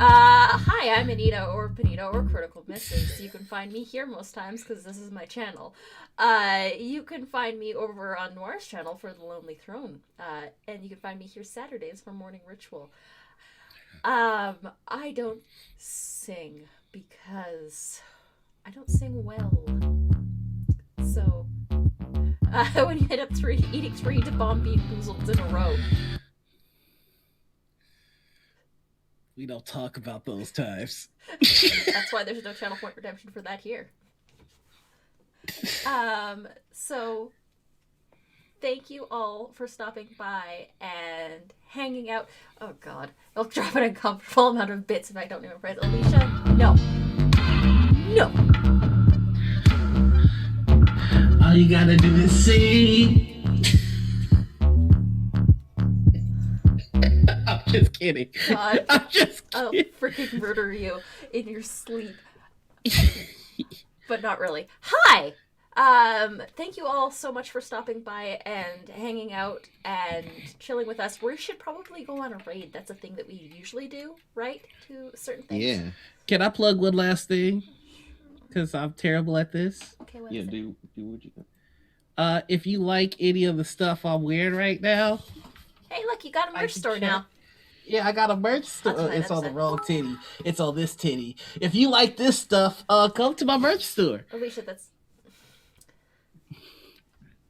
Hi, I'm Anita or Benita or Critical Misses. You can find me here most times because this is my channel. You can find me over on Noir's channel for The Lonely Throne. And you can find me here Saturdays for Morning Ritual. I don't sing because I don't sing well. So, when you hit up eating 3 bomb bean boozles in a row. We don't talk about those times. That's why there's no channel point redemption for that here. So thank you all for stopping by and hanging out. Oh god, I'll drop an uncomfortable amount of bits if I don't name a price. Alicia, no. No. All you gotta do is sing. I'm just kidding. God. I'm just I'll kidding. freaking murder you in your sleep. But not really. Hi! Thank you all so much for stopping by and hanging out and chilling with us. We should probably go on a raid. That's a thing that we usually do, right? To certain things. Yeah. Can I plug one last thing? because I'm terrible at this. Okay, what Yeah, is it? do what you got. If you like any of the stuff I'm wearing right now, Hey, look, you got a I merch can store check. now. yeah, I got a merch store. That's fine, It's on the that's wrong titty. It's on this titty. If you like this stuff, come to my merch store. Alicia, that's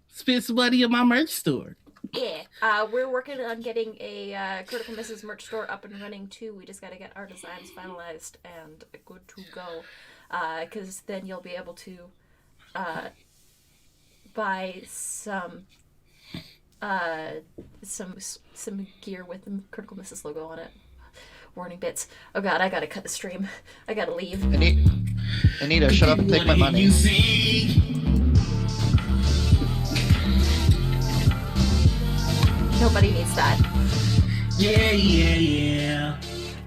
Spend some money in my merch store. yeah. We're working on getting a Critical Misses merch store up and running too. We just got to get our designs finalized and good to go. Because then you'll be able to buy some gear with the Critical Misses logo on it. Warning bits. Oh god, I gotta cut the stream. I gotta leave. Anita, shut up and take my money. You see? Nobody needs that. Yeah.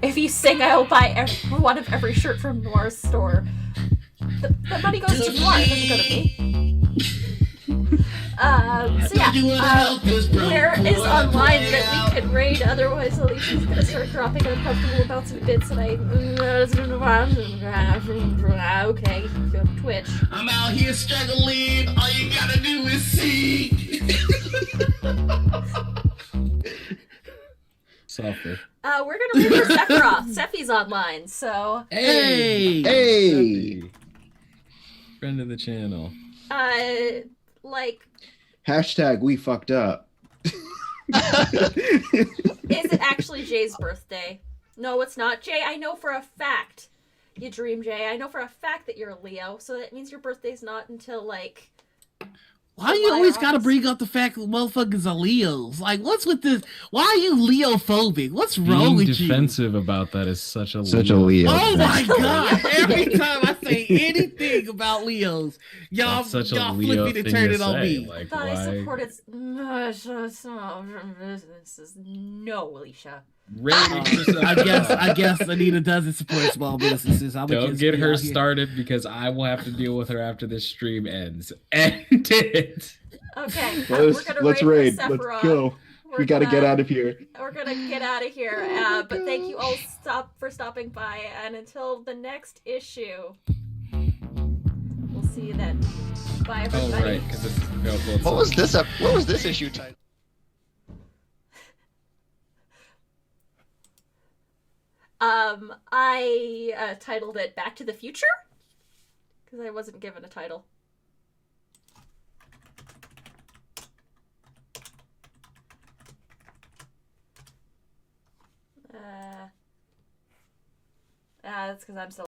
If you sing, I will buy one of every shirt from Noir's store. The money goes to Noir, it doesn't go to me. So yeah, where is online that we could raid? Otherwise, Alicia's gonna start dropping uncomfortable amounts of bits, and okay, go to Twitch. I'm out here struggling. All you gotta do is see. Suffer. We're gonna raid for Sephiroth. Sephi's online, so Hey. Hey! Friend of the channel. like, Hashtag we fucked up. is it actually Jay's birthday? No, it's not. Jay, I know for a fact. You dream, Jay. I know for a fact that you're a Leo, so that means your birthday's not until, like... Why you always gotta bring up the fact that motherfuckers are Leos? Like, what's with this? Why are you Leophobic? What's wrong Being with defensive about that is such a Such a Leo. you? Oh my Such a god! Leo. Every time I say anything about Leos, y'all That's such a y'all Leo flip me to thing turn to it on say. me. Like, Thought I why? supported businesses. No, Alicia. I guess Anita doesn't support small businesses. Don't get her started because I will have to deal with her after this stream ends. End it. Okay, we're gonna Let's raid. raid. For Let's Sephiroth. go. We gotta get out of here. We're gonna get out of here. But thank you all for stopping by, and until the next issue, we'll see you then. Bye, Oh everybody. right, because this is available. What was this issue title? I titled it Back to the Future because I wasn't given a title. That's because I'm still